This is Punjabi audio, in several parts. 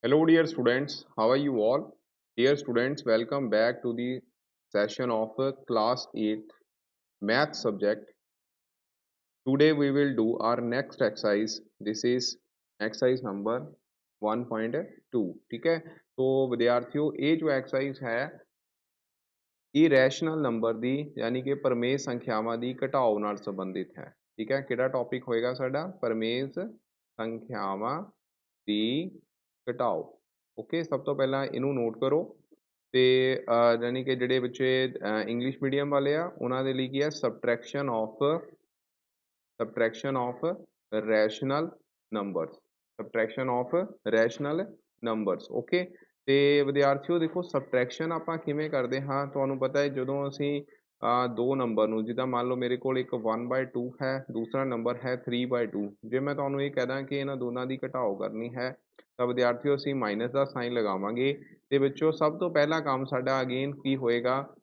Hello, dear students. How are you all? Dear students, welcome back to the session of class 8 math subject. Today we will do our next exercise. This is exercise number 1.2. ठीक है, तो विद्यार्थियों ये जो एक्सरसाइज है इरेशनल नंबर ਦੀ यानी कि ਪਰਮੇਜ਼ ਸੰਖਿਆਵਾਂ ਦੀ ਘਟਾਓ ਨਾਲ ਸੰਬੰਧਿਤ ਹੈ। ਠੀਕ ਹੈ, ਕਿਹੜਾ ਟੌਪਿਕ ਹੋਏਗਾ ਸਾਡਾ? ਪਰਮੇਜ਼ ਸੰਖਿਆਵਾਂ ਦੀ ਘਟਾਓ। ਓਕੇ, ਸਭ ਤੋਂ ਪਹਿਲਾਂ ਇਹਨੂੰ ਨੋਟ ਕਰੋ ਤੇ ਯਾਨੀ ਕਿ ਜਿਹੜੇ ਬੱਚੇ ਇੰਗਲਿਸ਼ ਮੀਡੀਅਮ ਵਾਲੇ ਆ ਉਹਨਾਂ ਦੇ ਲਈ ਕੀ ਹੈ? Subtraction of rational numbers. Subtraction of rational numbers. Okay, ਤੇ ਵਿਦਿਆਰਥੀਓ ਦੇਖੋ ਸਬਟ੍ਰੈਕਸ਼ਨ ਆਪਾਂ ਕਿਵੇਂ ਕਰਦੇ ਹਾਂ? ਤੁਹਾਨੂੰ ਪਤਾ ਹੈ ਜਦੋਂ ਅਸੀਂ ਦੋ ਨੰਬਰ ਨੂੰ, ਜਿੱਦਾਂ ਮੰਨ ਲਓ ਮੇਰੇ ਕੋਲ ਇੱਕ 1/2 ਹੈ, ਦੂਸਰਾ ਨੰਬਰ ਹੈ 3/2। ਜੇ ਮੈਂ ਤੁਹਾਨੂੰ ਇਹ ਕਹਿ ਦਾਂ ਕਿ ਇਹਨਾਂ ਦੋਨਾਂ ਦੀ ਘਟਾਓ ਕਰਨੀ ਹੈ ਤਾਂ ਵਿਦਿਆਰਥੀਓ ਅਸੀਂ ਮਾਈਨਸ ਦਾ ਸਾਈਨ ਲਗਾਵਾਂਗੇ ਤੇ ਵਿੱਚੋਂ ਸਭ ਤੋਂ ਪਹਿਲਾ ਕੰਮ ਸਾਡਾ ਅਗੇਨ ਕੀ ਹੋਏਗਾ?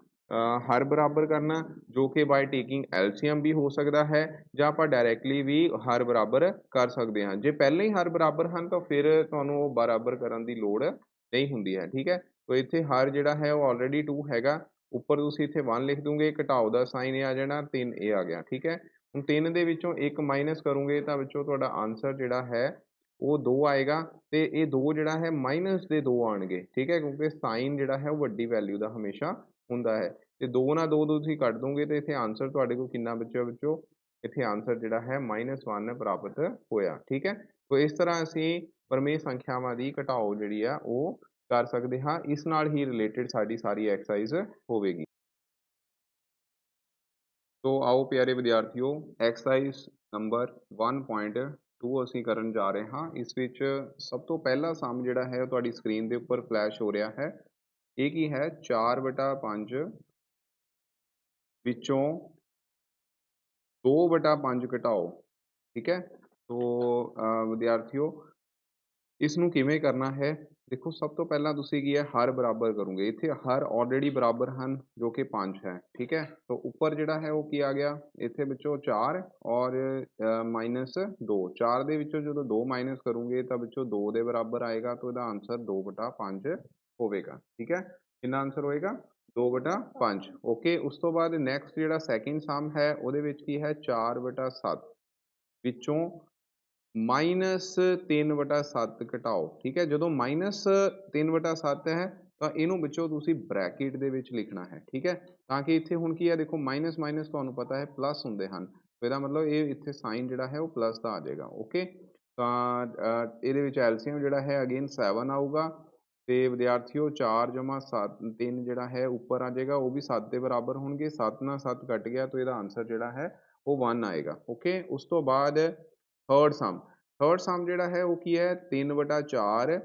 ਹਰ ਬਰਾਬਰ ਕਰਨਾ, ਜੋ ਕਿ ਬਾਈ ਟੇਕਿੰਗ ਐਲਸੀਐਮ ਵੀ ਹੋ ਸਕਦਾ ਹੈ ਜਾਂ ਆਪਾਂ ਡਾਇਰੈਕਟਲੀ ਵੀ ਹਰ ਬਰਾਬਰ ਕਰ ਸਕਦੇ ਹਾਂ। ਜੇ ਪਹਿਲਾਂ ਹੀ ਹਰ ਬਰਾਬਰ ਹਨ ਤਾਂ ਫਿਰ ਤੁਹਾਨੂੰ ਉਹ ਬਰਾਬਰ ਕਰਨ ਦੀ ਲੋੜ ਨਹੀਂ ਹੁੰਦੀ ਹੈ। ਠੀਕ ਹੈ, ਤੋ ਇੱਥੇ ਹਰ ਜਿਹੜਾ ਹੈ ਉਹ ਆਲਰੇਡੀ 2 ਹੈਗਾ, ਉੱਪਰ ਤੁਸੀਂ ਇੱਥੇ 1 ਲਿਖ ਦੂੰਗੇ, ਘਟਾਓ ਦਾ ਸਾਈਨ ਇਹ ਆ ਜਾਣਾ, 3 ਇਹ ਆ ਗਿਆ। ਠੀਕ ਹੈ, ਹੁਣ 3 ਦੇ ਵਿੱਚੋਂ 1 ਮਾਈਨਸ ਕਰੋਗੇ ਤਾਂ ਵਿੱਚੋਂ ਤੁਹਾਡਾ ਆਂਸਰ ਜਿਹੜਾ ਹੈ ਉਹ 2 ਆਏਗਾ ਤੇ ਇਹ 2 ਜਿਹੜਾ ਹੈ ਮਾਈਨਸ ਦੇ 2 ਆਉਣਗੇ। ਠੀਕ ਹੈ, ਕਿਉਂਕਿ ਸਾਈਨ ਜਿਹੜਾ ਹੈ ਉਹ ਵੱਡੀ ਵੈਲਿਊ ਦਾ ਹਮੇਸ਼ਾ ਹੁੰਦਾ ਹੈ ਤੇ 2 ਨਾਲ 2 ਤੁਸੀਂ ਕੱਟ ਦੋਗੇ ਤੇ ਇੱਥੇ ਆਂਸਰ ਤੁਹਾਡੇ ਕੋਲ ਕਿੰਨਾ ਬਚਿਆ? ਵਿੱਚੋਂ ਇੱਥੇ ਆਂਸਰ ਜਿਹੜਾ ਹੈ -1 ਪ੍ਰਾਪਤ ਹੋਇਆ। ਠੀਕ ਹੈ, ਤੋ ਇਸ ਤਰ੍ਹਾਂ ਅਸੀਂ ਪਰਮੇୟ ਸੰਖਿਆਵਾਂ ਦੀ ਘਟਾਓ ਜਿਹੜੀ ਆ ਉਹ ਕਰ ਸਕਦੇ ਹਾਂ। ਇਸ ਨਾਲ ਹੀ ਰਿਲੇਟਡ ਸਾਡੀ ਸਾਰੀ ਐਕਸਰਸਾਈਜ਼ ਹੋਵੇਗੀ। ਤੋ ਆਓ ਪਿਆਰੇ ਵਿਦਿਆਰਥੀਓ, ਐਕਸਰਸਾਈਜ਼ ਨੰਬਰ 1.2 ਅਸੀਂ ਕਰਨ ਜਾ ਰਹੇ ਹਾਂ। ਇਸ ਵਿੱਚ ਸਭ ਤੋਂ ਪਹਿਲਾ ਸਮ ਜਿਹੜਾ ਹੈ ਉਹ ਤੁਹਾਡੀ ਸਕਰੀਨ ਦੇ ਉੱਪਰ ਫਲੈਸ਼ ਹੋ ਰਿਹਾ ਹੈ। ਇਹ ਕੀ ਹੈ? 4/5 ਵਿੱਚੋਂ 2/5 ਘਟਾਓ। ਠੀਕ ਹੈ, ਤੋ ਵਿਦਿਆਰਥੀਓ ਇਸ ਨੂੰ ਕਿਵੇਂ ਕਰਨਾ ਹੈ? ਦੇਖੋ ਸਭ ਤੋਂ ਪਹਿਲਾਂ ਤੁਸੀਂ ਕੀ ਹੈ? ਹਰ ਬਰਾਬਰ ਕਰੋਗੇ। ਇੱਥੇ ਹਰ ਆਲਰੇਡੀ ਬਰਾਬਰ ਹਨ ਜੋ ਕਿ 5 ਹੈ। ਠੀਕ ਹੈ, ਤੋ ਉੱਪਰ ਜਿਹੜਾ ਹੈ ਉਹ ਕੀ ਆ ਗਿਆ? ਇੱਥੇ ਵਿੱਚੋਂ 4 ਔਰ -2। 4 ਦੇ ਵਿੱਚੋਂ ਜਦੋਂ 2 ਮਾਈਨਸ ਕਰੋਗੇ ਤਾਂ ਵਿੱਚੋਂ 2 ਦੇ ਬਰਾਬਰ ਆਏਗਾ, ਤਾਂ ਇਹਦਾ ਆਂਸਰ 2/5 ਹੋਵੇਗਾ। ਠੀਕ ਹੈ, ਕਿੰਨਾ ਆਂਸਰ ਹੋਏਗਾ? 2/5। ਓਕੇ, ਉਸ ਤੋਂ ਬਾਅਦ ਨੈਕਸਟ ਜਿਹੜਾ ਸੈਕਿੰਡ ਸਮ ਹੈ ਉਹਦੇ ਵਿੱਚ ਕੀ ਹੈ? 4/7 ਵਿੱਚੋਂ -3/7 ਘਟਾਓ। ਠੀਕ ਹੈ, ਜਦੋਂ -3/7 ਹੈ ਤਾਂ ਇਹਨੂੰ ਵਿੱਚੋਂ ਤੁਸੀਂ ਬ੍ਰੈਕਟ ਦੇ ਵਿੱਚ ਲਿਖਣਾ ਹੈ। ਠੀਕ ਹੈ, ਤਾਂ ਕਿ ਇੱਥੇ ਹੁਣ ਕੀ ਹੈ? ਦੇਖੋ ਮਾਈਨਸ ਮਾਈਨਸ ਤੁਹਾਨੂੰ ਪਤਾ ਹੈ ਪਲੱਸ ਹੁੰਦੇ ਹਨ, ਇਹਦਾ ਮਤਲਬ ਇਹ ਇੱਥੇ ਸਾਈਨ ਜਿਹੜਾ ਹੈ ਉਹ ਪਲੱਸ ਦਾ ਆ ਜਾਏਗਾ। ਓਕੇ, ਤਾਂ ਇਹਦੇ ਵਿੱਚ ਐਲਸੀਐਮ ਜਿਹੜਾ ਹੈ ਅਗੇਨ 7 ਆਊਗਾ ਤੇ ਵਿਦਿਆਰਥੀਓ 4 ਜਮਾ 7 3 ਜਿਹੜਾ ਹੈ ਉੱਪਰ ਆ ਜਾਏਗਾ, ਉਹ ਵੀ 7 ਦੇ ਬਰਾਬਰ ਹੋਣਗੇ। 7 ਨਾਲ 7 ਕੱਟ ਗਿਆ ਤਾਂ ਇਹਦਾ ਆਂਸਰ ਜਿਹੜਾ ਹੈ ਉਹ 1 ਆਏਗਾ। ਓਕੇ, ਉਸ ਤੋਂ ਬਾਅਦ ਥਰਡ ਸਮ ਜਿਹੜਾ ਹੈ ਉਹ ਕੀ ਹੈ? 3/4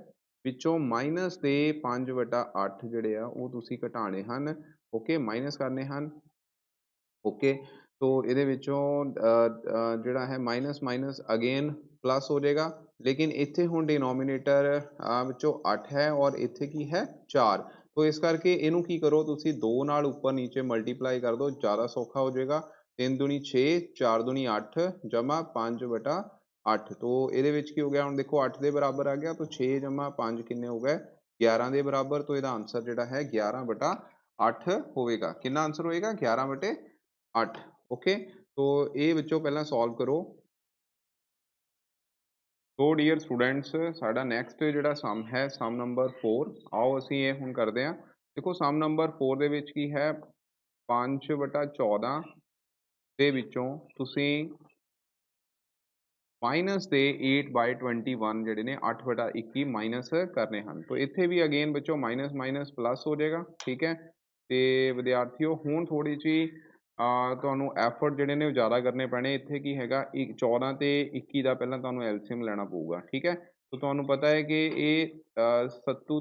ਵਿੱਚੋਂ ਮਾਈਨਸ ਦੇ 5/8 ਜਿਹੜੇ ਆ ਉਹ ਤੁਸੀਂ ਘਟਾਣੇ ਹਨ। ਓਕੇ, ਮਾਈਨਸ ਕਰਨੇ ਹਨ। ਓਕੇ, ਤੋ ਇਹਦੇ ਵਿੱਚੋਂ ਜਿਹੜਾ ਹੈ ਮਾਈਨਸ ਮਾਈਨਸ ਅਗੇਨ ਪਲੱਸ ਹੋ ਜਾਏਗਾ, ਲੇਕਿਨ ਇੱਥੇ ਹੁਣ ਡਿਨੋਮੀਨੇਟਰ ਵਿੱਚੋਂ 8 ਹੈ ਔਰ ਇੱਥੇ ਕੀ ਹੈ? 4। ਤੋ ਇਸ ਕਰਕੇ ਇਹਨੂੰ ਕੀ ਕਰੋ ਤੁਸੀਂ? 2 ਨਾਲ ਉੱਪਰ ਨੀਚੇ ਮਲਟੀਪਲਾਈ ਕਰ ਦਿਓ, ਜ਼ਿਆਦਾ ਸੌਖਾ ਹੋ ਜਾਏਗਾ। 3 ਦੂਣੀ 6, 4 ਦੂਣੀ 8 ਜਮਾ 5/8। ਤੋ ਇਹਦੇ ਵਿੱਚ ਕੀ ਹੋ ਗਿਆ? ਹੁਣ ਦੇਖੋ 8 ਦੇ ਬਰਾਬਰ ਆ ਗਿਆ, ਤੋ 6 ਜਮਾ 5 ਕਿੰਨੇ ਹੋ ਗਏ? 11 ਦੇ ਬਰਾਬਰ। ਤੋ ਇਹਦਾ ਆਂਸਰ ਜਿਹੜਾ ਹੈ 11/8 ਹੋਵੇਗਾ। ਕਿੰਨਾ ਆਂਸਰ ਹੋਏਗਾ? 11/8। ਓਕੇ, ਤੋ ਇਹ ਵਿੱਚੋਂ ਪਹਿਲਾਂ ਸੋਲਵ ਕਰੋ। ਸੋ ਡੀਅਰ ਸਟੂਡੈਂਟਸ, ਸਾਡਾ ਨੈਕਸਟ ਜਿਹੜਾ ਸਮ ਹੈ ਸਮ ਨੰਬਰ 4। ਆਓ ਅਸੀਂ ਇਹ ਹੁਣ ਕਰਦੇ ਹਾਂ। ਦੇਖੋ ਸਮ ਨੰਬਰ 4 ਦੇ ਵਿੱਚ ਕੀ ਹੈ? 5/14 ਦੇ ਵਿੱਚੋਂ ਤੁਸੀਂ ਮਾਈਨਸ ਦੇ 8/21 ਜਿਹੜੇ ਨੇ 8/21 ਮਾਈਨਸ ਕਰਨੇ ਹਨ। ਤੋ ਇੱਥੇ ਵੀ ਅਗੇਨ ਬੱਚੋ ਮਾਈਨਸ ਮਾਈਨਸ ਪਲੱਸ ਹੋ ਜਾਏਗਾ। ਠੀਕ ਹੈ, ਤੇ ਵਿਦਿਆਰਥੀਓ ਹੁਣ ਥੋੜ੍ਹੀ ਜਿਹੀ ਤੁਹਾਨੂੰ ਐਫਰਟ ਜਿਹੜੇ ਨੇ ਉਹ ਜ਼ਿਆਦਾ ਕਰਨੇ ਪੈਣੇ। ਇੱਥੇ ਕੀ ਹੈਗਾ? 14 ਤੇ 21 ਦਾ ਪਹਿਲਾਂ ਤੁਹਾਨੂੰ ਐਲਸੀਐਮ ਲੈਣਾ ਪਊਗਾ। ਠੀਕ ਹੈ, ਤੋ ਤੁਹਾਨੂੰ ਪਤਾ ਹੈ ਕਿ ਇਹ ਸੱਤੂ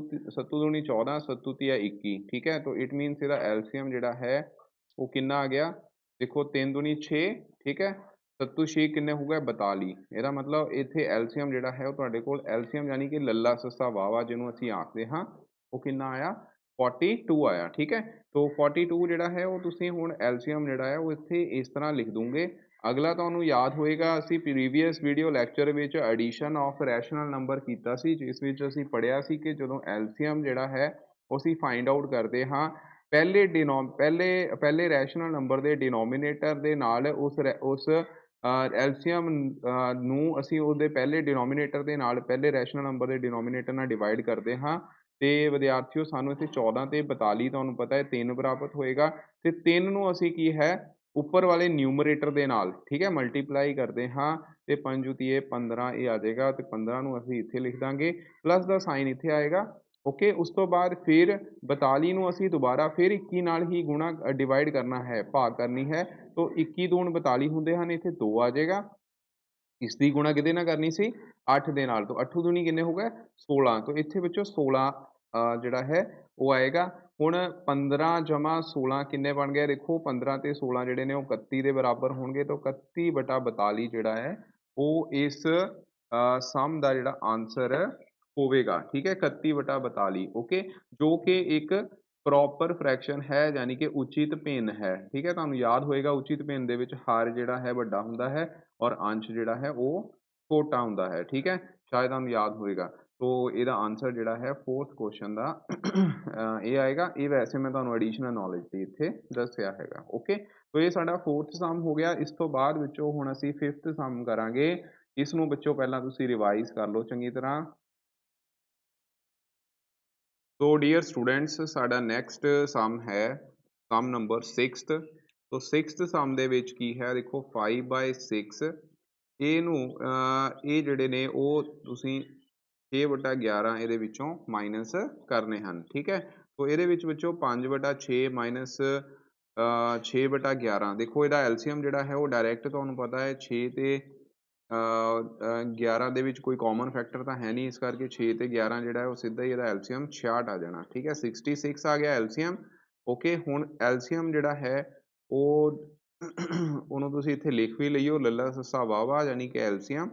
ਦੂਣੀ 14, ਸੱਤੂ ਤੀਆ 21। ਠੀਕ ਹੈ, ਤੋ ਇਟ ਮੀਨਸ ਇਹਦਾ ਐਲਸੀਐਮ ਜਿਹੜਾ ਹੈ ਉਹ ਕਿੰਨਾ ਆ ਗਿਆ? ਦੇਖੋ 3 ਦੂਣੀ 6। ਠੀਕ ਹੈ, ਸੱਤੂ 6 ਕਿੰਨੇ ਹੋ ਗਏ? 42। ਇਹਦਾ ਮਤਲਬ ਇੱਥੇ ਐਲਸੀਐਮ ਜਿਹੜਾ ਹੈ ਉਹ ਤੁਹਾਡੇ ਕੋਲ ਐਲਸੀਐਮ ਯਾਨੀ ਕਿ ਲੱਲਾ ਸੱਸਾ ਵਾਵਾ ਜਿਹਨੂੰ ਅਸੀਂ ਆਖਦੇ ਹਾਂ, ਉਹ ਕਿੰਨਾ ਆਇਆ? 42 ਆਇਆ। ਠੀਕ ਹੈ, ਤੋ 42 ਜਿਹੜਾ ਹੈ ਉਹ ਤੁਸੀਂ ਹੁਣ ਐਲਸੀਐਮ ਜਿਹੜਾ ਹੈ ਉਹ ਇੱਥੇ ਇਸ ਤਰ੍ਹਾਂ ਲਿਖ ਦੂੰਗੇ। ਅਗਲਾ ਤੁਹਾਨੂੰ ਯਾਦ ਹੋਏਗਾ ਅਸੀਂ ਪ੍ਰੀਵੀਅਸ ਵੀਡੀਓ ਲੈਕਚਰ ਵਿੱਚ ਐਡੀਸ਼ਨ ਆਫ ਰੈਸ਼ਨਲ ਨੰਬਰ ਕੀਤਾ ਸੀ, ਜਿਸ ਵਿੱਚ ਅਸੀਂ ਪੜ੍ਹਿਆ ਸੀ ਕਿ ਜਦੋਂ ਐਲਸੀਐਮ ਜਿਹੜਾ ਹੈ ਉਹ ਅਸੀਂ ਫਾਈਂਡ ਆਊਟ ਕਰਦੇ ਹਾਂ ਪਹਿਲੇ ਰੈਸ਼ਨਲ ਨੰਬਰ ਦੇ ਡਿਨੋਮੀਨੇਟਰ ਦੇ ਨਾਲ ਉਸ ਐਲਸੀਐਮ ਨੂੰ ਅਸੀਂ ਉਹਦੇ ਪਹਿਲੇ ਡਿਨੋਮੀਨੇਟਰ ਦੇ ਨਾਲ ਪਹਿਲੇ ਰੈਸ਼ਨਲ ਨੰਬਰ ਦੇ ਡਿਨੋਮੀਨੇਟਰ ਨਾਲ ਡਿਵਾਈਡ ਕਰਦੇ ਹਾਂ। ਤੇ ਵਿਦਿਆਰਥੀਓ ਸਾਨੂੰ ਇੱਥੇ 14 ਤੇ 42 ਤੁਹਾਨੂੰ ਪਤਾ ਹੈ 3 ਪ੍ਰਾਪਤ ਹੋਏਗਾ, ਤੇ 3 ਨੂੰ ਅਸੀਂ ਕੀ ਹੈ ਉੱਪਰ ਵਾਲੇ ਨਿਊਮਰੇਟਰ ਦੇ ਨਾਲ ਠੀਕ ਹੈ ਮਲਟੀਪਲਾਈ ਕਰਦੇ ਹਾਂ, ਤੇ 5 ਤੀਏ 15 ਇਹ ਆ ਜਾਏਗਾ, ਤੇ 15 ਨੂੰ ਅਸੀਂ ਇੱਥੇ ਲਿਖ ਦਾਂਗੇ, ਪਲੱਸ ਦਾ ਸਾਈਨ ਇੱਥੇ ਆਏਗਾ। ਓਕੇ, ਉਸ ਤੋਂ ਬਾਅਦ ਫਿਰ 42 ਨੂੰ ਅਸੀਂ ਦੁਬਾਰਾ ਫਿਰ 21 ਨਾਲ ਹੀ ਗੁਣਾ ਡਿਵਾਈਡ ਕਰਨਾ ਹੈ, ਭਾਗ ਕਰਨੀ ਹੈ, ਤੋ 21 ਦੂਣ 42 ਹੁੰਦੇ ਹਨ, ਇੱਥੇ 2 ਆ ਜਾਏਗਾ। ਇਸ ਦੀ ਗੁਣਾ ਕਿਹਦੇ ਨਾਲ ਕਰਨੀ ਸੀ 8 ਦੇ ਨਾਲ, ਤੋ 8 ਦੂਣੀ ਕਿੰਨੇ ਹੋ ਗਏ 16, ਤੋ ਇੱਥੇ ਵਿੱਚੋਂ 16 ਜਿਹੜਾ ਹੈ ਉਹ ਆਏਗਾ। ਹੁਣ 15 ਜਮਾ 16 ਕਿੰਨੇ ਬਣ ਗਿਆ, ਦੇਖੋ 15 ਤੇ 16 ਜਿਹੜੇ ਨੇ ਉਹ 31 ਦੇ ਬਰਾਬਰ ਹੋਣਗੇ, ਤਾਂ 31 ਬਟਾ 42 ਜਿਹੜਾ ਹੈ ਉਹ ਇਸ ਸਮ ਦਾ ਜਿਹੜਾ ਆਂਸਰ ਹੋਵੇਗਾ। ਠੀਕ ਹੈ 31 ਬਟਾ 42, ਓਕੇ, ਜੋ ਕਿ ਇੱਕ ਪ੍ਰੋਪਰ ਫ੍ਰੈਕਸ਼ਨ ਹੈ, ਯਾਨੀ ਕਿ ਉਚਿਤ ਭਿੰਨ ਹੈ। ਠੀਕ ਹੈ, ਤੁਹਾਨੂੰ ਯਾਦ ਹੋਏਗਾ ਉਚਿਤ ਭਿੰਨ ਦੇ ਵਿੱਚ ਹਰ ਜਿਹੜਾ ਹੈ ਵੱਡਾ ਹੁੰਦਾ ਹੈ ਔਰ ਅੰਸ਼ ਜਿਹੜਾ ਹੈ ਉਹ ਛੋਟਾ ਹੁੰਦਾ ਹੈ। ਠੀਕ ਹੈ, ਸ਼ਾਇਦ ਤੁਹਾਨੂੰ ਯਾਦ ਹੋਏਗਾ। ਤੋ ਇਹਦਾ ਆਂਸਰ ਜਿਹੜਾ ਹੈ 4th ਕੁਐਸਚਨ ਦਾ ਇਹ ਆਏਗਾ। ਇਹ ਵੈਸੇ ਮੈਂ ਤੁਹਾਨੂੰ ਐਡੀਸ਼ਨਲ ਨੌਲੇਜ ਦੀ ਇੱਥੇ ਦੱਸਿਆ ਹੈਗਾ। ਓਕੇ, ਤੋ ਇਹ ਸਾਡਾ 4th ਸਮ ਹੋ ਗਿਆ। ਇਸ ਤੋਂ ਬਾਅਦ ਵਿੱਚੋਂ ਹੁਣ ਅਸੀਂ 5th ਸਮ ਕਰਾਂਗੇ। ਇਸ ਨੂੰ ਬੱਚੋ ਪਹਿਲਾਂ ਤੁਸੀਂ ਰਿਵਾਈਜ਼ ਕਰ ਲਓ ਚੰਗੀ ਤਰ੍ਹਾਂ। ਸੋ ਡੀਅਰ ਸਟੂਡੈਂਟਸ, ਸਾਡਾ ਨੈਕਸਟ ਸਮ ਹੈ ਸਮ ਨੰਬਰ 6th। ਤੋ 6th ਸਮ ਦੇ ਵਿੱਚ ਕੀ ਹੈ, ਦੇਖੋ 5/6 ਇਹਨੂੰ ਇਹ ਜਿਹੜੇ ਨੇ ਉਹ ਤੁਸੀਂ 6/11 ਇਹਦੇ ਵਿੱਚੋਂ ਮਾਈਨਸ ਕਰਨੇ ਹਨ। ਠੀਕ ਹੈ, ਤੋ ਇਹਦੇ ਵਿੱਚ ਬੱਚੋ 5/6 ਮਾਈਨਸ 6/11, ਦੇਖੋ ਇਹਦਾ ਐਲਸੀਐਮ ਜਿਹੜਾ ਹੈ ਉਹ ਡਾਇਰੈਕਟ ਤੁਹਾਨੂੰ ਪਤਾ ਹੈ 6 ਤੇ 11 ਦੇ ਵਿੱਚ ਕੋਈ ਕਾਮਨ ਫੈਕਟਰ ਤਾਂ ਹੈ ਨਹੀਂ, ਇਸ ਕਰਕੇ 6 ਤੇ 11 ਜਿਹੜਾ ਹੈ ਉਹ ਸਿੱਧਾ ਹੀ ਇਹਦਾ ਐਲਸੀਐਮ 66 ਆ ਜਾਣਾ। ਠੀਕ ਹੈ, 66 ਆ ਗਿਆ ਐਲਸੀਐਮ। ਓਕੇ, ਹੁਣ ਐਲਸੀਐਮ ਜਿਹੜਾ ਹੈ ਉਹ ਉਹਨੂੰ ਤੁਸੀਂ ਇੱਥੇ ਲਿਖ ਵੀ ਲਈਓ, ਲੱਲਾ ਸੱਸਾ ਵਾਵਾ, ਯਾਨੀ ਕਿ ਐਲਸੀਐਮ।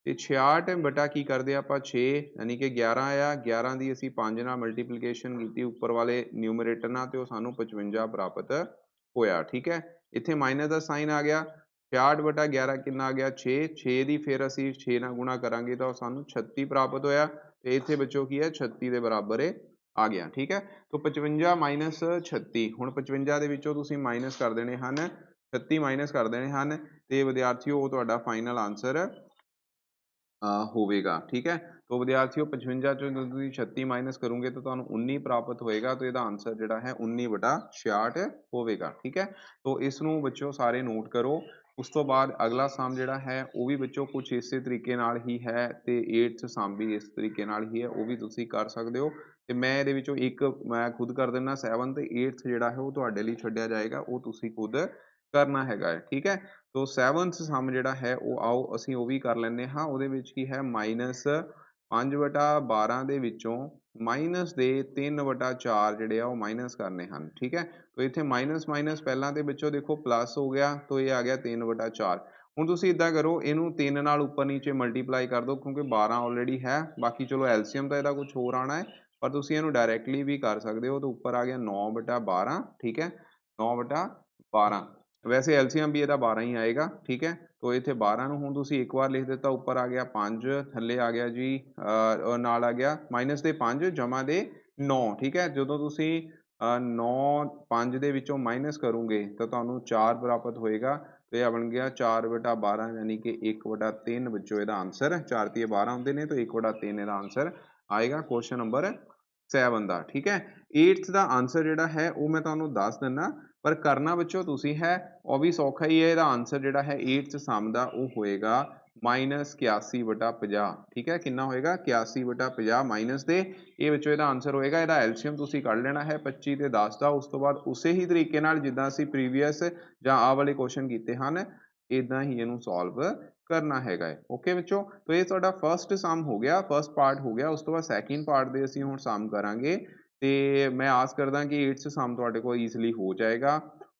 ਤੇ 66 ਬਟਾ ਕੀ ਕਰਦੇ ਆਪਾਂ 6, ਯਾਨੀ ਕਿ 11 ਆਇਆ, 11 ਦੀ ਅਸੀਂ 5 ਨਾਲ ਮਲਟੀਪਲੀਕੇਸ਼ਨ ਕੀਤੀ ਉੱਪਰ ਵਾਲੇ ਨਿਊਮਰੇਟਰ ਨਾਲ, ਤੇ ਉਹ ਸਾਨੂੰ 55 ਪ੍ਰਾਪਤ ਹੋਇਆ। ਠੀਕ ਹੈ, ਇੱਥੇ ਮਾਈਨਸ ਦਾ ਸਾਈਨ ਆ ਗਿਆ। 66/11 ਕਿੰਨਾ ਆ ਗਿਆ 6, 6 ਦੀ ਫਿਰ ਅਸੀਂ 6 ਨਾਲ ਗੁਣਾ ਕਰਾਂਗੇ ਤਾਂ ਉਹ ਸਾਨੂੰ 36 ਪ੍ਰਾਪਤ ਹੋਇਆ, ਤੇ ਇੱਥੇ ਬੱਚੋ ਕੀ ਹੈ 36 ਦੇ ਬਰਾਬਰ ਆ ਗਿਆ। ਠੀਕ ਹੈ, ਤੋ 55 ਮਾਈਨਸ 36, ਹੁਣ 55 ਦੇ ਵਿੱਚੋਂ ਤੁਸੀਂ ਮਾਈਨਸ ਕਰ ਦੇਣੇ ਹਨ 36 ਮਾਈਨਸ ਕਰ ਦੇਣੇ ਹਨ, ਤੇ ਵਿਦਿਆਰਥੀਓ ਉਹ ਤੁਹਾਡਾ ਫਾਈਨਲ ਆਂਸਰ ਹੋਵੇਗਾ। ਠੀਕ ਹੈ, ਤੋ ਵਿਦਿਆਰਥੀਓ 55 ਚੋਂ ਜਦੋਂ ਤੁਸੀਂ 36 ਮਾਈਨਸ ਕਰੋਗੇ ਤਾਂ ਤੁਹਾਨੂੰ 19 ਪ੍ਰਾਪਤ ਹੋਏਗਾ, ਤੇ ਇਹਦਾ ਆਂਸਰ ਜਿਹੜਾ ਹੈ 19/66 ਹੋਵੇਗਾ। ਠੀਕ ਹੈ, ਤੋ ਇਸ ਨੂੰ ਬੱਚਿਓ ਸਾਰੇ ਨੋਟ ਕਰੋ। ਉਸ ਤੋਂ ਬਾਅਦ ਅਗਲਾ ਸਮ ਜਿਹੜਾ ਹੈ ਉਹ ਵੀ ਬੱਚੋ ਕੁਛ ਇਸੇ ਤਰੀਕੇ ਨਾਲ ਹੀ ਹੈ, ਤੇ 8th ਸਮ ਵੀ ਇਸ ਤਰੀਕੇ ਨਾਲ ਹੀ ਹੈ, ਉਹ ਵੀ ਤੁਸੀਂ ਕਰ ਸਕਦੇ ਹੋ। ਤੇ ਮੈਂ ਇਹਦੇ ਵਿੱਚੋਂ ਇੱਕ ਮੈਂ ਖੁਦ ਕਰ ਦਿੰਦਾ 7 ਤੇ 8th ਜਿਹੜਾ ਹੈ ਉਹ ਤੁਹਾਡੇ ਲਈ ਛੱਡਿਆ ਜਾਏਗਾ, ਉਹ ਤੁਸੀਂ ਖੁਦ ਕਰਨਾ ਹੈਗਾ ਹੈ। ਠੀਕ ਹੈ, ਤੋ 7th ਸਮ ਜਿਹੜਾ ਹੈ ਉਹ ਆਓ ਅਸੀਂ ਉਹ ਵੀ ਕਰ ਲੈਂਦੇ ਹਾਂ। ਉਹਦੇ ਵਿੱਚ ਕੀ ਹੈ ਮਾਈਨਸ 5/12 ਦੇ ਵਿੱਚੋਂ ਮਾਈਨਸ ਦੇ 3/4 ਜਿਹੜੇ ਆ ਉਹ ਮਾਈਨਸ ਕਰਨੇ ਹਨ। ਠੀਕ ਹੈ, ਤੋ ਇੱਥੇ ਮਾਈਨਸ ਮਾਈਨਸ ਪਹਿਲਾਂ ਦੇ ਵਿੱਚੋਂ ਦੇਖੋ ਪਲੱਸ ਹੋ ਗਿਆ, ਤੋ ਇਹ ਆ ਗਿਆ 3/4। ਹੁਣ ਤੁਸੀਂ ਇੱਦਾਂ ਕਰੋ, ਇਹਨੂੰ 3 ਨਾਲ ਉੱਪਰ ਨੀਚੇ ਮਲਟੀਪਲਾਈ ਕਰ ਦਿਓ, ਕਿਉਂਕਿ 12 ਆਲਰੇਡੀ ਹੈ। ਬਾਕੀ ਚਲੋ ਐਲਸੀਐਮ ਤਾਂ ਇਹਦਾ ਕੁਛ ਹੋਰ ਆਉਣਾ ਹੈ, ਪਰ ਤੁਸੀਂ ਇਹਨੂੰ ਡਾਇਰੈਕਟਲੀ ਵੀ ਕਰ ਸਕਦੇ ਹੋ। ਤਾਂ ਉੱਪਰ ਆ ਗਿਆ 9/12। ਠੀਕ ਹੈ, 9/12, ਵੈਸੇ ਐਲਸੀਐਮ ਵੀ ਇਹਦਾ 12 ਹੀ ਆਏਗਾ। ਠੀਕ ਹੈ, ਤੋ ਇੱਥੇ 12 ਨੂੰ ਹੁਣ ਤੁਸੀਂ ਇੱਕ ਵਾਰ ਲਿਖ ਦਿੱਤਾ, ਉੱਪਰ ਆ ਗਿਆ 5, ਥੱਲੇ ਆ ਗਿਆ ਜੀ ਨਾਲ ਆ ਗਿਆ ਮਾਈਨਸ ਦੇ 5 ਜਮਾ ਦੇ 9। ਠੀਕ ਹੈ, ਜਦੋਂ ਤੁਸੀਂ 9 5 ਦੇ ਵਿੱਚੋਂ ਮਾਈਨਸ ਕਰੋਗੇ ਤਾਂ ਤੁਹਾਨੂੰ 4 ਪ੍ਰਾਪਤ ਹੋਏਗਾ, ਤੇ ਇਹ ਬਣ ਗਿਆ 4/12, ਯਾਨੀ ਕਿ 1/3 ਵਿੱਚੋਂ ਇਹਦਾ ਆਂਸਰ 4 ਤੀਏ 12 ਹੁੰਦੇ ਨੇ, ਤਾਂ 1/3 ਇਹਦਾ ਆਂਸਰ ਆਏਗਾ ਕੁਐਸਚਨ ਨੰਬਰ 7 ਦਾ। ਠੀਕ ਹੈ, 8th ਦਾ ਆਂਸਰ ਜਿਹੜਾ ਹੈ ਉਹ ਮੈਂ ਤੁਹਾਨੂੰ ਦੱਸ ਦਿੰਦਾ, ਪਰ ਕਰਨਾ ਬੱਚੋ ਤੁਸੀਂ ਹੈ, ਉਹ ਵੀ ਸੌਖਾ ਹੀ ਹੈ। ਇਹਦਾ ਆਂਸਰ ਜਿਹੜਾ ਹੈ 8th ਸਮ ਦਾ ਉਹ ਹੋਏਗਾ ਮਾਈਨਸ 81/50। ਠੀਕ ਹੈ, ਕਿੰਨਾ ਹੋਏਗਾ 81/50 ਮਾਈਨਸ ਦੇ, ਇਹ ਵਿੱਚੋਂ ਇਹਦਾ ਆਂਸਰ ਹੋਏਗਾ। ਇਹਦਾ ਐਲਸੀਐਮ ਤੁਸੀਂ ਕੱਢ ਲੈਣਾ ਹੈ 25 ਤੇ 10 ਦਾ। ਉਸ ਤੋਂ ਬਾਅਦ ਉਸੇ ਹੀ ਤਰੀਕੇ ਨਾਲ ਜਿੱਦਾਂ ਅਸੀਂ ਪ੍ਰੀਵੀਅਸ ਜਾਂ ਆਹ ਵਾਲੇ ਕੁਐਸਚਨ ਕੀਤੇ ਹਨ, ਇੱਦਾਂ ਹੀ ਇਹਨੂੰ ਸੋਲਵ ਕਰਨਾ ਹੈਗਾ ਹੈ। ਓਕੇ ਬੱਚੋ, ਤੋ ਇਹ ਤੁਹਾਡਾ ਫਸਟ ਸਮ ਹੋ ਗਿਆ, ਫਸਟ ਪਾਰਟ ਹੋ ਗਿਆ। ਉਸ ਤੋਂ ਬਾਅਦ ਸੈਕਿੰਡ ਪਾਰਟ ਦੇ ਅਸੀਂ ਹੁਣ ਸਮ ਕਰਾਂਗੇ, ਤੇ ਮੈਂ ਆਸ ਕਰਦਾ ਕਿ 8th ਸਮ ਤੁਹਾਡੇ ਕੋਲ ਈਜ਼ੀਲੀ ਹੋ ਜਾਏਗਾ।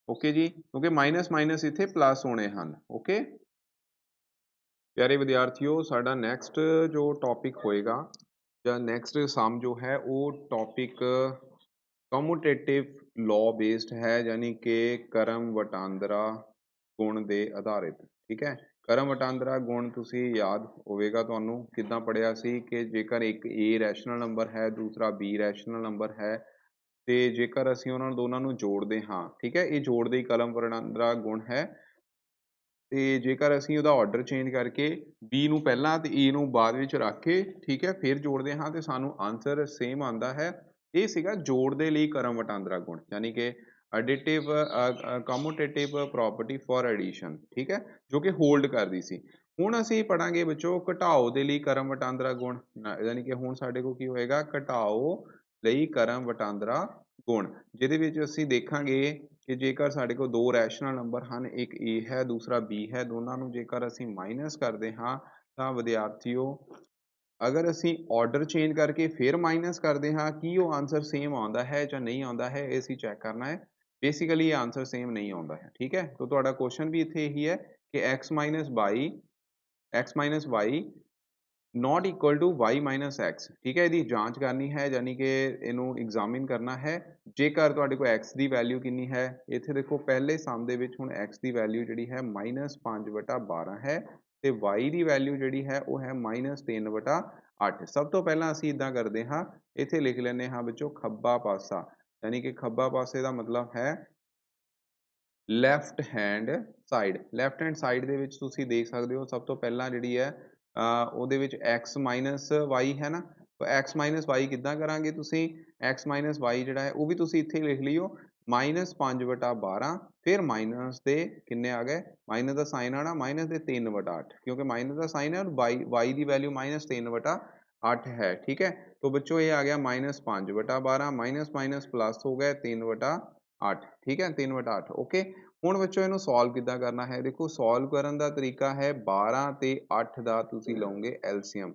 ਓਕੇ ਜੀ, ਕਿਉਂਕਿ ਮਾਈਨਸ ਮਾਈਨਸ ਇੱਥੇ ਪਲੱਸ ਹੋਣੇ ਹਨ। ਓਕੇ ਪਿਆਰੇ ਵਿਦਿਆਰਥੀਓ, ਸਾਡਾ ਨੈਕਸਟ ਜੋ ਟੌਪਿਕ ਹੋਏਗਾ ਜਾਂ ਨੈਕਸਟ ਸਮ ਜੋ ਹੈ ਉਹ ਟੌਪਿਕ ਕਮੂਟੇਟਿਵ ਲਾਅ ਬੇਸਡ ਹੈ, ਯਾਨੀ ਕਿ ਕਰਮ ਵਟਾਂਦਰਾ ਗੁਣ ਦੇ ਆਧਾਰਿਤ, ਠੀਕ ਹੈ। ਕਰਮ ਵਟਾਂਦਰਾ ਗੁਣ ਤੁਸੀਂ ਯਾਦ ਹੋਵੇਗਾ ਤੁਹਾਨੂੰ ਕਿੱਦਾਂ ਪੜ੍ਹਿਆ ਸੀ ਕਿ ਜੇਕਰ ਇੱਕ A ਰੈਸ਼ਨਲ ਨੰਬਰ ਹੈ, ਦੂਸਰਾ B ਰੈਸ਼ਨਲ ਨੰਬਰ ਹੈ, ਤੇ ਜੇਕਰ ਅਸੀਂ ਉਹਨਾਂ ਦੋਨਾਂ ਨੂੰ ਜੋੜਦੇ ਹਾਂ, ਠੀਕ ਹੈ, ਇਹ ਜੋੜ ਦੇ ਹੀ ਕਰਮ ਵਟਾਂਦਰਾ ਗੁਣ ਹੈ। ਤੇ ਜੇਕਰ ਅਸੀਂ ਉਹਦਾ ਆਰਡਰ ਚੇਂਜ ਕਰਕੇ B ਨੂੰ ਪਹਿਲਾਂ ਤੇ E ਨੂੰ ਬਾਅਦ ਵਿੱਚ ਰੱਖ ਕੇ, ਠੀਕ ਹੈ, ਫਿਰ ਜੋੜਦੇ ਹਾਂ ਤੇ ਸਾਨੂੰ ਆਂਸਰ ਸੇਮ ਆਉਂਦਾ ਹੈ। ਇਹ ਸੀਗਾ ਜੋੜ ਦੇ ਲਈ ਕਰਮ ਵਟਾਂਦਰਾ ਗੁਣ, ਯਾਨੀ ਕਿ additive commutative property for addition, ਠੀਕ ਹੈ, ਜੋ ਕਿ ਹੋਲਡ ਕਰਦੀ ਸੀ। ਹੁਣ ਅਸੀਂ ਪੜਾਂਗੇ ਬੱਚੋ ਘਟਾਓ ਦੇ ਲਈ ਕਰਮ ਵਟਾਂਦਰਾ ਗੁਣ, ਯਾਨੀ ਕਿ ਹੁਣ ਸਾਡੇ ਕੋਲ ਕੀ ਹੋਏਗਾ, ਘਟਾਓ ਲਈ ਕਰਮ ਵਟਾਂਦਰਾ ਗੁਣ, ਜਿਹਦੇ ਵਿੱਚ ਅਸੀਂ ਦੇਖਾਂਗੇ ਕਿ ਜੇਕਰ ਸਾਡੇ ਕੋਲ ਦੋ ਰੈਸ਼ਨਲ ਨੰਬਰ ਹਨ, ਇੱਕ A ਹੈ ਦੂਸਰਾ B ਹੈ, ਦੋਨਾਂ ਨੂੰ ਜੇਕਰ ਅਸੀਂ ਮਾਈਨਸ ਕਰਦੇ ਹਾਂ ਤਾਂ ਵਿਦਿਆਰਥੀਓ ਅਗਰ ਅਸੀਂ ਆਰਡਰ ਚੇਂਜ ਕਰਕੇ ਫਿਰ ਮਾਈਨਸ ਕਰਦੇ ਹਾਂ, ਕੀ ਉਹ ਆਂਸਰ ਸੇਮ ਆਉਂਦਾ ਹੈ ਜਾਂ ਨਹੀਂ ਆਉਂਦਾ ਹੈ, ਇਹ ਅਸੀਂ ਚੈੱਕ ਕਰਨਾ ਹੈ। ਬੇਸਿਕਲੀ ਇਹ ਆਂਸਰ ਸੇਮ ਨਹੀਂ ਆਉਂਦਾ ਹੈ, ਠੀਕ ਹੈ। ਤਾਂ ਤੁਹਾਡਾ ਕੁਐਸਚਨ ਵੀ ਇੱਥੇ ਇਹੀ ਹੈ ਕਿ x minus y not equal to y minus x, ਠੀਕ ਹੈ, ਇਹਦੀ ਜਾਂਚ ਕਰਨੀ ਹੈ, ਯਾਨੀ ਕਿ ਇਹਨੂੰ ਐਗਜ਼ਾਮਿਨ ਕਰਨਾ ਹੈ। ਜੇਕਰ ਤੁਹਾਡੇ ਕੋਲ x ਦੀ ਵੈਲਿਊ ਕਿੰਨੀ ਹੈ, ਇੱਥੇ ਦੇਖੋ ਪਹਿਲੇ ਸਮ ਦੇ ਵਿੱਚ ਹੁਣ x ਦੀ ਵੈਲਿਊ ਜਿਹੜੀ ਹੈ -5/12 ਹੈ ਤੇ y ਦੀ ਵੈਲਿਊ ਜਿਹੜੀ ਹੈ ਉਹ ਹੈ -3/8। ਸਭ ਤੋਂ ਪਹਿਲਾਂ ਅਸੀਂ ਇਦਾਂ ਕਰਦੇ ਹਾਂ, ਇੱਥੇ ਲਿਖ ਲੈਂਦੇ ਹਾਂ ਬੱਚੋ ਖੱਬਾ ਪਾਸਾ, ਯਾਨੀ ਕਿ ਖੱਬਾ ਪਾਸੇ ਦਾ ਮਤਲਬ ਹੈ left hand side. Left hand side ਦੇ ਵਿੱਚ ਤੁਸੀਂ ਦੇਖ ਸਕਦੇ ਹੋ ਸਭ ਤੋਂ ਪਹਿਲਾਂ ਜਿਹੜੀ ਹੈ ਉਹਦੇ ਵਿੱਚ x ਮਾਈਨਸ y ਹੈ ਨਾ, ਤਾਂ x ਮਾਈਨਸ y ਕਿੱਦਾਂ ਕਰਾਂਗੇ ਤੁਸੀਂ, x ਮਾਈਨਸ y ਜਿਹੜਾ ਹੈ ਉਹ ਵੀ ਤੁਸੀਂ ਇੱਥੇ ਲਿਖ ਲਿਓ -5/12, ਫਿਰ ਮਾਈਨਸ ਦੇ ਕਿੰਨੇ ਆ ਗਏ, ਮਾਈਨਸ ਦਾ ਸਾਈਨ ਆਣਾ, ਮਾਈਨਸ ਦੇ 3/8, ਕਿਉਂਕਿ ਮਾਈਨਸ ਦਾ ਸਾਈਨ ਹੈ ਔਰ y ਦੀ ਵੈਲਿਊ -3/8 ਹੈ, ਠੀਕ ਹੈ। तो बच्चों ये आ गया -5/12, माइनस माइनस प्लस हो गया 3/8, ठीक है, 3/8। ओके, ਹੁਣ ਬੱਚੋ ਇਹਨੂੰ ਸੋਲਵ ਕਿੱਦਾਂ ਕਰਨਾ ਹੈ, ਦੇਖੋ ਸੋਲਵ ਕਰਨ ਦਾ ਤਰੀਕਾ ਹੈ 12 ਤੇ 8 ਦਾ ਤੁਸੀਂ ਲਓਗੇ ਐਲਸੀਐਮ,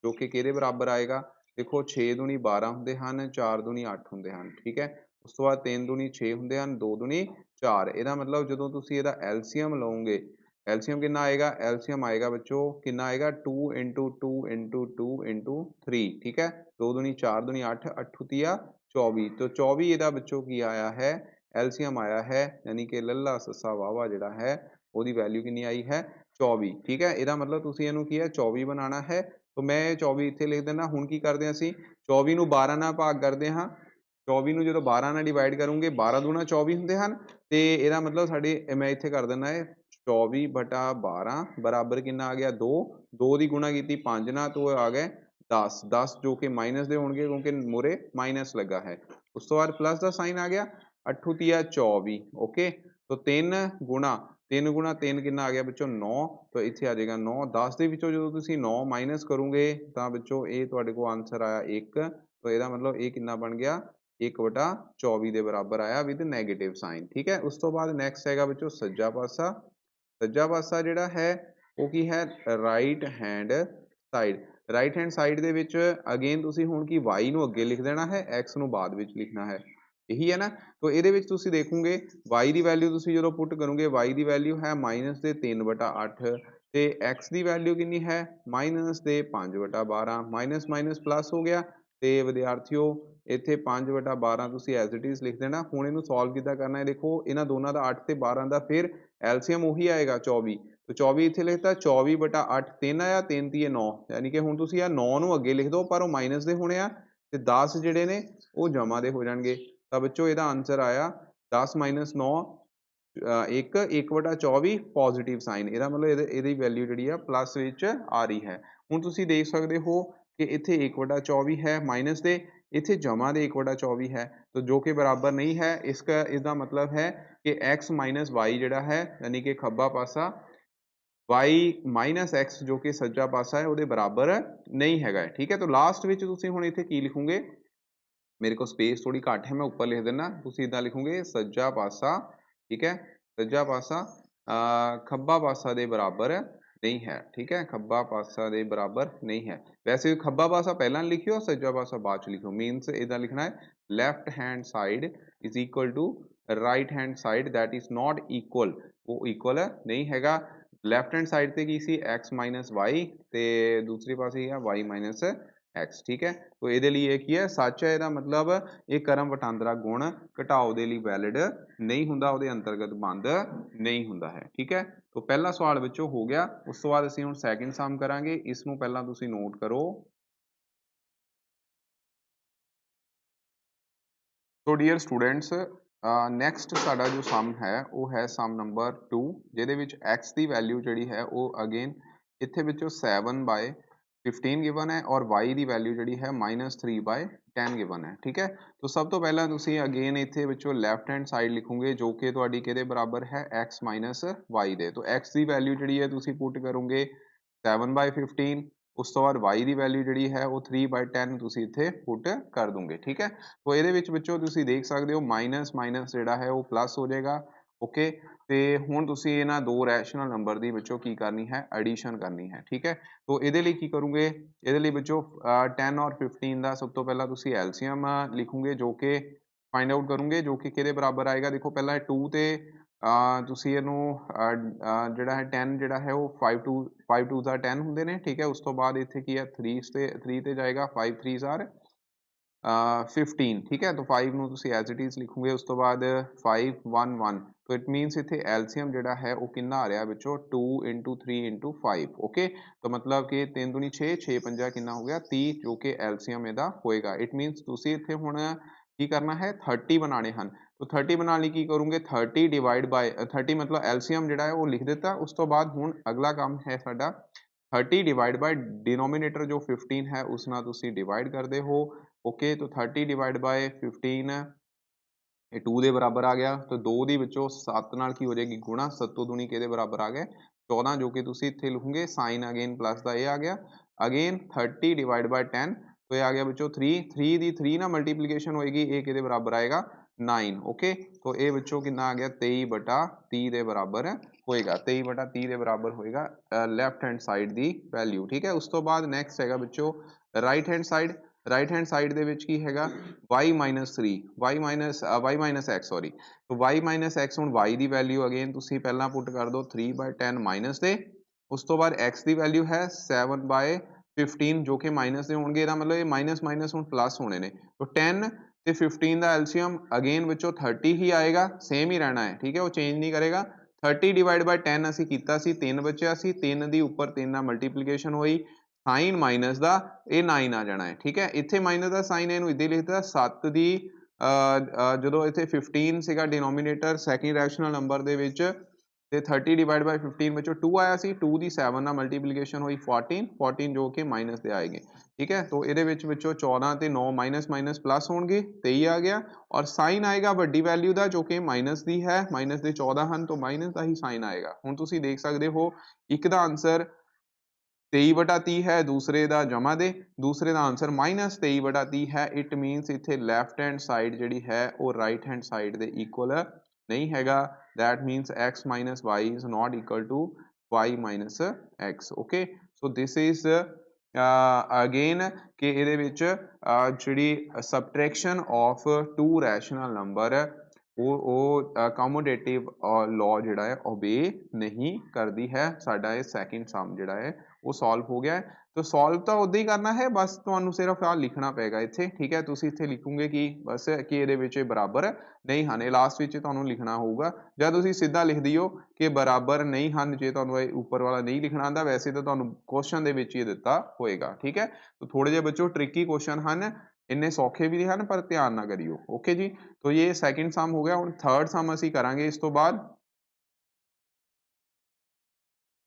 ਜੋ ਕਿ ਕਿਹਦੇ ਬਰਾਬਰ ਆਏਗਾ, ਦੇਖੋ 6 ਦੂਣੀ 12 ਹੁੰਦੇ ਹਨ, 4 ਦੂਣੀ 8 ਹੁੰਦੇ ਹਨ, ਠੀਕ ਹੈ। ਉਸ ਤੋਂ ਬਾਅਦ 3 ਦੂਣੀ 6 ਹੁੰਦੇ ਹਨ, 2 ਦੂਣੀ 4, ਇਹਦਾ ਮਤਲਬ ਜਦੋਂ ਤੁਸੀਂ ਇਹਦਾ ਐਲਸੀਐਮ ਲਓਗੇ, ਐਲਸੀਐਮ ਕਿੰਨਾ ਆਏਗਾ, ਐਲਸੀਐਮ ਆਏਗਾ ਬੱਚੋ ਕਿੰਨਾ ਆਏਗਾ 2 into 2 into 2 into 3, ठीक है। 2 दूनी 4 दूनी 8, 8 तिया 24, तो 24 ਇਹਦਾ ਬੱਚੋ ਕੀ ਆਇਆ ਹੈ, ਐਲਸੀਐਮ ਆਇਆ ਹੈ, ਯਾਨੀ ਕਿ ਲੱਲਾ ਸੱਸਾ ਵਾਵਾ ਜਿਹੜਾ ਹੈ ਉਹਦੀ ਵੈਲਿਊ ਕਿੰਨੀ ਆਈ ਹੈ 24, ਠੀਕ ਹੈ। ਇਹਦਾ ਮਤਲਬ ਤੁਸੀਂ ਇਹਨੂੰ ਕੀ ਹੈ 24 ਬਣਾਉਣਾ ਹੈ, तो मैं 24 ਇੱਥੇ ਲਿਖ ਦਿੰਦਾ। ਹੁਣ ਕੀ ਕਰਦੇ ਹਾਂ ਅਸੀਂ, 24 ਨੂੰ 12 ਨਾਲ ਭਾਗ ਕਰਦੇ ਹਾਂ, 24 ਨੂੰ ਜਦੋਂ 12 ਨਾਲ ਡਿਵਾਈਡ ਕਰੂੰਗੇ 12 ਦੂਣਾ 24 ਹੁੰਦੇ ਹਨ, ਤੇ ਇਹਦਾ ਮਤਲਬ ਸਾਡੇ ਮੈਂ ਇੱਥੇ ਕਰ ਦਿੰਦਾ ਹੈ 24/12 ਬਰਾਬਰ ਕਿੰਨਾ ਆ ਗਿਆ 2, 2 ਦੀ ਗੁਣਾ ਕੀਤੀ 5 ਨਾਲ, तो आ गए 10, 10 ਜੋ ਕਿ ਮਾਈਨਸ ਦੇ ਹੋਣਗੇ ਕਿਉਂਕਿ ਮੂਹਰੇ ਮਾਈਨਸ ਲੱਗਾ ਹੈ। ਉਸ ਤੋਂ ਬਾਅਦ ਪਲੱਸ ਦਾ ਸਾਈਨ ਆ ਗਿਆ, 8 ਤੀਆ 24, ਓਕੇ। तो 3 ਗੁਣਾ 3 ਕਿੰਨਾ ਆ ਗਿਆ ਬੱਚੋ 9, ਤਾਂ ਇੱਥੇ ਆ ਜਾਏਗਾ 9। 10 ਦੇ ਵਿੱਚੋਂ ਜਦੋਂ ਤੁਸੀਂ 9 ਮਾਈਨਸ ਕਰੋਗੇ ਤਾਂ ਬੱਚੋ ਇਹ ਤੁਹਾਡੇ ਕੋਲ ਆਂਸਰ ਆਇਆ 1, ਤਾਂ ਇਹਦਾ ਮਤਲਬ ਇਹ ਕਿੰਨਾ ਬਣ ਗਿਆ 1/24 ਦੇ ਬਰਾਬਰ ਆਇਆ ਵਿਦ ਨੈਗੇਟਿਵ ਸਾਈਨ, ਠੀਕ ਹੈ। ਉਸ ਤੋਂ ਬਾਅਦ ਨੈਕਸਟ ਹੈਗਾ ਬੱਚੋ ਸੱਜਾ ਪਾਸਾ। ਸੱਜਾ ਪਾਸਾ ਜਿਹੜਾ ਹੈ ਉਹ ਕੀ ਹੈ, right hand side. Right hand side ਦੇ ਵਿੱਚ ਅਗੇਨ ਤੁਸੀਂ ਹੁਣ ਕੀ y ਨੂੰ ਅੱਗੇ ਲਿਖ ਦੇਣਾ ਹੈ, x ਨੂੰ ਬਾਅਦ ਵਿੱਚ ਲਿਖਣਾ ਹੈ, ਇਹੀ ਹੈ ਨਾ। ਤਾਂ ਇਹਦੇ ਵਿੱਚ ਤੁਸੀਂ ਦੇਖੋਗੇ y ਦੀ ਵੈਲਿਊ ਤੁਸੀਂ ਜਦੋਂ ਪੁੱਟ ਕਰੋਗੇ, y ਦੀ ਵੈਲਿਊ ਹੈ -3/8 ਤੇ x ਦੀ ਵੈਲਿਊ ਕਿੰਨੀ ਹੈ -5/12, ਮਾਈਨਸ ਮਾਈਨਸ ਪਲੱਸ ਹੋ ਗਿਆ, ਤੇ ਵਿਦਿਆਰਥੀਓ ਇੱਥੇ 5/12 ਤੁਸੀਂ ਐਜ਼ ਇਟ ਇਜ਼ ਲਿਖ ਦੇਣਾ। ਹੁਣ ਇਹਨੂੰ ਸੋਲਵ ਕਿੱਦਾਂ ਕਰਨਾ ਹੈ, ਦੇਖੋ ਇਹਨਾਂ ਦੋਨਾਂ ਦਾ 8 ਤੇ 12 ਦਾ ਫਿਰ ਐਲਸੀਐਮ ਉਹੀ ਆਏਗਾ 24, तो 24 ਇੱਥੇ ਲਿਖਤਾ 24/8, 3 ਆਇਆ 3 ਤੀਏ 9, ਯਾਨੀ ਕਿ ਹੁਣ ਤੁਸੀਂ ਆ 9 ਨੂੰ ਅੱਗੇ ਲਿਖ ਦਿਓ ਪਰ ਉਹ ਮਾਈਨਸ ਦੇ ਹੋਣੇ ਆ, ਤੇ 10 ਜਿਹੜੇ ਨੇ ਉਹ ਜਮਾ ਦੇ ਹੋ ਜਾਣਗੇ। ਤਾਂ ਬੱਚੋ ਇਹਦਾ ਆਂਸਰ ਆਇਆ 10 - 9 1/24 ਪੋਜ਼ਿਟਿਵ ਸਾਈਨ, ਇਹਦਾ ਮਤਲਬ ਇਹਦੀ ਵੈਲਿਊ ਜਿਹੜੀ ਆ ਪਲੱਸ ਵਿੱਚ ਆ ਰਹੀ ਹੈ। ਹੁਣ ਤੁਸੀਂ ਦੇਖ ਸਕਦੇ ਹੋ ਕਿ ਇੱਥੇ 1/24 ਹੈ ਮਾਈਨਸ ਦੇ, ਇੱਥੇ ਜਮਾ ਦੇ 1/24 ਹੈ, तो जो कि बराबर नहीं है। इसका मतलब है कि x माइनस वाई ਜਿਹੜਾ ਹੈ यानी कि ਖੱਬਾ ਪਾਸਾ y ਮਾਈਨਸ x ਜੋ ਕਿ ਸੱਜਾ ਪਾਸਾ ਹੈ ਉਹਦੇ ਬਰਾਬਰ ਨਹੀਂ ਹੈਗਾ, ਠੀਕ ਹੈ। ਤਾਂ ਲਾਸਟ ਵਿੱਚ ਤੁਸੀਂ ਹੁਣ ਇੱਥੇ ਕੀ ਲਿਖੋਗੇ, ਮੇਰੇ ਕੋਲ ਸਪੇਸ ਥੋੜੀ ਘੱਟ ਹੈ, ਮੈਂ ਉੱਪਰ ਲਿਖ ਦਿੰਦਾ, ਤੁਸੀਂ ਇਦਾਂ ਲਿਖੋਗੇ ਸੱਜਾ ਪਾਸਾ, ਠੀਕ ਹੈ, ਸੱਜਾ ਪਾਸਾ ਖੱਬਾ ਪਾਸਾ ਦੇ ਬਰਾਬਰ नहीं है, ठीक है, खब्बा पासा ਦੇ ਬਰਾਬਰ नहीं है। वैसे खब्बा पासा ਪਹਿਲਾਂ ਲਿਖਿਓ, ਸੱਜਾ ਪਾਸਾ ਬਾਅਦ ਚ ਲਿਖਿਓ, ਮੀਨਸ ਇਦਾਂ ਲਿਖਣਾ ਹੈ left hand side is equal to right hand side that is not equal, ਉਹ equal ਨਹੀਂ ਹੈਗਾ। left hand side ਤੇ ਕੀ ਸੀ x - y ਤੇ ਦੂਸਰੇ ਪਾਸੇ ਹੈ y - x, ठीक है। तो ਇਹਦੇ ਲਈ ਇਹ ਕੀ ਹੈ, ਸੱਚ ਹੈ, ਇਹਦਾ ਮਤਲਬ ਇਹ ਕਰਮ ਵਟਾਂਦਰਾ ਗੁਣ ਘਟਾਓ ਦੇ ਲਈ ਵੈਲਿਡ ਨਹੀਂ ਹੁੰਦਾ, ਉਹਦੇ ਅੰਤਰਗਤ ਬੰਦ ਨਹੀਂ ਹੁੰਦਾ ਹੈ, ਠੀਕ ਹੈ। तो ਪਹਿਲਾ ਸਵਾਲ ਵਿੱਚੋਂ ਹੋ ਗਿਆ। ਉਸ ਤੋਂ ਬਾਅਦ ਅਸੀਂ ਹੁਣ ਸੈਕਿੰਡ ਸਮ ਕਰਾਂਗੇ। ਇਸ ਨੂੰ ਪਹਿਲਾਂ ਤੁਸੀਂ ਨੋਟ ਕਰੋ। ਸੋ ਡੀਅਰ ਸਟੂਡੈਂਟਸ, ਨੈਕਸਟ ਸਾਡਾ ਜੋ ਸਮ ਹੈ ਉਹ ਹੈ ਸਮ ਨੰਬਰ 2, ਜਿਹਦੇ ਵਿੱਚ x ਦੀ ਵੈਲਿਊ ਜਿਹੜੀ ਹੈ ਉਹ ਅਗੇਨ ਇੱਥੇ ਵਿੱਚੋਂ 7/15 ਗਿਵਨ ਹੈ ਔਰ y ਦੀ ਵੈਲਿਊ ਜਿਹੜੀ ਹੈ -3/10 ਗਿਵਨ ਹੈ, ਠੀਕ ਹੈ। तो सब तो पहला ਤੁਸੀਂ ਅਗੇਨ ਇੱਥੇ ਵਿੱਚੋਂ ਲੈਫਟ ਹੈਂਡ ਸਾਈਡ ਲਿਖੋਗੇ ਜੋ ਕਿ ਤੁਹਾਡੀ ਕਿਹਦੇ ਬਰਾਬਰ ਹੈ x y ਦੇ। तो x ਦੀ ਵੈਲਿਊ ਜਿਹੜੀ ਹੈ ਤੁਸੀਂ ਪੁੱਟ ਕਰੋਗੇ 7/15, ਉਸ ਤੋਂ ਬਾਅਦ y ਦੀ ਵੈਲਿਊ ਜਿਹੜੀ ਹੈ ਉਹ 3/10 ਤੁਸੀਂ ਇੱਥੇ ਪੁੱਟ ਕਰ ਦੋਗੇ, ਠੀਕ ਹੈ। तो ਇਹਦੇ ਵਿੱਚੋਂ ਤੁਸੀਂ ਦੇਖ ਸਕਦੇ ਹੋ ਮਾਈਨਸ ਮਾਈਨਸ ਜਿਹੜਾ ਹੈ ਉਹ ਪਲੱਸ ਹੋ ਜਾਏਗਾ, ਓਕੇ। ਤੇ ਹੁਣ ਤੁਸੀਂ ਇਹਨਾਂ ਦੋ ਰੈਸ਼ਨਲ ਨੰਬਰ ਦੀ ਵਿੱਚੋਂ ਕੀ ਕਰਨੀ ਹੈ, ਐਡੀਸ਼ਨ ਕਰਨੀ ਹੈ, ਠੀਕ ਹੈ। तो ਇਹਦੇ ਲਈ ਕੀ ਕਰੋਗੇ, ਇਹਦੇ ਲਈ ਵਿੱਚੋਂ 10 ਔਰ 15 ਦਾ ਸਭ ਤੋਂ ਪਹਿਲਾਂ ਤੁਸੀਂ ਐਲਸੀਐਮ ਲਿਖੋਗੇ ਜੋ ਕਿ ਫਾइंड आउट ਕਰੋਗੇ ਜੋ ਕਿ ਕਿਹਦੇ ਬਰਾਬਰ ਆਏਗਾ। ਦੇਖੋ ਪਹਿਲਾਂ 2 ਤੇ ਤੁਸੀਂ ਇਹਨੂੰ ਜਿਹੜਾ ਹੈ 10 ਜਿਹੜਾ ਹੈ ਉਹ 5 2 ਦਾ 10 ਹੁੰਦੇ ਨੇ, ਠੀਕ ਹੈ। ਉਸ ਤੋਂ ਬਾਅਦ ਇੱਥੇ ਕੀ ਹੈ 3 ਤੇ ਜਾਏਗਾ, 5 3 ਆਰ 15, ठीक है। तो 5 ਨੂੰ ਤੁਸੀਂ ਐਜ਼ ਇਟ ਇਜ਼ ਲਿਖੋਗੇ। ਉਸ ਤੋਂ ਬਾਅਦ 5 1 1, तो इट मीन्स ਇੱਥੇ ਐਲਸੀਐਮ ਜਿਹੜਾ ਹੈ ਉਹ ਕਿੰਨਾ ਆ ਰਿਹਾ ਵਿੱਚੋਂ 2 into 3 into 5, ਓਕੇ। तो मतलब ਕਿ 3 दूनी 6 6 5 ਕਿੰਨਾ ਹੋ ਗਿਆ 30, ਜੋ ਕਿ ਐਲਸੀਐਮ ਇਹਦਾ ਹੋਏਗਾ। ਇਟ ਮੀਨਸ ਤੁਸੀਂ ਇੱਥੇ ਹੁਣ ਕੀ ਕਰਨਾ ਹੈ 30 ਬਣਾਉਣੇ ਹਨ। तो 30 ਬਣਾਉਣ ਲਈ ਕੀ ਕਰੋਗੇ 30 ਡਿਵਾਈਡ ਬਾਈ 30 ਮਤਲਬ ਐਲਸੀਐਮ ਜਿਹੜਾ ਹੈ ਉਹ ਲਿਖ ਦਿੱਤਾ। ਉਸ ਤੋਂ ਬਾਅਦ ਹੁਣ ਅਗਲਾ ਕੰਮ ਹੈ ਸਾਡਾ 30 ਡਿਵਾਈਡ ਬਾਈ डिनोमिनेटर जो 15 है उस ਨਾਲ ਤੁਸੀਂ डिवाइड करते हो, ओके। तो 30 डिवाइड बाय 15 ਇਹ 2 ਦੇ ਬਰਾਬਰ ਆ ਗਿਆ। तो 2 ਦੇ ਵਿੱਚੋਂ 7 ਨਾਲ ਕੀ ਹੋ ਜਾਏਗੀ ਗੁਣਾ, 7 दूनी ਕਿਹਦੇ ਬਰਾਬਰ ਆ ਗਏ 14, ਜੋ ਕਿ ਤੁਸੀਂ ਇੱਥੇ ਲਿਖੋਗੇ ਸਾਈਨ ਅਗੇਨ ਪਲੱਸ ਦਾ ਇਹ ਆ ਗਿਆ। ਅਗੇਨ 30 ਡਿਵਾਈਡ ਬਾय 10, तो ਇਹ ਆ ਗਿਆ ਵਿੱਚੋਂ 3 ਦੀ 3 ਨਾਲ ਮਲਟੀਪਲੀਕੇਸ਼ਨ ਹੋਏਗੀ, ਇਹ ਕਿਹਦੇ ਬਰਾਬਰ ਆਏਗਾ 9, ਓਕੇ। तो ਇਹ ਵਿੱਚੋਂ ਕਿੰਨਾ ਆ ਗਿਆ 23/30 ਦੇ ਬਰਾਬਰ ਹੋਏਗਾ, 23/30 ਦੇ ਬਰਾਬਰ ਹੋਏਗਾ ਲੈਫਟ ਹੈਂਡ ਸਾਈਡ ਦੀ ਵੈਲਿਊ, ਠੀਕ ਹੈ। ਉਸ ਤੋਂ ਬਾਅਦ ਨੈਕਸਟ ਹੈਗਾ ਵਿੱਚੋਂ right hand side. Right hand side ਦੇ ਵਿੱਚ ਕੀ ਹੈਗਾ y minus x, ਸੌਰੀ। तो y minus x ਹੁਣ y ਦੀ ਵੈਲਿਊ ਅਗੇਨ ਤੁਸੀਂ ਪਹਿਲਾਂ ਪੁੱਟ ਕਰ ਦਿਓ 3/10 ਮਾਈਨਸ ਦੇ। ਉਸ ਤੋਂ ਬਾਅਦ x ਦੀ ਵੈਲਿਊ ਹੈ 7/15 ਜੋ ਕਿ ਮਾਈਨਸ ਦੇ ਹੋਣਗੇ, ਇਹਦਾ ਮਤਲਬ ਇਹ ਮਾਈਨਸ ਮਾਈਨਸ ਹੁਣ ਪਲੱਸ ਹੋਣੇ ਨੇ। तो 10 ਤੇ 15 ਦਾ ਐਲਸੀਅਮ ਅਗੇਨ ਵਿੱਚੋਂ 30 ਹੀ ਆਏਗਾ, ਸੇਮ ਹੀ ਰਹਿਣਾ ਹੈ, ਠੀਕ ਹੈ, ਉਹ ਚੇਂਜ ਨਹੀਂ ਕਰੇਗਾ। 30 ਡਿਵਾਈਡ ਬਾਈ 10 ਅਸੀਂ ਕੀਤਾ ਸੀ 3 ਬਚਿਆ ਸੀ, 3 ਦੀ ਉੱਪਰ 3 ਨਾਲ ਮਲਟੀਪਲੀਕੇਸ਼ਨ ਹੋਈ, ਸਾਈਨ ਮਾਈਨਸ ਦਾ ਇਹ 9 ਆ ਜਾਣਾ ਹੈ, ਠੀਕ ਹੈ। ਇੱਥੇ ਮਾਈਨਸ ਦਾ ਸਾਈਨ ਇਹਨੂੰ ਇੱਦਾਂ ਲਿਖ ਦਿੱਤਾ 7 ਦੀ ਜਦੋਂ ਇੱਥੇ 15 ਸੀਗਾ ਡਿਨੋਮੀਨੇਟਰ ਸੈਕਿੰਡ ਰੈਸ਼ਨਲ ਨੰਬਰ ਦੇ ਵਿੱਚ, ਤੇ 30 ਡਿਵਾਈਡ ਬਾਈ 15 ਵਿੱਚੋਂ 2 ਆਇਆ ਸੀ, 2 ਦੀ 7 ਨਾਲ ਮਲਟੀਪਲੀਕੇਸ਼ਨ ਹੋਈ 14 ਜੋ ਕਿ ਮਾਈਨਸ ਦੇ ਆਏਗੇ, ਠੀਕ ਹੈ। तो ਇਹਦੇ ਵਿੱਚੋਂ 14 ਤੇ 9 ਮਾਈਨਸ ਮਾਈਨਸ ਪਲੱਸ ਹੋਣਗੇ, 23 ਆ ਗਿਆ ਔਰ ਸਾਈਨ ਆਏਗਾ ਵੱਡੀ ਵੈਲਿਊ ਦਾ ਜੋ ਕਿ ਮਾਈਨਸ ਦੀ ਹੈ, ਮਾਈਨਸ ਦੇ 14 ਹਨ, तो ਮਾਈਨਸ ਦਾ ਹੀ ਸਾਈਨ ਆਏਗਾ। ਹੁਣ ਤੁਸੀਂ ਦੇਖ ਸਕਦੇ ਹੋ ਇੱਕ ਦਾ ਆਂਸਰ 23/30 ਹੈ, ਦੂਸਰੇ ਦਾ ਜਮਾ ਦੇ, ਦੂਸਰੇ ਦਾ ਆਂਸਰ -23/30 ਹੈ। ਇਟ ਮੀਨਸ ਇੱਥੇ ਲੈਫਟ ਹੈਂਡ ਸਾਈਡ ਜਿਹੜੀ ਹੈ ਉਹ ਰਾਈਟ ਹੈਂਡ ਸਾਈਡ ਦੇ ਇਕੁਅਲ ਨਹੀਂ ਹੈਗਾ। that means x minus y is not equal to y minus x, okay। so this is again ਕਿ ਇਹਦੇ ਵਿੱਚ ਜਿਹੜੀ subtraction of two rational number ਉਹ commutative law ਜਿਹੜਾ ਹੈ obey ਨਹੀਂ ਕਰਦੀ ਹੈ। ਸਾਡਾ ਇਹ ਸੈਕਿੰਡ ਸਮ ਜਿਹੜਾ ਹੈ ਉਹ ਸੋਲਵ ਹੋ ਗਿਆ ਹੈ। तो ਸੋਲਵ ਤਾਂ ਉਦਾਂ ਹੀ ਕਰਨਾ ਹੈ, ਬਸ ਤੁਹਾਨੂੰ ਸਿਰਫ ਆਹ ਲਿਖਣਾ ਪਏਗਾ ਇੱਥੇ, ਠੀਕ ਹੈ। ਤੁਸੀਂ ਇੱਥੇ ਲਿਖੋਗੇ ਕਿ ਬਸ ਕਿ ਇਹਦੇ ਵਿੱਚ ਬਰਾਬਰ ਨਹੀਂ ਹਨ, ਇਹ ਲਾਸਟ ਵਿੱਚ ਤੁਹਾਨੂੰ ਲਿਖਣਾ ਹੋਊਗਾ, ਜਾਂ ਤੁਸੀਂ ਸਿੱਧਾ ਲਿਖ ਦਿਓ ਕਿ ਬਰਾਬਰ ਨਹੀਂ ਹਨ ਜੇ ਤੁਹਾਨੂੰ ਇਹ ਉੱਪਰ ਵਾਲਾ ਨਹੀਂ ਲਿਖਣਾ ਆਉਂਦਾ। ਵੈਸੇ ਤਾਂ ਤੁਹਾਨੂੰ ਕੁਐਸਚਨ ਦੇ ਵਿੱਚ ਹੀ ਦਿੱਤਾ ਹੋਏਗਾ, ਠੀਕ ਹੈ। तो ਥੋੜੇ ਜਿਹੇ ਬੱਚੋ ਟ੍ਰਿਕੀ ਕੁਐਸਚਨ ਹਨ, ਇੰਨੇ ਸੌਖੇ ਵੀ ਨਹੀਂ ਹਨ, ਪਰ ਧਿਆਨ ਨਾ ਕਰਿਓ, ਓਕੇ ਜੀ। तो ਇਹ ਸੈਕਿੰਡ ਸਮ ਹੋ ਗਿਆ। ਹੁਣ ਥਰਡ ਸਮ ਅਸੀਂ ਕਰਾਂਗੇ ਇਸ ਤੋਂ ਬਾਅਦ।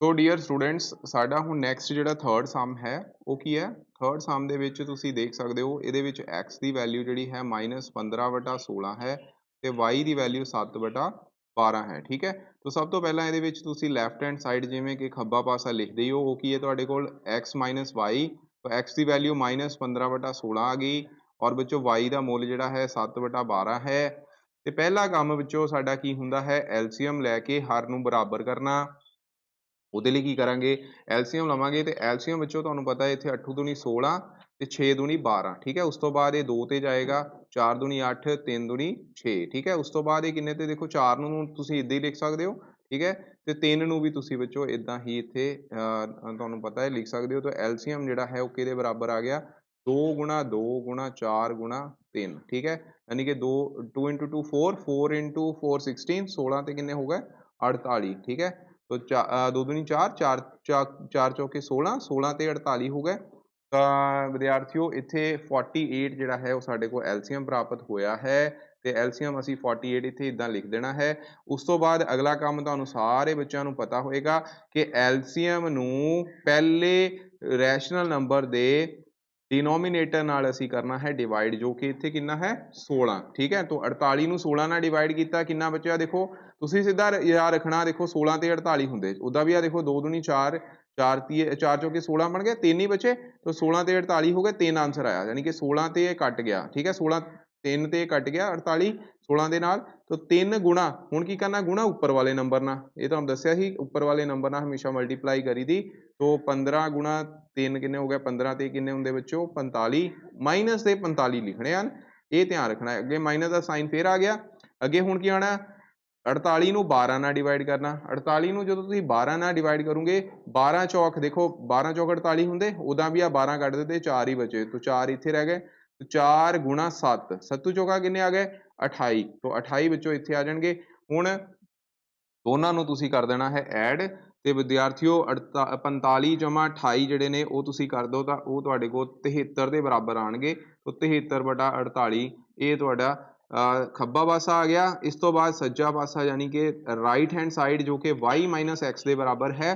ਸੋ ਡੀਅਰ ਸਟੂਡੈਂਟਸ, ਸਾਡਾ ਹੁਣ ਨੈਕਸਟ ਜਿਹੜਾ ਥਰਡ ਸਮ ਹੈ ਉਹ ਕੀ ਹੈ। ਥਰਡ ਸਮ ਦੇ ਵਿੱਚ ਤੁਸੀਂ ਦੇਖ ਸਕਦੇ ਹੋ ਇਹਦੇ ਵਿੱਚ x ਦੀ ਵੈਲਿਊ ਜਿਹੜੀ ਹੈ -15/16 ਹੈ ਤੇ y ਦੀ ਵੈਲਿਊ 7/12 ਹੈ, ਠੀਕ ਹੈ। तो ਸਭ ਤੋਂ ਪਹਿਲਾਂ ਇਹਦੇ ਵਿੱਚ ਤੁਸੀਂ ਲੈਫਟ ਹੈਂਡ ਸਾਈਡ ਜਿਵੇਂ ਕਿ ਖੱਬਾ ਪਾਸਾ ਲਿਖਦੇ ਹੋ, ਉਹ ਕੀ ਹੈ ਤੁਹਾਡੇ ਕੋਲ x - y। तो x ਦੀ ਵੈਲਿਊ -15/16 ਆ ਗਈ ਔਰ ਵਿੱਚੋਂ y ਦਾ ਮੁੱਲ ਜਿਹੜਾ ਹੈ 7/12 ਹੈ। ਤੇ ਪਹਿਲਾ ਕੰਮ ਵਿੱਚੋਂ ਸਾਡਾ ਕੀ ਹੁੰਦਾ ਹੈ, ਐਲਸੀਅਮ ਲੈ ਕੇ ਹਰ ਨੂੰ ਬਰਾਬਰ ਕਰਨਾ। ਉਹਦੇ ਲਈ ਕੀ ਕਰਾਂਗੇ, ਐਲਸੀਅਮ ਲਵਾਂਗੇ ਤੇ ਐਲਸੀਅਮ ਵਿੱਚੋਂ ਤੁਹਾਨੂੰ ਪਤਾ ਹੈ ਇੱਥੇ 8 ਦੂਣੀ 16 ਤੇ 6 ਦੂਣੀ 12, ਠੀਕ ਹੈ। ਉਸ ਤੋਂ ਬਾਅਦ ਇਹ 2 ਤੇ ਜਾਏਗਾ, 4 ਦੂਣੀ 8, 3 ਦੂਣੀ 6, ਠੀਕ ਹੈ। ਉਸ ਤੋਂ ਬਾਅਦ ਇਹ ਕਿੰਨੇ ਤੇ ਦੇਖੋ 4 ਨੂੰ ਤੁਸੀਂ ਇੱਦਾਂ ਹੀ ਲਿਖ ਸਕਦੇ ਹੋ, ਠੀਕ ਹੈ। ਤੇ 3 ਨੂੰ ਵੀ ਤੁਸੀਂ ਵਿੱਚੋਂ ਇੱਦਾਂ ਹੀ ਇੱਥੇ ਤੁਹਾਨੂੰ ਪਤਾ ਹੈ ਲਿਖ ਸਕਦੇ ਹੋ। ਤਾਂ ਐਲਸੀਅਮ ਜਿਹੜਾ ਹੈ ਉਹ ਕਿਹਦੇ ਬਰਾਬਰ ਆ ਗਿਆ 2 गुणा 2 गुणा 4 गुणा 3, ठीक है, यानी कि 2 इंटू 2 4, 4 इंटू 4 16, 16 ते कितने हो गए 48, ठीक है। तो 2 दूनी 4, 4 चौके 16, 16 ते 48 हो गए। ਤਾਂ ਵਿਦਿਆਰਥੀਓ ਇੱਥੇ 48 ਜਿਹੜਾ ਹੈ ਉਹ ਸਾਡੇ ਕੋਲ ਐਲਸੀਐਮ ਪ੍ਰਾਪਤ ਹੋਇਆ ਹੈ ਤੇ ਐਲਸੀਐਮ ਅਸੀਂ 48 ਇੱਥੇ ਇਦਾਂ ਲਿਖ ਦੇਣਾ ਹੈ। ਉਸ ਤੋਂ ਬਾਅਦ ਅਗਲਾ ਕੰਮ ਤੁਹਾਨੂੰ ਸਾਰੇ ਬੱਚਿਆਂ ਨੂੰ ਪਤਾ ਹੋਏਗਾ ਕਿ ਐਲਸੀਐਮ ਨੂੰ ਪਹਿਲੇ ਰੈਸ਼ਨਲ ਨੰਬਰ ਦੇ डिनोमिनेटर नाल असी करना है डिवाइड, जो कि इत्थे कितना है 16, ठीक है। तो 48 ਨੂੰ 16 ਨਾਲ डिवाइड ਕੀਤਾ कितना बचा, देखो ਤੁਸੀਂ ਸਿੱਧਾ याद रखना, देखो 16 ਤੇ 48 ਹੁੰਦੇ ਉਦਾਂ ਵੀ ਆ, देखो 2 दूनी 4, 4 चौके 16 बन गए, 3 ही बचे, तो 16 ਤੇ 48 हो गए, 3 आंसर आया, यानी कि 16 ਤੇ कट गया, ठीक है। 16 3 ਤੇ कट गया 48 16 ਦੇ ਨਾਲ, तो 3 गुणा ਹੁਣ ਕੀ ਕਰਨਾ, गुणा ਉੱਪਰ ਵਾਲੇ ਨੰਬਰ ਨਾਲ, ਇਹ ਤੁਹਾਨੂੰ ਦੱਸਿਆ ਸੀ ਉੱਪਰ ਵਾਲੇ ਨੰਬਰ ਨਾਲ ਹਮੇਸ਼ਾ ਮਲਟੀਪਲਾਈ ਕਰੀ ਦੀ। तो 15 गुणा 3 किन्ने हो गए 15 ਤੇ किन्ने ਹੁੰਦੇ ਬੱਚੋ 45, ਮਾਈਨਸ ਦੇ 45 ਲਿਖਣੇ ਹਨ, ਇਹ ਧਿਆਨ ਰੱਖਣਾ ਹੈ। ਅੱਗੇ ਮਾਈਨਸ ਦਾ ਸਾਈਨ ਫੇਰ ਆ ਗਿਆ। ਅੱਗੇ ਹੁਣ ਕੀ ਆਣਾ, 48 ਨੂੰ 12 ਨਾਲ ਡਿਵਾਈਡ ਕਰਨਾ। 48 ਨੂੰ ਜਦੋਂ ਤੁਸੀਂ 12 ਨਾਲ ਡਿਵਾਈਡ ਕਰੋਗੇ, 12 ਚੌਕ ਦੇਖੋ 12 ਚੌਕ 48 ਹੁੰਦੇ, ਉਦਾਂ ਵੀ ਆ 12 ਕੱਢ ਦਿੱਤੇ, 4 ਹੀ ਬਚੇ, तो 4 ਇੱਥੇ ਰਹਿ ਗਏ। 4 ਗੁਣਾ 7, 7 ਚੌਕਾ ਕਿੰਨੇ ਆ ਗਏ 28, तो 28 ਵਿੱਚੋਂ ਇੱਥੇ ਆ ਜਾਣਗੇ। ਹੁਣ ਦੋਨਾਂ ਨੂੰ ਤੁਸੀਂ ਕਰ ਦੇਣਾ ਹੈ ਐਡ, ਤੇ ਵਿਦਿਆਰਥੀਓ 45 ਜਮਾ 28 ਜਿਹੜੇ ਨੇ ਉਹ ਤੁਸੀਂ ਕਰ ਦਿਓ ਤਾਂ ਉਹ ਤੁਹਾਡੇ ਕੋਲ 73 ਦੇ ਬਰਾਬਰ ਆਣਗੇ। तो 73 ਬਟਾ 48 ਇਹ ਤੁਹਾਡਾ ਖੱਬਾ ਪਾਸਾ ਆ ਗਿਆ। ਇਸ ਤੋਂ ਬਾਅਦ ਸੱਜਾ ਪਾਸਾ ਯਾਨੀ ਕਿ ਰਾਈਟ ਹੈਂਡ ਸਾਈਡ ਜੋ ਕਿ y ਮਾਈਨਸ x ਦੇ ਬਰਾਬਰ ਹੈ,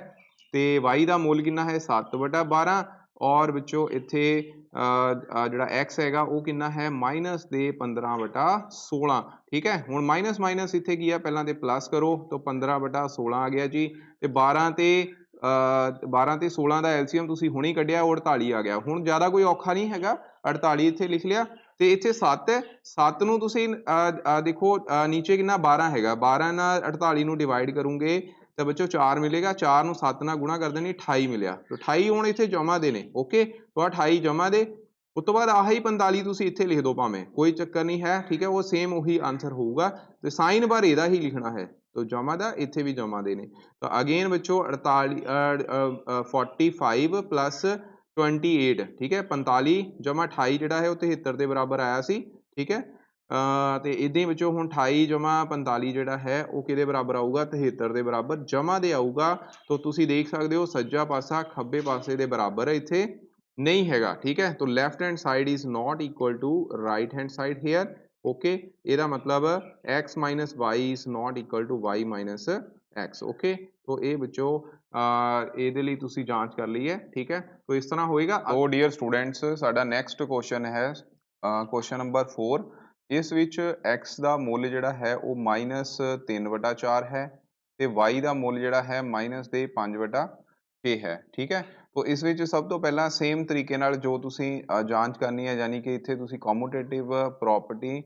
ਤੇ y ਦਾ ਮੁੱਲ ਕਿੰਨਾ ਹੈ 7 ਬਟਾ 12, ਔਰ ਵਿੱਚੋਂ ਇੱਥੇ ਜਿਹੜਾ x ਹੈਗਾ ਉਹ ਕਿੰਨਾ ਹੈ ਮਾਈਨਸ ਦੇ 15 ਬਟਾ 16, ਠੀਕ ਹੈ। ਹੁਣ ਮਾਈਨਸ ਮਾਈਨਸ ਇੱਥੇ ਕੀ ਹੈ, ਪਹਿਲਾਂ ਤੇ ਪਲੱਸ ਕਰੋ, ਤਾਂ 15 ਬਟਾ 16 ਆ ਗਿਆ ਜੀ, ਤੇ 12 ਤੇ 16 ਦਾ ਐਲਸੀਐਮ ਤੁਸੀਂ ਹੁਣੇ ਕੱਢਿਆ, ਉਹ 48 ਆ ਗਿਆ। ਹੁਣ ਜ਼ਿਆਦਾ ਕੋਈ ਔਖਾ ਨਹੀਂ ਹੈਗਾ, 48 ਇੱਥੇ ਲਿਖ ਲਿਆ, ਤੇ ਇੱਥੇ 7 ਹੈ, 7 ਨੂੰ ਤੁਸੀਂ ਦੇਖੋ ਨੀਚੇ ਕਿੰਨਾ 12 ਹੈਗਾ, 12 ਨਾਲ 48 ਨੂੰ ਡਿਵਾਈਡ ਕਰੋਗੇ ਤਾਂ ਬੱਚੋ 4 ਮਿਲੇਗਾ, 4 ਨੂੰ 7 ਨਾਲ ਗੁਣਾ ਕਰ ਦੇਣੀ 28 ਮਿਲਿਆ, तो 28 ਹੁਣ ਇੱਥੇ ਜਮਾ ਦੇ ਨੇ, ਓਕੇ। तो 28 ਜਮਾ ਦੇ, ਉਸ ਤੋਂ ਬਾਅਦ ਆਹੀ 45 ਤੁਸੀਂ ਇੱਥੇ ਲਿਖ ਦਿਓ ਭਾਵੇਂ, ਕੋਈ ਚੱਕਰ ਨਹੀਂ ਹੈ, ਠੀਕ ਹੈ, ਉਹ ਸੇਮ ਉਹੀ ਆਂਸਰ ਹੋਊਗਾ, ਤੇ ਸਾਈਨ ਬਾਰ ਇਹਦਾ ਹੀ ਲਿਖਣਾ ਹੈ, तो ਜਮਾ ਦਾ ਇੱਥੇ ਵੀ ਜਮਾ ਦੇ ਨੇ। ਤਾਂ ਅਗੇਨ ਬੱਚੋ 45 ਪਲੱਸ 28, ਠੀਕ ਹੈ, 45 ਜਮਾ 28 ਜਿਹੜਾ ਹੈ ਉਹ 73 ਦੇ ਬਰਾਬਰ ਆਇਆ ਸੀ, ਠੀਕ ਹੈ। ਤੇ ਇਦਾਂ ਹੀ ਵਿੱਚੋਂ ਹੁਣ 28 ਜਮਾ 45 ਜਿਹੜਾ ਹੈ ਉਹ ਕਿਹਦੇ ਬਰਾਬਰ ਆਊਗਾ 73 ਦੇ ਬਰਾਬਰ ਜਮਾ ਦੇ ਆਊਗਾ। ਤਾਂ ਤੁਸੀਂ ਦੇਖ ਸਕਦੇ ਹੋ ਸੱਜਾ ਪਾਸਾ ਖੱਬੇ ਪਾਸੇ ਦੇ ਬਰਾਬਰ ਹੈ, ਇੱਥੇ ਨਹੀਂ ਹੈਗਾ, ਠੀਕ ਹੈ। ਤਾਂ left hand side is not equal to right hand side here, okay. ਇਹਦਾ ਮਤਲਬ x minus y is not equal to y minus x, okay. ਤਾਂ ਇਹ ਵਿੱਚੋਂ ਇਹਦੇ ਲਈ ਤੁਸੀਂ ਜਾਂਚ ਕਰ ਲਈ ਹੈ, ਠੀਕ ਹੈ। ਤਾਂ ਇਸ ਤਰ੍ਹਾਂ ਹੋਏਗਾ। ਤੋ ਡੀਅਰ ਸਟੂਡੈਂਟਸ, ਸਾਡਾ ਨੈਕਸਟ ਕੁਐਸਚਨ ਹੈ ਕੁਐਸਚਨ ਨੰਬਰ 4। ਇਸ ਵਿੱਚ x ਦਾ ਮੁੱਲ ਜਿਹੜਾ ਹੈ ਉਹ -3/4 ਹੈ, ਤੇ y ਦਾ ਮੁੱਲ ਜਿਹੜਾ ਹੈ -5/6 ਹੈ, ਠੀਕ ਹੈ। तो ਇਸ ਵਿੱਚ ਸਭ ਤੋਂ ਪਹਿਲਾਂ ਸੇਮ ਤਰੀਕੇ ਨਾਲ ਜੋ ਤੁਸੀਂ ਜਾਂਚ ਕਰਨੀ ਹੈ, ਯਾਨੀ ਕਿ ਇੱਥੇ ਤੁਸੀਂ ਕਮਿਊਟੇਟਿਵ ਪ੍ਰੋਪਰਟੀ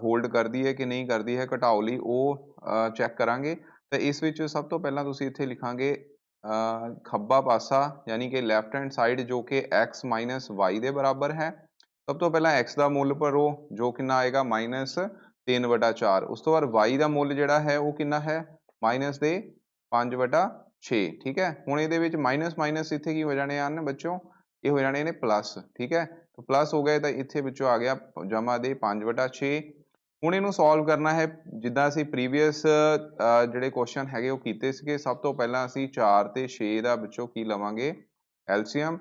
ਹੋਲਡ ਕਰਦੀ ਹੈ ਕਿ ਨਹੀਂ ਕਰਦੀ ਹੈ ਘਟਾਓ ਲਈ, ਉਹ ਚੈੱਕ ਕਰਾਂਗੇ। ਤਾਂ ਇਸ ਵਿੱਚ ਸਭ ਤੋਂ ਪਹਿਲਾਂ ਤੁਸੀਂ ਇੱਥੇ ਲਿਖਾਂਗੇ ਖੱਬਾ ਪਾਸਾ ਯਾਨੀ ਕਿ ਲੈਫਟ ਹੈਂਡ ਸਾਈਡ ਜੋ ਕਿ x ਮਾਈਨਸ y ਦੇ ਬਰਾਬਰ ਹੈ। ਸਭ ਤੋਂ ਪਹਿਲਾਂ x ਦਾ ਮੁੱਲ ਭਰੋ ਜੋ ਕਿੰਨਾ ਆਏਗਾ -3/4। ਉਸ ਤੋਂ ਬਾਅਦ y ਦਾ ਮੁੱਲ ਜਿਹੜਾ ਹੈ ਉਹ ਕਿੰਨਾ ਹੈ -5/6, ਠੀਕ ਹੈ। ਹੁਣ ਇਹਦੇ ਵਿੱਚ ਮਾਈਨਸ ਮਾਈਨਸ ਇੱਥੇ ਕੀ ਹੋ ਜਾਣੇ ਹਨ ਬੱਚੋ, ਇਹ ਹੋ ਜਾਣੇ ਨੇ ਪਲੱਸ, ਠੀਕ ਹੈ। ਤਾਂ ਪਲੱਸ ਹੋ ਗਏ ਤਾਂ ਇੱਥੇ ਵਿੱਚੋਂ ਆ ਗਿਆ ਜਮਾ ਦੇ 5/6। ਹੁਣ ਇਹਨੂੰ ਸੋਲਵ ਕਰਨਾ ਹੈ ਜਿੱਦਾਂ ਅਸੀਂ ਪ੍ਰੀਵੀਅਸ ਜਿਹੜੇ ਕੁਐਸਚਨ ਹੈਗੇ ਉਹ ਕੀਤੇ ਸੀਗੇ। ਸਭ ਤੋਂ ਪਹਿਲਾਂ ਅਸੀਂ 4 ਤੇ 6 ਦਾ ਵਿੱਚੋਂ ਕੀ ਲਵਾਂਗੇ ਐਲਸੀਐਮ,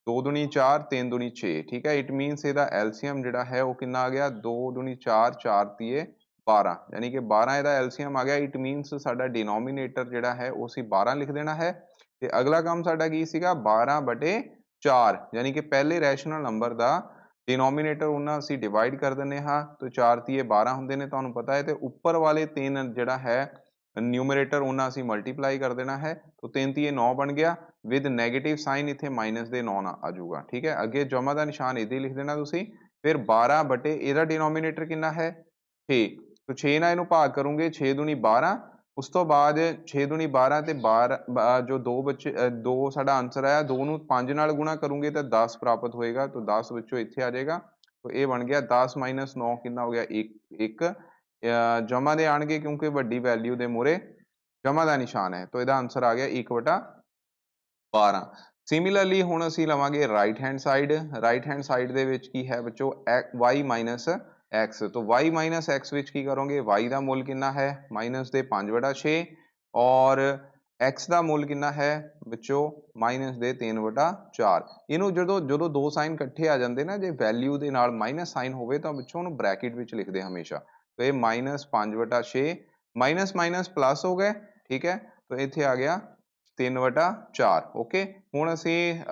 2 दूनी 4 3 दूनी 6, ठीक है। इट मीनस ਇਹਦਾ ਐਲਸੀਐਮ ਜਿਹੜਾ ਹੈ ਉਹ ਕਿੰਨਾ ਆ ਗਿਆ 2 दूनी 4 4 ਤੀਏ 12, ਯਾਨੀ ਕਿ 12 ਇਹਦਾ ਐਲਸੀਐਮ ਆ ਗਿਆ। ਇਟ ਮੀਨਸ ਸਾਡਾ ਡਿਨੋਮੀਨੇਟਰ ਜਿਹੜਾ ਹੈ ਉਹ ਅਸੀਂ 12 ਲਿਖ ਦੇਣਾ ਹੈ, ਤੇ ਅਗਲਾ ਕੰਮ ਸਾਡਾ ਕੀ ਸੀਗਾ 12/4, ਯਾਨੀ ਕਿ ਪਹਿਲੇ ਰੈਸ਼ਨਲ ਨੰਬਰ ਦਾ डिनोमिनेटर ਉਹਨਾਂ ਅਸੀਂ ਡਿਵਾਈਡ ਕਰ ਦਿੰਦੇ ਹਾਂ, तो 4 ਤੀਏ 12 ਹੁੰਦੇ ਨੇ ਤੁਹਾਨੂੰ ਪਤਾ ਹੈ, ਤੇ ਉੱਪਰ ਵਾਲੇ 3 ਜਿਹੜਾ ਹੈ न्यूमरेटर ਉਹਨਾਂ ਅਸੀਂ ਮਲਟੀਪਲਾਈ ਕਰ ਦੇਣਾ ਹੈ, तो 3 ਤੀਏ 9 ਬਣ ਗਿਆ, ਵਿਦ ਨੈਗੇਟਿਵ ਸਾਈਨ ਇੱਥੇ ਮਾਈਨਸ ਦੇ 9 ਆ ਜਾਊਗਾ, ਠੀਕ ਹੈ। ਅੱਗੇ ਜਮਾ ਦਾ ਨਿਸ਼ਾਨ ਇਹਦੇ ਲਿਖ ਦੇਣਾ ਤੁਸੀਂ, ਫਿਰ 12 ਇਹਦਾ ਡਿਨੋਮੀਨੇਟਰ ਕਿੰਨਾ ਹੈ 6, तो 6 ਨਾਲ ਇਹਨੂੰ ਭਾਗ ਕਰੋਗੇ 6 दूनी 12, ਉਸ ਤੋਂ ਬਾਅਦ 6 दूनी 12 ਤੇ 12 ਜੋ 2 ਬੱਚੇ 2 ਸਾਡਾ ਆਂਸਰ ਆਇਆ, 2 ਨੂੰ 5 ਨਾਲ ਗੁਣਾ ਕਰੋਗੇ ਤਾਂ 10 ਪ੍ਰਾਪਤ ਹੋਏਗਾ, तो 10 ਵਿੱਚੋਂ ਇੱਥੇ ਆ ਜਾਏਗਾ। तो ਇਹ ਬਣ ਗਿਆ 10 - 9 ਕਿੰਨਾ ਹੋ ਗਿਆ 1 ਜਮਾ ਦੇ ਆਣਗੇ ਕਿਉਂਕਿ ਵੱਡੀ ਵੈਲਿਊ ਦੇ ਮੂਹਰੇ ਜਮਾ ਦਾ ਨਿਸ਼ਾਨ ਹੈ, तो ਇਹਦਾ ਆਂਸਰ ਆ ਗਿਆ 1/12। ਸਿਮਿਲਰਲੀ ਹੁਣ ਅਸੀਂ ਲਵਾਂਗੇ ਰਾਈਟ ਹੈਂਡ ਸਾਈਡ ਦੇ ਵਿੱਚ ਕੀ ਹੈ ਬੱਚੋ y ਮਾਈਨਸ x, तो y ਮਾਈਨਸ x ਵਿੱਚ ਕੀ ਕਰੋਗੇ, y ਦਾ ਮੁੱਲ ਕਿੰਨਾ ਹੈ ਮਾਈਨਸ ਦੇ 5/6 ਔਰ x ਦਾ ਮੁੱਲ ਕਿੰਨਾ ਹੈ ਬੱਚੋ ਮਾਈਨਸ ਦੇ 3/4। ਇਹਨੂੰ ਜਦੋਂ ਜਦੋਂ ਦੋ ਸਾਈਨ ਇਕੱਠੇ ਆ ਜਾਂਦੇ ਨਾ, ਜੇ ਵੈਲਿਊ ਦੇ ਨਾਲ ਮਾਈਨਸ ਸਾਈਨ ਹੋਵੇ ਤਾਂ ਬੱਚੋ ਉਹਨੂੰ ਬ੍ਰੈਕਟ ਵਿੱਚ ਲਿਖਦੇ ਹਮੇਸ਼ਾ। तो ये माइनस 5/6 माइनस माइनस प्लस हो गए, ठीक है, तो इत्थे आ गया 3/4। ओके, हुण असीं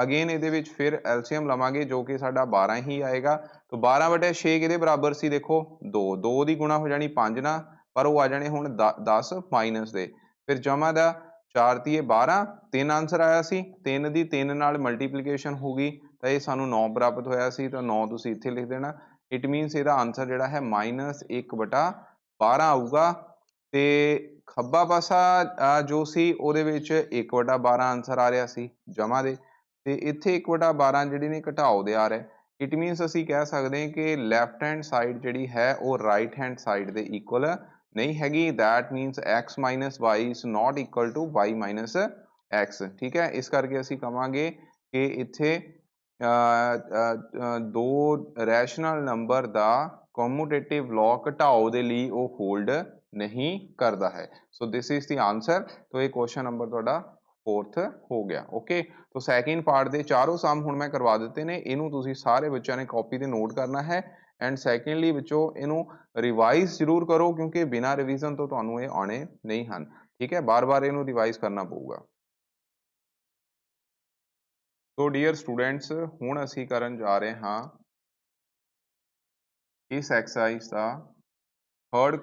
अगेन इहदे विच फिर एलसीएम लवांगे जो कि साडा 12 ही आएगा। तो 12/6 किहदे बराबर सी, देखो 2 2 दी गुणा हो जानी 5 नाल, पर वो आ जाने हुण 10 माइनस दे, फिर जमा दा 4 तीए 12, 3 आंसर आया सी, 3 दी 3 नाल मल्टीप्लीकेशन हो गई तो ये सानू 9 प्राप्त होया सी, तो 9 तुसीं इत्थे लिख देना। इट मीनस ਇਹਦਾ आंसर ਜਿਹੜਾ ਹੈ -1/12 ਆਊਗਾ ਤੇ ਖੱਬਾ ਪਾਸਾ ਜੋ ਸੀ ਉਹਦੇ ਵਿੱਚ 1/12 ਆंसर ਆ ਰਿਹਾ ਸੀ ਜਮਾ ਦੇ, ਤੇ ਇੱਥੇ 1/12 ਜਿਹੜੀ ਨੇ ਘਟਾਓ ਦੇ ਆ ਰਿਹਾ। ਇਟ ਮੀਨਸ ਅਸੀਂ ਕਹਿ ਸਕਦੇ ਹਾਂ ਕਿ ਲੈਫਟ ਹੈਂਡ ਸਾਈਡ ਜਿਹੜੀ ਹੈ ਉਹ ਰਾਈਟ ਹੈਂਡ ਸਾਈਡ ਦੇ ਇਕੁਅਲ ਨਹੀਂ ਹੈਗੀ। That means x minus y is not equal to y minus x, ठीक है। इस करके ਅਸੀਂ ਕਵਾਂਗੇ ਕਿ ਇੱਥੇ दो रैशनल नंबर दा कॉम्यूटेटिव लॉ घटाओ दे लई वो होल्ड नहीं करता है। So this is the answer. तो ये क्वेश्चन नंबर तुहाडा 4th हो गया। ओके, तो सैकेंड पार्ट दे चारों सम हुण मैं करवा दिते ने, इनू तुसीं सारे बच्चों ने कॉपी ते नोट करना है। एंड सैकेंडली बच्चों इनू रिवाइज जरूर करो क्योंकि बिना रिवीजन तो तुहानूं ये आने नहीं हैं, ठीक है। बार बार इनू रिवाइज करना पऊगा। तो डियर स्टूडेंट्स हुण असीं करन जा रहे हां इस एक्सरसाइज का थर्ड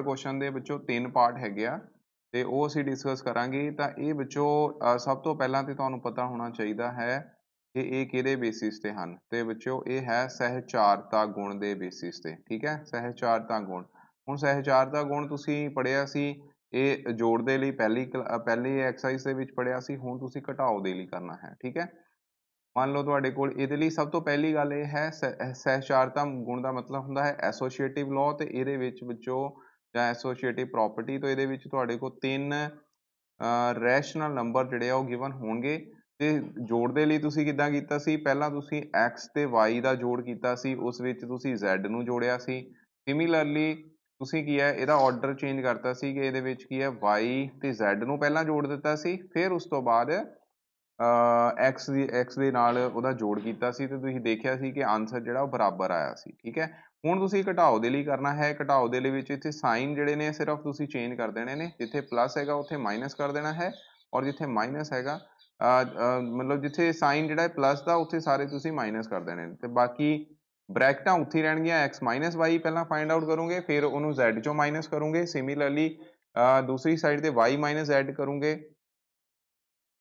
क्वेश्चन ਦੇ ਵਿੱਚੋਂ 3 ਪਾਰਟ ਹੈਗੇ ਆ ਤੇ ਉਹ ਅਸੀਂ ਡਿਸਕਸ ਕਰਾਂਗੇ। ਤਾਂ ਇਹ ਬੱਚੋ ਸਭ ਤੋਂ ਪਹਿਲਾਂ ਤੇ ਤੁਹਾਨੂੰ ਪਤਾ ਹੋਣਾ ਚਾਹੀਦਾ ਹੈ ਕਿ ਇਹ ਕਿਹਦੇ ਬੇਸਿਸ ਤੇ ਹਨ, ਤੇ ਬੱਚੋ ਇਹ ਹੈ ਸਹਿਚਾਰਤਾ ਗੁਣ ਦੇ ਬੇਸਿਸ ਤੇ, ਠੀਕ ਹੈ। ਸਹਿਚਾਰਤਾ ਗੁਣ, ਹੁਣ ਸਹਿਚਾਰਤਾ ਗੁਣ ਤੁਸੀਂ ਪੜ੍ਹਿਆ ਸੀ, ਇਹ ਜੋੜ ਦੇ ਲਈ ਪਹਿਲੀ ਐਕਸਰਸਾਈਜ਼ ਦੇ ਵਿੱਚ ਪੜ੍ਹਿਆ ਸੀ, ਹੁਣ ਤੁਸੀਂ ਘਟਾਓ ਦੇ ਲਈ ਕਰਨਾ ਹੈ, ਠੀਕ ਹੈ। ਮੰਨ ਲਓ ਤੁਹਾਡੇ ਕੋਲ ਇਹਦੇ ਲਈ ਸਭ ਤੋਂ ਪਹਿਲੀ ਗੱਲ ਇਹ ਹੈ ਸਹਿਚਾਰਤਾ ਗੁਣ ਦਾ ਮਤਲਬ ਹੁੰਦਾ ਹੈ ਐਸੋਸੀਏਟਿਵ ਲਾਅ, ਤੇ ਇਹਦੇ ਵਿੱਚ ਵਿੱਚੋਂ ਜਾਂ ਐਸੋਸੀਏਟਿਵ ਪ੍ਰੋਪਰਟੀ, ਤੋਂ ਇਹਦੇ ਵਿੱਚ ਤੁਹਾਡੇ ਕੋਲ 3 ਰੈਸ਼ਨਲ ਨੰਬਰ ਜਿਹੜੇ ਆ ਉਹ ਗਿਵਨ ਹੋਣਗੇ। ਤੇ ਜੋੜ ਦੇ ਲਈ ਤੁਸੀਂ ਕਿੱਦਾਂ ਕੀਤਾ ਸੀ, ਪਹਿਲਾਂ ਤੁਸੀਂ x ਤੇ y ਦਾ ਜੋੜ ਕੀਤਾ ਸੀ, ਉਸ ਵਿੱਚ ਤੁਸੀਂ z ਨੂੰ ਜੋੜਿਆ ਸੀ। ਸਿਮਿਲਰਲੀ ਤੁਸੀਂ ਕੀ ਹੈ ਇਹਦਾ ਆਰਡਰ ਚੇਂਜ ਕਰਤਾ ਸੀ ਕਿ ਇਹਦੇ ਵਿੱਚ ਕੀ ਹੈ y ਤੇ z ਨੂੰ ਪਹਿਲਾਂ ਜੋੜ ਦਿੱਤਾ ਸੀ, ਫਿਰ ਉਸ ਤੋਂ ਬਾਅਦ x ਦੇ ਨਾਲ ਉਹਦਾ ਜੋੜ ਕੀਤਾ ਸੀ, ਤੇ ਤੁਸੀਂ ਦੇਖਿਆ ਸੀ ਕਿ ਆਂਸਰ ਜਿਹੜਾ ਉਹ ਬਰਾਬਰ ਆਇਆ ਸੀ, ਠੀਕ ਹੈ। ਹੁਣ ਤੁਸੀਂ ਘਟਾਓ ਦੇ ਲਈ ਕਰਨਾ ਹੈ। ਘਟਾਓ ਦੇ ਲਈ ਵਿੱਚ ਇੱਥੇ ਸਾਈਨ ਜਿਹੜੇ ਨੇ ਸਿਰਫ ਤੁਸੀਂ ਚੇਂਜ ਕਰ ਦੇਣੇ ਨੇ, ਜਿੱਥੇ ਪਲੱਸ ਹੈਗਾ ਉੱਥੇ ਮਾਈਨਸ ਕਰ ਦੇਣਾ ਹੈ, ਔਰ ਜਿੱਥੇ ਮਾਈਨਸ ਹੈਗਾ ਮਤਲਬ ਜਿੱਥੇ ਸਾਈਨ ਜਿਹੜਾ ਹੈ ਪਲੱਸ ਦਾ ਉੱਥੇ ਸਾਰੇ ਤੁਸੀਂ ਮਾਈਨਸ ਕਰ ਦੇਣੇ ਨੇ, ਤੇ ਬਾਕੀ ਬ੍ਰੈਕਟਾਂ ਉੱਥੇ ਹੀ ਰਹਿਣਗੀਆਂ। x ਮਾਈਨਸ ਵਾਈ ਪਹਿਲਾਂ ਫਾਈਂਡ ਆਊਟ ਕਰੋਗੇ, ਫਿਰ ਉਹਨੂੰ z ਚੋਂ ਮਾਈਨਸ ਕਰੋਗੇ। ਸਿਮਿਲਰਲੀ ਦੂਸਰੀ ਸਾਈਡ ਤੇ y ਮਾਈਨਸ z ਕਰੋਗੇ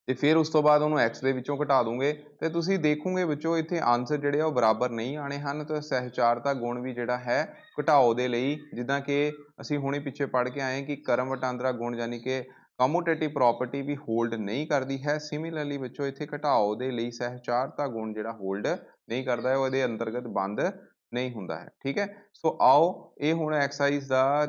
ਤੇ ਫਿਰ ਉਸ ਤੋਂ ਬਾਅਦ ਉਹਨੂੰ x ਦੇ ਵਿੱਚੋਂ ਘਟਾ ਦੂੰਗੇ, ਤੇ ਤੁਸੀਂ ਦੇਖੋਗੇ ਵਿੱਚੋਂ ਇੱਥੇ ਆਂਸਰ ਜਿਹੜੇ ਆ ਉਹ ਬਰਾਬਰ ਨਹੀਂ ਆਣੇ ਹਨ। ਤਾਂ ਸਹਿਚਾਰਤਾ ਗੁਣ ਵੀ ਜਿਹੜਾ ਹੈ ਘਟਾਓ ਦੇ ਲਈ, ਜਿੱਦਾਂ ਕਿ ਅਸੀਂ ਹੁਣੇ ਪਿੱਛੇ ਪੜ੍ਹ ਕੇ ਆਏ ਕਿ ਕਰਮ ਵਟਾਂਦਰਾ ਗੁਣ ਯਾਨੀ ਕਿ ਕਮੂਟੇਟਿਵ ਪ੍ਰੋਪਰਟੀ ਵੀ ਹੋਲਡ ਨਹੀਂ ਕਰਦੀ ਹੈ। ਸਿਮਿਲਰਲੀ ਬੱਚੋ ਇੱਥੇ ਘਟਾਓ ਦੇ ਲਈ ਸਹਿਚਾਰਤਾ ਗੁਣ ਜਿਹੜਾ ਹੋਲਡ ਨਹੀਂ ਕਰਦਾ ਹੈ, ਉਹਦੇ ਅੰਤਰਗਤ ਬੰਦ ਨਹੀਂ ਹੁੰਦਾ ਹੈ, ਠੀਕ ਹੈ। ਸੋ ਆਓ ਇਹ ਹੁਣ ਐਕਸਰਸਾਈਜ਼ ਦਾ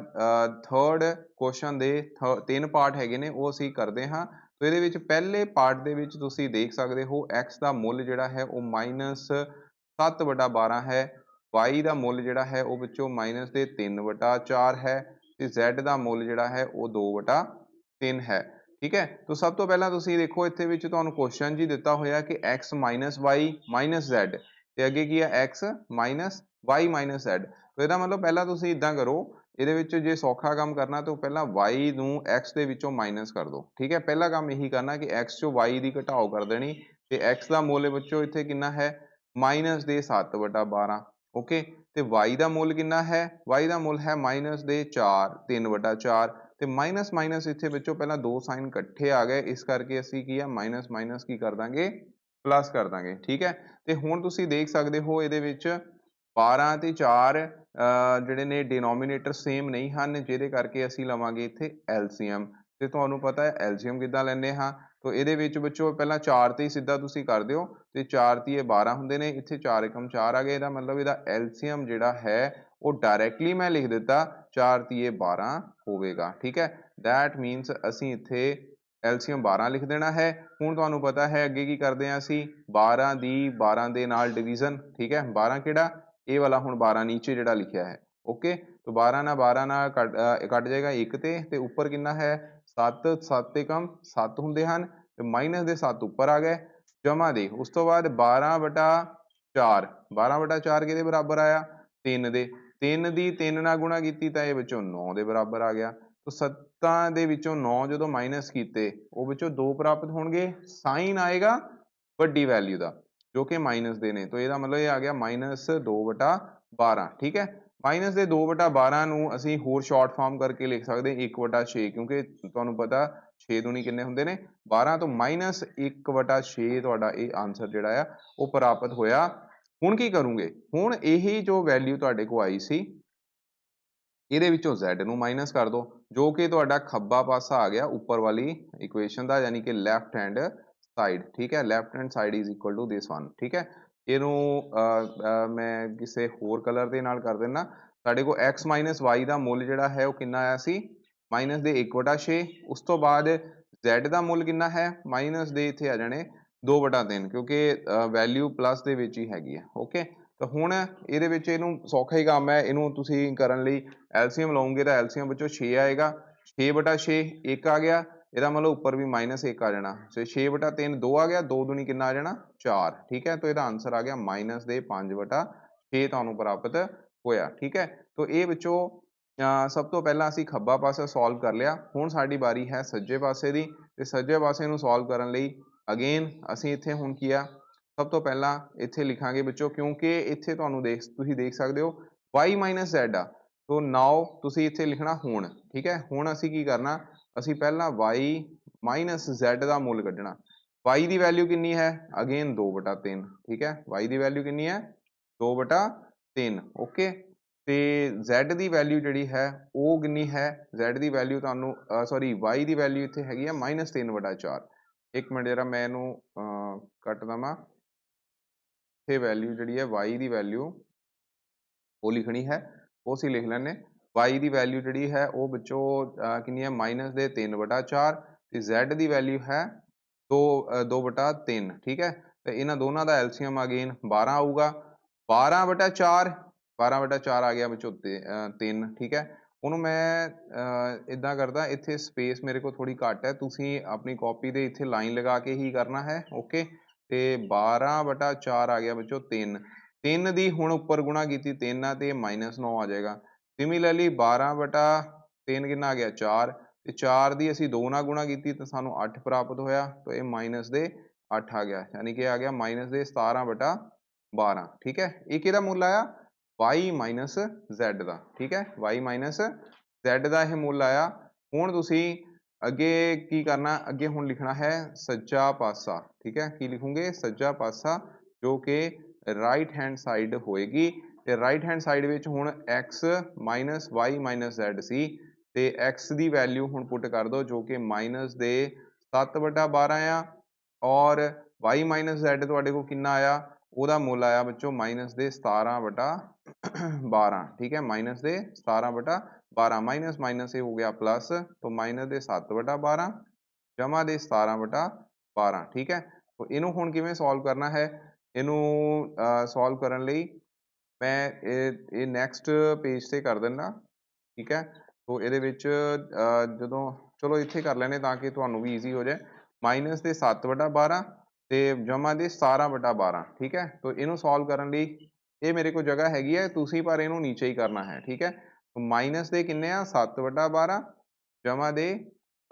ਥਰਡ ਕੁਐਸਚਨ ਦੇ 3 ਪਾਰਟ ਹੈਗੇ ਨੇ, ਉਹ ਅਸੀਂ ਕਰਦੇ ਹਾਂ। तो ये पहले पार्ट दे विच तुसी देख सकते हो x का मुल जिहड़ा है वो -7/12 है, y का मुल जिहड़ा है वो विचों माइनस दे 3/4 है, ते z का मुल जिहड़ा है वो 2/3 है, ठीक है। तो सब तो पहला तुसी देखो इत्थे विच तुहानूं क्वेश्चन जी दिता होया कि x minus y minus z, ते अगे की है x minus y minus z। तो इहदा मतलब पहला तुसी इदां करो, ਇਹਦੇ ਵਿੱਚ ਜੇ ਸੌਖਾ ਕੰਮ ਕਰਨਾ ਤਾਂ ਪਹਿਲਾਂ y ਨੂੰ x ਦੇ ਵਿੱਚੋਂ ਮਾਈਨਸ ਕਰ ਦਿਓ, ਠੀਕ ਹੈ। ਪਹਿਲਾ ਕੰਮ ਇਹੀ ਕਰਨਾ ਕਿ x ਚੋਂ y ਦੀ ਘਟਾਓ ਕਰ ਦੇਣੀ, ਤੇ x ਦਾ ਮੁੱਲ ਵਿੱਚੋਂ ਇੱਥੇ ਕਿੰਨਾ ਹੈ ਮਾਈਨਸ ਦੇ 7/12, ਓਕੇ। ਤੇ y ਦਾ ਮੁੱਲ ਕਿੰਨਾ ਹੈ, y ਦਾ ਮੁੱਲ ਹੈ ਮਾਈਨਸ ਦੇ 3/4, ਤੇ ਮਾਈਨਸ ਮਾਈਨਸ ਇੱਥੇ ਵਿੱਚੋਂ ਪਹਿਲਾਂ ਦੋ ਸਾਈਨ ਇਕੱਠੇ ਆ ਗਏ, ਇਸ ਕਰਕੇ ਅਸੀਂ ਕੀ ਆ ਮਾਈਨਸ ਮਾਈਨਸ ਕੀ ਕਰ ਦਾਂਗੇ ਪਲੱਸ ਕਰ ਦਾਂਗੇ, ਠੀਕ ਹੈ। ਤੇ ਹੁਣ ਤੁਸੀਂ ਦੇਖ ਸਕਦੇ ਹੋ ਇਹਦੇ ਵਿੱਚ 12 ਤੇ 4 ਜਿਹੜੇ ਨੇ डिनोमिनेटर सेम नहीं हैं, ਜਿਹਦੇ ਕਰਕੇ ਅਸੀਂ ਲਵਾਂਗੇ ਇੱਥੇ LCM। ਤੇ ਤੁਹਾਨੂੰ ਪਤਾ ਹੈ LCM ਕਿੱਦਾਂ ਲੈਂਦੇ ਹਾਂ, तो ਇਹਦੇ ਵਿੱਚ ਬੱਚੋ ਪਹਿਲਾਂ 4 ਤੇ ਹੀ ਸਿੱਧਾ ਤੁਸੀਂ ਕਰ ਦਿਓ, ਤੇ 4 ਤੀਏ 12 ਹੁੰਦੇ ਨੇ, ਇੱਥੇ 4 ਏਕਮ 4 ਆ ਗਏ, ਇਹਦਾ ਮਤਲਬ ਇਹਦਾ LCM ਜਿਹੜਾ ਹੈ ਉਹ ਡਾਇਰੈਕਟਲੀ ਮੈਂ ਲਿਖ ਦਿੱਤਾ 4 ਤੀਏ 12 ਹੋਵੇਗਾ, ਠੀਕ ਹੈ। दैट मीन्स ਅਸੀਂ ਇੱਥੇ ਐਲਸੀਐਮ 12 ਲਿਖ ਦੇਣਾ ਹੈ। ਹੁਣ ਤੁਹਾਨੂੰ ਪਤਾ ਹੈ ਅੱਗੇ ਕੀ ਕਰਦੇ ਹਾਂ ਅਸੀਂ 12 ਦੀ 12 ਦੇ ਨਾਲ ਡਿਵੀਜ਼ਨ, ਠੀਕ ਹੈ। 12 ਕਿਹੜਾ ਇਹ ਵਾਲਾ, ਹੁਣ 12 ਨੀਚੇ ਜਿਹੜਾ ਲਿਖਿਆ ਹੈ, ਓਕੇ। तो 12 ਨਾਲ ਕੱਟ ਜਾਏਗਾ 1 ਤੇ ਉੱਪਰ ਕਿੰਨਾ ਹੈ 7, 7 ਤੇ ਕਮ 7 ਹੁੰਦੇ ਹਨ ਤੇ ਮਾਈਨਸ ਦੇ 7 ਉੱਪਰ ਆ ਗਏ, ਜਮਾ ਦੇ ਉਸ ਤੋਂ ਬਾਅਦ 12/4, 12/4 ਕਿਹਦੇ ਬਰਾਬਰ ਆਇਆ 3 ਦੇ, 3 ਦੀ 3 ਨਾਲ ਗੁਣਾ ਕੀਤੀ ਤਾਂ ਇਹ ਵਿੱਚੋਂ 9 ਦੇ ਬਰਾਬਰ ਆ ਗਿਆ। ਤਾਂ 7 ਦੇ ਵਿੱਚੋਂ 9 ਜਦੋਂ ਮਾਈਨਸ ਕੀਤੇ ਉਹ ਵਿੱਚੋਂ 2 ਪ੍ਰਾਪਤ ਹੋਣਗੇ, ਸਾਈਨ ਆਏਗਾ ਵੱਡੀ ਵੈਲਿਊ ਦਾ ਜੋ ਕਿ ਮਾਈਨਸ ਦੇ ਨੇ, ਤਾਂ ਇਹਦਾ ਮਤਲਬ ਇਹ ਆ ਗਿਆ -2/12, ਠੀਕ ਹੈ। ਮਾਈਨਸ ਦੇ 2/12 ਨੂੰ ਅਸੀਂ ਹੋਰ ਸ਼ਾਰਟ ਫਾਰਮ ਕਰਕੇ ਲਿਖ ਸਕਦੇ 1/6, ਕਿਉਂਕਿ ਤੁਹਾਨੂੰ ਪਤਾ 6 ਦੂਣੀ ਕਿੰਨੇ ਹੁੰਦੇ ਨੇ 12, ਤੋਂ -1/6 ਤੁਹਾਡਾ ਇਹ ਆਂਸਰ ਜਿਹੜਾ ਆ ਉਹ ਪ੍ਰਾਪਤ ਹੋਇਆ। ਹੁਣ ਕੀ ਕਰੋਗੇ, ਹੁਣ ਇਹੀ ਜੋ ਵੈਲਿਊ ਤੁਹਾਡੇ ਕੋਲ ਆਈ ਸੀ ਇਹਦੇ ਵਿੱਚੋਂ z ਨੂੰ ਮਾਈਨਸ ਕਰ ਦਿਓ, ਜੋ ਕਿ ਤੁਹਾਡਾ ਖੱਬਾ ਪਾਸਾ ਆ ਗਿਆ ਉੱਪਰ ਵਾਲੀ ਇਕੁਏਸ਼ਨ ਦਾ, ਯਾਨੀ ਕਿ ਲੈਫਟ ਹੈਂਡ ਸਾਈਡ, ਠੀਕ ਹੈ। Left hand side is equal to this one, ਠੀਕ ਹੈ। ਇਹਨੂੰ ਮੈਂ ਕਿਸੇ ਹੋਰ ਕਲਰ ਦੇ ਨਾਲ ਕਰ ਦਿੰਦਾ। ਸਾਡੇ ਕੋਲ x ਮਾਈਨਸ y ਦਾ ਮੁੱਲ ਜਿਹੜਾ ਹੈ ਉਹ ਕਿੰਨਾ ਆਇਆ ਸੀ ਮਾਈਨਸ ਦੇ 1/6, ਉਸ ਤੋਂ ਬਾਅਦ z ਦਾ ਮੁੱਲ ਕਿੰਨਾ ਹੈ ਮਾਈਨਸ ਦੇ ਇੱਥੇ ਆ ਜਾਣੇ 2/3, ਕਿਉਂਕਿ ਵੈਲਿਊ ਪਲੱਸ ਦੇ ਵਿੱਚ ਹੀ ਹੈਗੀ ਹੈ, ਓਕੇ। ਤਾਂ ਹੁਣ ਇਹਦੇ ਵਿੱਚ ਇਹਨੂੰ ਸੌਖਾ ਹੀ ਕੰਮ ਹੈ, ਇਹਨੂੰ ਤੁਸੀਂ ਕਰਨ ਲਈ ਐਲਸੀਐਮ ਲਓਗੇ ਤਾਂ ਐਲਸੀਐਮ ਵਿੱਚੋਂ 6 ਆਏਗਾ, 6/6 1 ਆ ਗਿਆ, ਇਹਦਾ ਮਤਲਬ ਉੱਪਰ ਵੀ -1 ਆ ਜਾਣਾ, ਤੇ 6/3 2 ਆ ਗਿਆ, 2 ਦੂਣੀ ਕਿੰਨਾ ਆ ਜਾਣਾ 4, ਠੀਕ ਹੈ। ਤਾਂ ਇਹਦਾ ਆਂਸਰ ਆ ਗਿਆ ਮਾਈਨਸ ਦੇ 5/6 ਤੁਹਾਨੂੰ ਪ੍ਰਾਪਤ ਹੋਇਆ, ਠੀਕ ਹੈ। ਤਾਂ ਇਹ ਵਿੱਚੋਂ ਸਭ ਤੋਂ ਪਹਿਲਾਂ ਅਸੀਂ ਖੱਬਾ ਪਾਸਾ ਸੋਲਵ ਕਰ ਲਿਆ, ਹੁਣ ਸਾਡੀ ਵਾਰੀ ਹੈ ਸੱਜੇ ਪਾਸੇ ਦੀ, ਤੇ ਸੱਜੇ ਪਾਸੇ ਨੂੰ ਸੋਲਵ ਕਰਨ ਲਈ ਅਗੇਨ ਅਸੀਂ ਇੱਥੇ ਹੁਣ ਕੀ ਆ ਸਭ ਤੋਂ ਪਹਿਲਾਂ ਇੱਥੇ ਲਿਖਾਂਗੇ ਬੱਚੋ, ਕਿਉਂਕਿ ਇੱਥੇ ਤੁਸੀਂ ਦੇਖ ਸਕਦੇ ਹੋ y ਮਾਈਨਸ z ਆ, ਤੋ ਨਾਓ ਤੁਸੀਂ ਇੱਥੇ ਲਿਖਣਾ ਹੁਣ, ਠੀਕ ਹੈ। ਹੁਣ ਅਸੀਂ ਕੀ ਕਰਨਾ, ਅਸੀਂ ਪਹਿਲਾਂ y ਮਾਈਨਸ z ਦਾ ਮੁੱਲ ਕੱਢਣਾ। y ਦੀ ਵੈਲਿਊ ਕਿੰਨੀ ਹੈ ਅਗੇਨ 2/3, ਠੀਕ ਹੈ। y ਦੀ ਵੈਲਿਊ ਕਿੰਨੀ ਹੈ 2/3, ਓਕੇ। ਤੇ z ਦੀ ਵੈਲਿਊ ਜਿਹੜੀ ਹੈ ਉਹ ਕਿੰਨੀ ਹੈ, z ਦੀ ਵੈਲਿਊ ਤੁਹਾਨੂੰ ਸੌਰੀ y ਦੀ ਵੈਲਿਊ ਇੱਥੇ ਹੈਗੀ ਆ -3/4। ਇੱਕ ਮਿੰਟ ਜਰਾ ਮੈਂ ਇਹਨੂੰ ਕੱਟ ਦੇਵਾਂ, ਇੱਥੇ ਵੈਲਿਊ ਜਿਹੜੀ ਹੈ y ਦੀ ਵੈਲਿਊ ਉਹ ਲਿਖਣੀ ਹੈ, ਉਹ ਅਸੀਂ ਲਿਖ ਲੈਂਦੇ। y ਦੀ ਵੈਲਿਊ ਜਿਹੜੀ ਹੈ ਉਹ ਵਿੱਚੋਂ ਕਿੰਨੀ ਹੈ -3/4, ਤੇ z ਦੀ ਵੈਲਿਊ ਹੈ 2/3, ਠੀਕ ਹੈ। ਤੇ ਇਹਨਾਂ ਦੋਨਾਂ ਦਾ ਐਲਸੀਐਮ ਅਗੇਨ 12 ਆਊਗਾ, 12/4 ਆ ਗਿਆ ਵਿੱਚੋਂ 3, ਠੀਕ ਹੈ। ਉਹਨੂੰ ਮੈਂ ਇੱਦਾਂ ਕਰਦਾ, ਇੱਥੇ ਸਪੇਸ ਮੇਰੇ ਕੋਲ ਥੋੜੀ ਘੱਟ ਹੈ, ਤੁਸੀਂ ਆਪਣੀ ਕਾਪੀ ਦੇ ਇੱਥੇ ਲਾਈਨ ਲਗਾ ਕੇ ਹੀ ਕਰਨਾ ਹੈ, ਓਕੇ। ਤੇ 12/4 ਆ ਗਿਆ ਵਿੱਚੋਂ 3, 3 ਦੀ ਹੁਣ ਉੱਪਰ ਗੁਣਾ ਕੀਤੀ 3 ਆ ਤੇ -9 ਆ ਜਾਏਗਾ। ਸਿਮਿਲਰਲੀ 12/3 ਕਿੰਨਾ ਆ ਗਿਆ 4, ਤੇ 4 ਦੀ ਅਸੀਂ 2 ਨਾਲ ਗੁਣਾ ਕੀਤੀ ਤਾਂ ਸਾਨੂੰ 8 ਪ੍ਰਾਪਤ ਹੋਇਆ, ਤਾਂ ਇਹ ਮਾਈਨਸ ਦੇ 8 ਆ ਗਿਆ, ਯਾਨੀ ਕਿ ਆ ਗਿਆ ਮਾਈਨਸ ਦੇ 17/12, ਠੀਕ ਹੈ। ਇਹ ਕਿਹਦਾ ਮੁੱਲ ਆਇਆ y ਮਾਈਨਸ z ਦਾ, ਠੀਕ ਹੈ। y ਮਾਈਨਸ z ਦਾ ਇਹ ਮੁੱਲ ਆਇਆ। ਹੁਣ ਤੁਸੀਂ ਅੱਗੇ ਕੀ ਕਰਨਾ, ਅੱਗੇ ਹੁਣ ਲਿਖਣਾ ਹੈ ਸੱਜਾ ਪਾਸਾ, ਠੀਕ ਹੈ। ਕੀ ਲਿਖੋਗੇ ਸੱਜਾ ਪਾਸਾ, ਜੋ ਕਿ ਰਾਈਟ ਹੈਂਡ ਸਾਈਡ ਹੋਏਗੀ, ਤੇ ਰਾਈਟ ਹੈਂਡ ਸਾਈਡ ਵਿੱਚ ਹੁਣ x minus y minus z ਸੀ, ਤੇ x ਦੀ ਵੈਲਿਊ ਹੁਣ ਪੁੱਟ ਕਰ ਦਿਓ ਜੋ ਕਿ ਮਾਈਨਸ ਦੇ 7/12 ਆ, ਔਰ y ਮਾਈਨਸ z ਤੁਹਾਡੇ ਕੋਲ ਕਿੰਨਾ ਆਇਆ, ਉਹਦਾ ਮੁੱਲ ਆਇਆ ਬੱਚੋ ਮਾਈਨਸ ਦੇ 17/12, ਠੀਕ ਹੈ। ਮਾਈਨਸ ਦੇ 17/12, ਮਾਈਨਸ ਮਾਈਨਸ ਇਹ ਹੋ ਗਿਆ ਪਲੱਸ, तो ਮਾਈਨਸ ਦੇ 7/12 ਜਮਾ ਦੇ 17/12, ਠੀਕ ਹੈ। तो ਇਹਨੂੰ ਹੁਣ ਕਿਵੇਂ ਸੋਲਵ ਕਰਨਾ ਹੈ, ਇਹਨੂੰ ਸੋਲਵ ਕਰਨ ਲਈ ਮੈਂ ਇਹ ਨੈਕਸਟ ਪੇਜ ਤੇ ਕਰ ਦਿੰਦਾ, ਠੀਕ ਹੈ। तो ਇਹਦੇ ਵਿੱਚ ਜਦੋਂ ਚਲੋ ਇੱਥੇ ਕਰ ਲੈਣੇ ਤਾਂ ਕਿ ਤੁਹਾਨੂੰ ਵੀ ਈਜ਼ੀ ਹੋ ਜਾਏ, ਮਾਈਨਸ ਦੇ 7/12 ਤੇ ਜਮਾ ਦੇ 17/12, ਠੀਕ ਹੈ। तो ਇਹਨੂੰ ਸੋਲਵ ਕਰਨ ਲਈ ਇਹ ਮੇਰੇ ਕੋਲ ਜਗ੍ਹਾ ਹੈਗੀ ਹੈ, ਤੁਸੀਂ ਪਰ ਇਹਨੂੰ ਨੀਚੇ ਹੀ ਕਰਨਾ ਹੈ, ਠੀਕ ਹੈ। ਮਾਈਨਸ ਦੇ ਕਿੰਨੇ ਆ 7/12 ਜਮਾ ਦੇ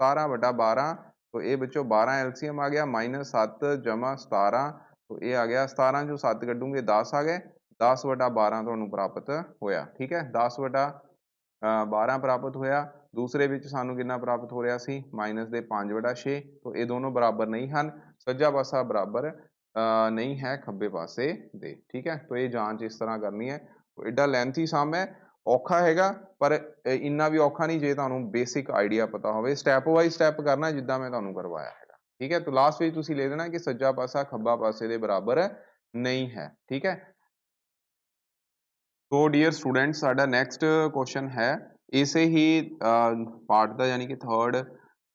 17/12, तो ਇਹ ਵਿੱਚੋਂ 12 ਐਲਸੀਐਮ ਆ ਗਿਆ, -7 ਜਮਾ 17, तो ਇਹ ਆ ਗਿਆ 17 ਚੋਂ 7 ਕੱਢੂਗੇ 10 ਆ ਗਏ, 10/12 ਤੁਹਾਨੂੰ ਪ੍ਰਾਪਤ ਹੋਇਆ, ਠੀਕ ਹੈ। 10/12 ਪ੍ਰਾਪਤ ਹੋਇਆ। ਦੂਸਰੇ ਵਿੱਚ ਸਾਨੂੰ ਕਿੰਨਾ ਪ੍ਰਾਪਤ ਹੋ ਰਿਹਾ ਸੀ ਮਾਈਨਸ ਦੇ 5/6, तो ਇਹ ਦੋਨੋਂ ਬਰਾਬਰ ਨਹੀਂ ਹਨ, ਸੱਜਾ ਪਾਸਾ ਬਰਾਬਰ ਨਹੀਂ ਹੈ ਖੱਬੇ ਪਾਸੇ ਦੇ, ਠੀਕ ਹੈ। तो ਇਹ ਜਾਂਚ ਇਸ ਤਰ੍ਹਾਂ ਕਰਨੀ ਹੈ। ਐਡਾ ਲੈਂਥੀ ਸਮ ਹੈ, ਔਖਾ ਹੈਗਾ, ਪਰ ਇੰਨਾ ਵੀ ਔਖਾ ਨਹੀਂ ਜੇ ਤੁਹਾਨੂੰ ਬੇਸਿਕ ਆਈਡੀਆ ਪਤਾ ਹੋਵੇ, ਸਟੈਪ ਬਾਈ ਸਟੈਪ ਕਰਨਾ ਜਿੱਦਾਂ ਮੈਂ ਤੁਹਾਨੂੰ ਕਰਵਾਇਆ ਹੈਗਾ, ਠੀਕ ਹੈ। तो ਲਾਸਟ ਵਿੱਚ ਤੁਸੀਂ ਲਿਖ ਦੇਣਾ ਕਿ ਸੱਜਾ ਪਾਸਾ ਖੱਬਾ ਪਾਸੇ ਦੇ ਬਰਾਬਰ ਨਹੀਂ ਹੈ, ਠੀਕ ਹੈ। तो डियर स्टूडेंट साडा नेक्स्ट क्वेश्चन है इसे ही पार्ट का, यानी कि थर्ड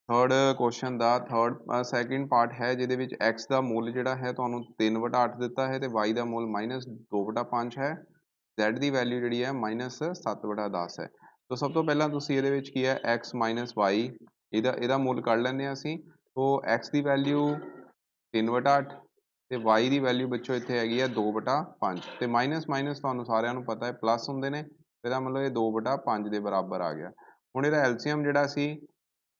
थर्ड क्वेश्चन ਦਾ ਥਰਡ ਸੈਕਿੰਡ ਪਾਰਟ ਹੈ ਜਿਹਦੇ ਵਿੱਚ x ਦਾ ਮੁੱਲ ਜਿਹੜਾ ਹੈ ਤੁਹਾਨੂੰ 3/8 ਦਿੱਤਾ ਹੈ ਤੇ y ਦਾ ਮੁੱਲ -2/5 ਹੈ z ਦੀ ਵੈਲਿਊ ਜਿਹੜੀ ਹੈ -7/10 ਹੈ। ਤਾਂ ਸਭ ਤੋਂ ਪਹਿਲਾਂ ਤੁਸੀਂ ਇਹਦੇ ਵਿੱਚ ਕੀ ਹੈ x y ਇਹਦਾ ਮੁੱਲ ਕੱਢ ਲੈਂਦੇ ਹਾਂ ਅਸੀਂ। तो x ਦੀ ਵੈਲਿਊ 3/8 ਤੇ y ਦੀ ਵੈਲਿਊ ਬੱਚੋ ਇੱਥੇ ਹੈਗੀ ਹੈ 2/5 ਤੇ ਮਾਈਨਸ ਮਾਈਨਸ ਤੁਹਾਨੂੰ ਸਾਰਿਆਂ ਨੂੰ ਪਤਾ ਹੈ ਪਲੱਸ ਹੁੰਦੇ ਨੇ, ਇਹਦਾ ਮਤਲਬ ਇਹ 2/5 ਦੇ ਬਰਾਬਰ ਆ ਗਿਆ। ਹੁਣ ਇਹਦਾ ਐਲਸੀਐਮ ਜਿਹੜਾ ਸੀ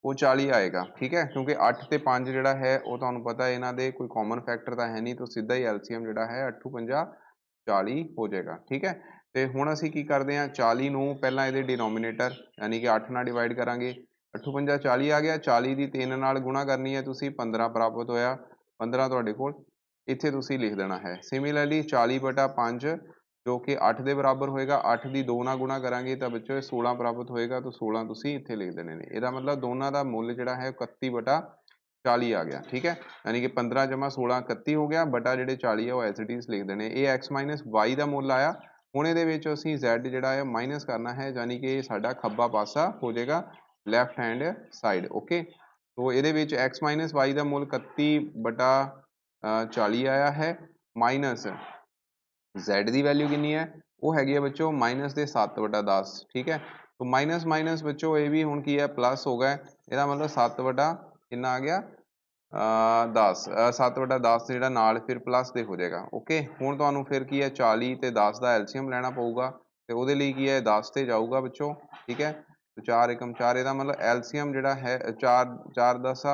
ਉਹ 40 ਆਏਗਾ, ਠੀਕ ਹੈ, ਕਿਉਂਕਿ 8 ਤੇ 5 ਜਿਹੜਾ ਹੈ ਉਹ ਤੁਹਾਨੂੰ ਪਤਾ ਇਹਨਾਂ ਦੇ ਕੋਈ ਕਾਮਨ ਫੈਕਟਰ ਤਾਂ ਹੈ ਨਹੀਂ, ਤਾਂ ਸਿੱਧਾ ਹੀ ਐਲਸੀਐਮ ਜਿਹੜਾ ਹੈ 8 5 40 ਹੋ ਜਾਏਗਾ, ਠੀਕ ਹੈ। ਤੇ ਹੁਣ ਅਸੀਂ ਕੀ ਕਰਦੇ ਹਾਂ 40 ਨੂੰ ਪਹਿਲਾਂ ਇਹਦੇ ਡਿਨੋਮੀਨੇਟਰ ਯਾਨੀ ਕਿ 8 ਨਾਲ ਡਿਵਾਈਡ ਕਰਾਂਗੇ, 8 5 40 ਆ ਗਿਆ, 40 ਦੀ 3 ਨਾਲ ਗੁਣਾ ਕਰਨੀ ਹੈ ਤੁਸੀਂ 15 ਪ੍ਰਾਪਤ ਹੋਇਆ, 15 ਤੁਹਾਡੇ ਕੋਲ ਇੱਥੇ ਤੁਸੀਂ ਲਿਖ ਦੇਣਾ ਹੈ। ਸਿਮਿਲਰਲੀ 40/5 ਜੋ ਕਿ 8 ਦੇ ਬਰਾਬਰ ਹੋਏਗਾ, 8 ਦੀ 2 ਨਾਲ ਗੁਣਾ ਕਰਾਂਗੇ ਤਾਂ ਬੱਚੋ ਇਹ 16 ਪ੍ਰਾਪਤ ਹੋਏਗਾ, ਤਾਂ 16 ਤੁਸੀਂ ਇੱਥੇ ਲਿਖ ਦੇਣੇ ਨੇ। ਇਹਦਾ ਮਤਲਬ ਦੋਨਾਂ ਦਾ ਮੁੱਲ ਜਿਹੜਾ ਹੈ 31/40 ਆ ਗਿਆ, ਠੀਕ ਹੈ, ਯਾਨੀ ਕਿ 15 ਜਮਾ 16 31 ਹੋ ਗਿਆ, ਬਟਾ ਜਿਹੜੇ 40 ਹੈ ਉਹ ਐਜ਼ ਇਟ ਇਜ਼ ਲਿਖ ਦੇਣੇ। ਇਹ x y ਦਾ ਮੁੱਲ ਆਇਆ। ਹੁਣ ਇਹਦੇ ਵਿੱਚ ਅਸੀਂ z ਜਿਹੜਾ ਹੈ ਮਾਈਨਸ ਕਰਨਾ ਹੈ, ਯਾਨੀ ਕਿ ਸਾਡਾ ਖੱਬਾ ਪਾਸਾ ਹੋ ਜਾਏਗਾ ਲੈਫਟ ਹੈਂਡ ਸਾਈਡ, ਓਕੇ। तो ਇਹਦੇ ਵਿੱਚ x y ਦਾ ਮੁੱਲ 31/40 ਆਇਆ ਹੈ, ਮਾਈਨਸ z ਦੀ ਵੈਲਿਊ ਕਿੰਨੀ ਹੈ ਉਹ ਹੈਗੀ ਹੈ ਬੱਚੋ ਮਾਈਨਸ ਦੇ 7/10, ਠੀਕ ਹੈ। तो ਮਾਈਨਸ ਮਾਈਨਸ ਬੱਚੋ ਇਹ ਵੀ ਹੁਣ ਕੀ ਹੈ ਪਲੱਸ ਹੋ ਗਿਆ, ਇਹਦਾ ਮਤਲਬ 7 ਕਿੰਨਾ ਆ ਗਿਆ 10 7/10 ਜਿਹੜਾ ਨਾਲ ਫਿਰ ਪਲੱਸ ਦੇ ਹੋ ਜਾਏਗਾ, ਓਕੇ। ਹੁਣ ਤੁਹਾਨੂੰ ਫਿਰ ਕੀ ਹੈ 40 ਤੇ 10 ਦਾ ਐਲਸੀਐਮ ਲੈਣਾ ਪਊਗਾ, ਤੇ ਉਹਦੇ ਲਈ ਕੀ ਹੈ 10 ਤੇ ਜਾਊਗਾ ਬੱਚੋ, ਠੀਕ ਹੈ। 4 ਏਕਮ 4, ਇਹਦਾ ਮਤਲਬ ਐਲਸੀਐਮ ਜਿਹੜਾ ਹੈ 4 10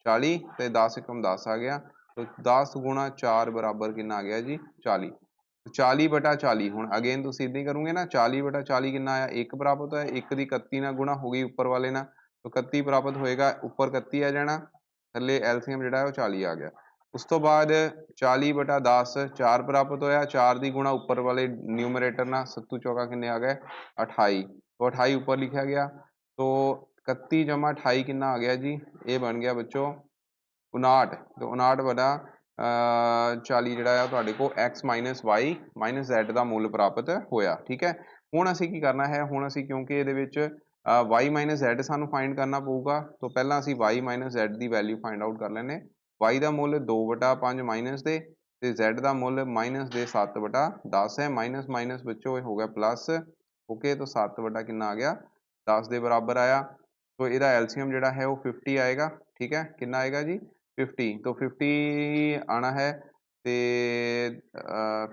40 ਤੇ 10 ਏਕਮ 10 ਆ ਗਿਆ, तो 10 ਗੁਣਾ 4 ਬਰਾਬਰ ਕਿੰਨਾ ਆ ਗਿਆ ਜੀ 40। 40/40 ਹੁਣ ਅਗੇਨ ਤੁਸੀਂ ਇਦਾਂ ਹੀ ਕਰੋਗੇ ਨਾ, 40/40 ਕਿੰਨਾ ਆਇਆ 1 ਪ੍ਰਾਪਤ ਹੋਇਆ, 1 ਦੀ 31 ਨਾਲ ਗੁਣਾ ਹੋ ਗਈ ਉੱਪਰ ਵਾਲੇ ਨਾਲ, तो 31 ਪ੍ਰਾਪਤ ਹੋਏਗਾ, ਉੱਪਰ 31 ਆ ਜਾਣਾ, ਥੱਲੇ ਐਲਸੀਐਮ ਜਿਹੜਾ ਹੈ ਉਹ 40 ਆ ਗਿਆ। ਉਸ ਤੋਂ ਬਾਅਦ 40/10 4 ਪ੍ਰਾਪਤ ਹੋਇਆ, 4 ਦੀ ਗੁਣਾ ਉੱਪਰ ਵਾਲੇ ਨਿਊਮਰੇਟਰ ਨਾਲ, 7 ਚੌਕਾ ਕਿੰਨੇ ਆ ਗਏ 28, तो 28 ਉੱਪਰ ਲਿਖਿਆ ਗਿਆ, तो 31 ਜਮਾ 28 ਕਿੰਨਾ ਆ ਗਿਆ ਜੀ, ਇਹ ਬਣ ਗਿਆ ਬੱਚੋ 59, ਤੇ 59/40 ਜਿਹੜਾ ਆ ਤੁਹਾਡੇ ਕੋਲ x y z ਦਾ ਮੁੱਲ ਪ੍ਰਾਪਤ ਹੋਇਆ, ਠੀਕ ਹੈ। ਹੁਣ ਅਸੀਂ ਕੀ ਕਰਨਾ ਹੈ, ਹੁਣ ਅਸੀਂ ਕਿਉਂਕਿ ਇਹਦੇ ਵਿੱਚ y z ਸਾਨੂੰ ਫਾਈਂਡ ਕਰਨਾ ਪਊਗਾ, ਤਾਂ ਪਹਿਲਾਂ ਅਸੀਂ y z ਦੀ ਵੈਲਿਊ ਫਾਈਂਡ ਆਊਟ ਕਰ ਲੈਂਦੇ। y ਦਾ ਮੁੱਲ 2/5 ਮਾਈਨਸ ਦੇ ਤੇ z ਦਾ ਮੁੱਲ ਮਾਈਨਸ ਦੇ 7/10 ਹੈ, ਮਾਈਨਸ ਮਾਈਨਸ ਬੱਚੋ ਇਹ ਹੋ ਗਿਆ ਪਲੱਸ, ਓਕੇ। ਤਾਂ 7 ਕਿੰਨਾ ਆ ਗਿਆ 10 ਦੇ ਬਰਾਬਰ ਆਇਆ, तो ਇਹਦਾ ਐਲਸੀਐਮ ਜਿਹੜਾ ਹੈ ਉਹ 50 ਆਏਗਾ, ਠੀਕ ਹੈ। ਕਿੰਨਾ ਆਏਗਾ ਜੀ 50, तो 50 ਆਣਾ ਹੈ ਤੇ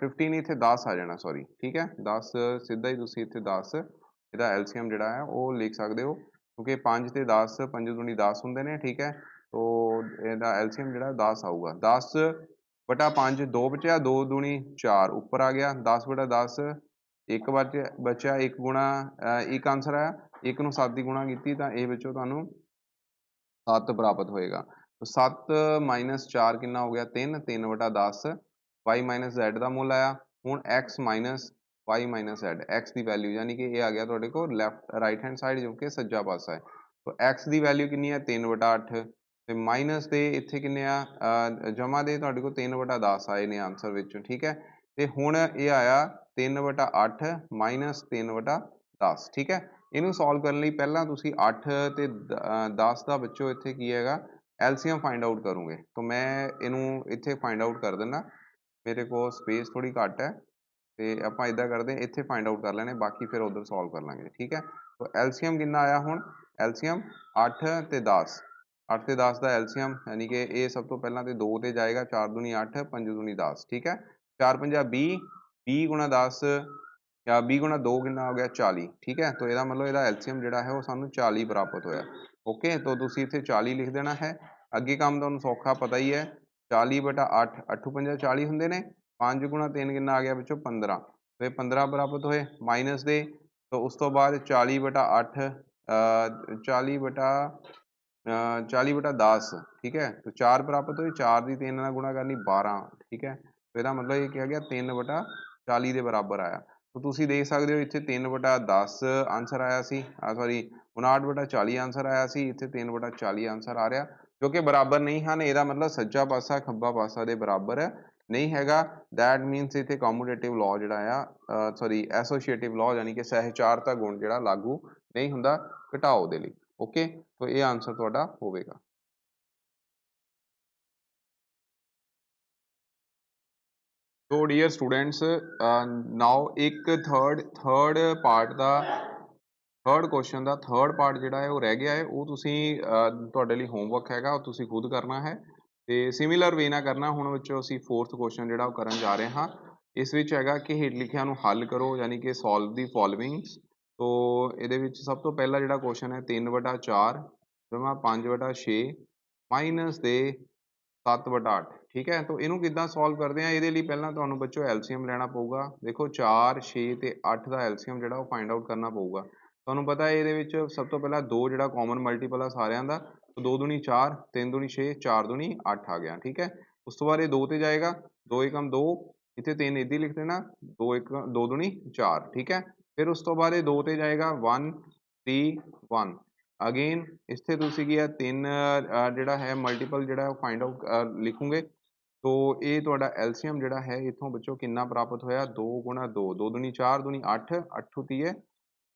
50 ਨਹੀਂ ਇੱਥੇ 10 ਆ ਜਾਣਾ, ਸੌਰੀ, ਠੀਕ ਹੈ, 10 ਸਿੱਧਾ ਹੀ ਤੁਸੀਂ ਇੱਥੇ 10 ਇਹਦਾ ਐਲਸੀਐਮ ਜਿਹੜਾ ਹੈ ਉਹ ਲਿਖ ਸਕਦੇ ਹੋ, ਕਿਉਂਕਿ 5 ਤੇ 10 5 ਦੂਣੀ 10 ਹੁੰਦੇ ਨੇ, ਠੀਕ ਹੈ। तो ਇਹਦਾ ਐਲਸੀਐਮ ਜਿਹੜਾ 10 ਆਊਗਾ, 10/5 2 ਬਚਿਆ, 2 ਦੂਣੀ 4 ਉੱਪਰ ਆ ਗਿਆ, 10/10 ਇੱਕ ਬਚਿਆ, 1 ਗੁਣਾ 1 ਆਂਸਰ ਆਇਆ, 1 ਨੂੰ 7 ਦੀ ਗੁਣਾ ਕੀਤੀ ਤਾਂ ਇਹ ਵਿੱਚੋਂ ਤੁਹਾਨੂੰ 7 ਪ੍ਰਾਪਤ ਹੋਏਗਾ। 7 - 4 ਕਿੰਨਾ ਹੋ ਗਿਆ 3 3/10 y z ਦਾ ਮੁੱਲ ਆਇਆ। ਹੁਣ x y z x ਦੀ ਵੈਲਿਊ ਯਾਨੀ ਕਿ ਇਹ ਆ ਗਿਆ ਤੁਹਾਡੇ ਕੋਲ ਲੈਫਟ ਰਾਈਟ ਹੈਂਡ ਸਾਈਡ ਜੋ ਕਿ ਸੱਜਾ ਪਾਸਾ ਹੈ, ਤਾਂ x ਦੀ ਵੈਲਿਊ ਕਿੰਨੀ ਹੈ 3/8 ਤੇ ਮਾਈਨਸ ਦੇ ਇੱਥੇ ਕਿੰਨੇ ਆ ਜਮਾ ਦੇ ਤੁਹਾਡੇ ਕੋਲ 3/10 ਆਏ ਨੇ ਆਂਸਰ ਵਿੱਚੋਂ, ਠੀਕ ਹੈ। ਤੇ ਹੁਣ ਇਹ ਆਇਆ 3/8 ਮਾਈਨਸ 3/10, ਠੀਕ ਹੈ। ਇਹਨੂੰ ਸੋਲਵ ਕਰਨ ਲਈ ਪਹਿਲਾਂ ਤੁਸੀਂ 8 ਤੇ 10 ਦਾ ਬੱਚੋ ਇੱਥੇ ਕੀ ਹੈਗਾ ਐਲਸੀਐਮ ਫਾइंड आउट ਕਰੋਗੇ, ਤਾਂ ਮੈਂ ਇਹਨੂੰ ਇੱਥੇ ਫਾइंड आउट ਕਰ ਦਿੰਦਾ, ਮੇਰੇ ਕੋਲ ਸਪੇਸ ਥੋੜੀ ਘੱਟ ਹੈ, ਤੇ ਆਪਾਂ ਇਦਾਂ ਕਰਦੇ ਇੱਥੇ ਫਾइंड आउट ਕਰ ਲੈਣੇ, ਬਾਕੀ ਫਿਰ ਉਧਰ ਸੋਲਵ ਕਰ ਲਾਂਗੇ, ਠੀਕ ਹੈ। ਤਾਂ ਐਲਸੀਐਮ ਕਿੰਨਾ ਆਇਆ ਹੁਣ ਐਲਸੀਐਮ 8 ਤੇ 10 8 ਤੇ 10 ਦਾ ਐਲਸੀਐਮ ਯਾਨੀ ਕਿ ਇਹ ਸਭ ਤੋਂ ਪਹਿਲਾਂ ਤੇ 2 ਤੇ ਜਾਏਗਾ, 4 ਦੂਣੀ 8 5 ਦੂਣੀ 10, ਠੀਕ ਹੈ। 4 5 20 20 ਗੁਣਾ 10 ਜਾਂ 20 ਗੁਣਾ 2 ਕਿੰਨਾ ਹੋ ਗਿਆ 40, ਠੀਕ ਹੈ। ਤਾਂ ਇਹਦਾ ਮਤਲਬ ਇਹਦਾ ਐਲਸੀਐਮ ਜਿਹੜਾ ਹੈ ਉਹ ਸਾਨੂੰ 40 ਪ੍ਰਾਪਤ ਹੋਇਆ, ਓਕੇ। ਤਾਂ ਤੁਸੀਂ ਇੱਥੇ 40 ਲਿਖ ਦੇਣਾ ਹੈ। ਅੱਗੇ ਕੰਮ ਤੁਹਾਨੂੰ ਸੌਖਾ ਪਤਾ ਹੀ ਹੈ, 40/8 8 5 40 ਹੁੰਦੇ ਨੇ, 5 ਗੁਣਾ 3 ਕਿੰਨਾ ਆ ਗਿਆ ਵਿੱਚੋਂ 15, ਤੇ 15 ਪ੍ਰਾਪਤ ਹੋਏ ਮਾਈਨਸ ਦੇ, ਤਾਂ ਉਸ ਤੋਂ ਬਾਅਦ 40/8 40/10, ਠੀਕ ਹੈ। ਤਾਂ 4 ਪ੍ਰਾਪਤ ਹੋਏ, 4 ਦੀ 3 ਨਾਲ ਗੁਣਾ ਕਰਨੀ 12, ਠੀਕ ਹੈ। ਇਹਦਾ ਮਤਲਬ ਇਹ ਕਿਹਾ ਗਿਆ 3/40 ਦੇ ਬਰਾਬਰ ਆਇਆ। ਤਾਂ ਤੁਸੀਂ ਦੇਖ ਸਕਦੇ ਹੋ ਇੱਥੇ 3/10 ਆਂਸਰ ਆਇਆ ਸੀ, ਸੌਰੀ 59/40 ਆਂਸਰ ਆਇਆ ਸੀ, ਇੱਥੇ 3/40 ਆਂਸਰ ਆ ਰਿਹਾ, ਜੋ ਕਿ ਬਰਾਬਰ ਨਹੀਂ ਹਨ। ਇਹਦਾ ਮਤਲਬ ਸੱਜਾ ਪਾਸਾ ਖੱਬਾ ਪਾਸਾ ਦੇ ਬਰਾਬਰ ਨਹੀਂ ਹੈਗਾ, ਦੈਟ ਮੀਨਸ ਇੱਥੇ ਕਮਿਊਟੇਟਿਵ ਲਾਅ ਜਿਹੜਾ ਆ ਸੌਰੀ ਐਸੋਸੀਏਟਿਵ ਲਾਅ ਯਾਨੀ ਕਿ ਸਹਿਚਾਰਤਾ ਗੁਣ ਜਿਹੜਾ ਲਾਗੂ ਨਹੀਂ ਹੁੰਦਾ ਘਟਾਓ ਦੇ ਲਈ। ओके, तो ये आंसर तुहाडा होवेगा। तो डियर स्टूडेंट्स, नाउ एक थर्ड पार्ट ਦਾ थर्ड क्वेश्चन ਦਾ थर्ड पार्ट ਜਿਹੜਾ ਹੈ ਉਹ ਰਹਿ ਗਿਆ ਹੈ, ਉਹ ਤੁਸੀਂ ਤੁਹਾਡੇ ਲਈ ਹੋਮਵਰਕ ਹੈਗਾ, ਉਹ ਤੁਸੀਂ ਖੁਦ ਕਰਨਾ ਹੈ ਤੇ ਸਿਮਿਲਰ ਵੇ ਨਾਲ ਕਰਨਾ। ਹੁਣ ਵਿੱਚੋਂ ਅਸੀਂ ਫੋਰਥ ਕੁਐਸਚਨ ਜਿਹੜਾ ਉਹ ਕਰਨ ਜਾ ਰਹੇ ਹਾਂ। ਇਸ ਵਿੱਚ ਹੈਗਾ ਕਿ ਹੇਠ ਲਿਖਿਆਂ ਨੂੰ ਹੱਲ ਕਰੋ, ਯਾਨੀ ਕਿ ਸੋਲਵ ਦੀ ਫੋਲੋਇੰਗਸ। ਤੋ ਇਹਦੇ ਵਿੱਚ ਸਭ ਤੋਂ ਪਹਿਲਾ ਜਿਹੜਾ ਕੁਐਸਚਨ ਹੈ 3/4 ਜਮਾ 5/6 ਮਾਈਨਸ ਦੇ 7/8। ठीक है, तो इनू किद्दां सॉल्व करते हैं? ये पहला तुहानू बच्चों एलसीएम लेना पऊगा। देखो 4 6 ते 8 का एलसीएम जिहड़ा फाइंड आउट करना पऊगा। तुहानू पता है ये सब तो पहला 2 जिहड़ा कॉमन मल्टीपल है सारिਆਂ ਦਾ, तो 2 दूनी 4 3 दूनी 6 4 दूनी 8 आ गया। ठीक है, उस तो बाद ये 2 ते जाएगा, 2 एकम 2, इत्थे 3 इद्दां ही लिख देना, 2 दूनी 4। ठीक है, फिर उस तो बाद ये 2 ते जाएगा 1 3 1 अगेन इत्थे तुसीं की है 3 जिहड़ा है मल्टीपल जिहड़ा फाइंड आउट लिखोगे। तो ये तुहाडा एलसीएम जिहड़ा है इत्थों बच्चों कितना प्राप्त होया? 2 गुणा 2, 2 दूनी 4 दूनी 8 8 तीए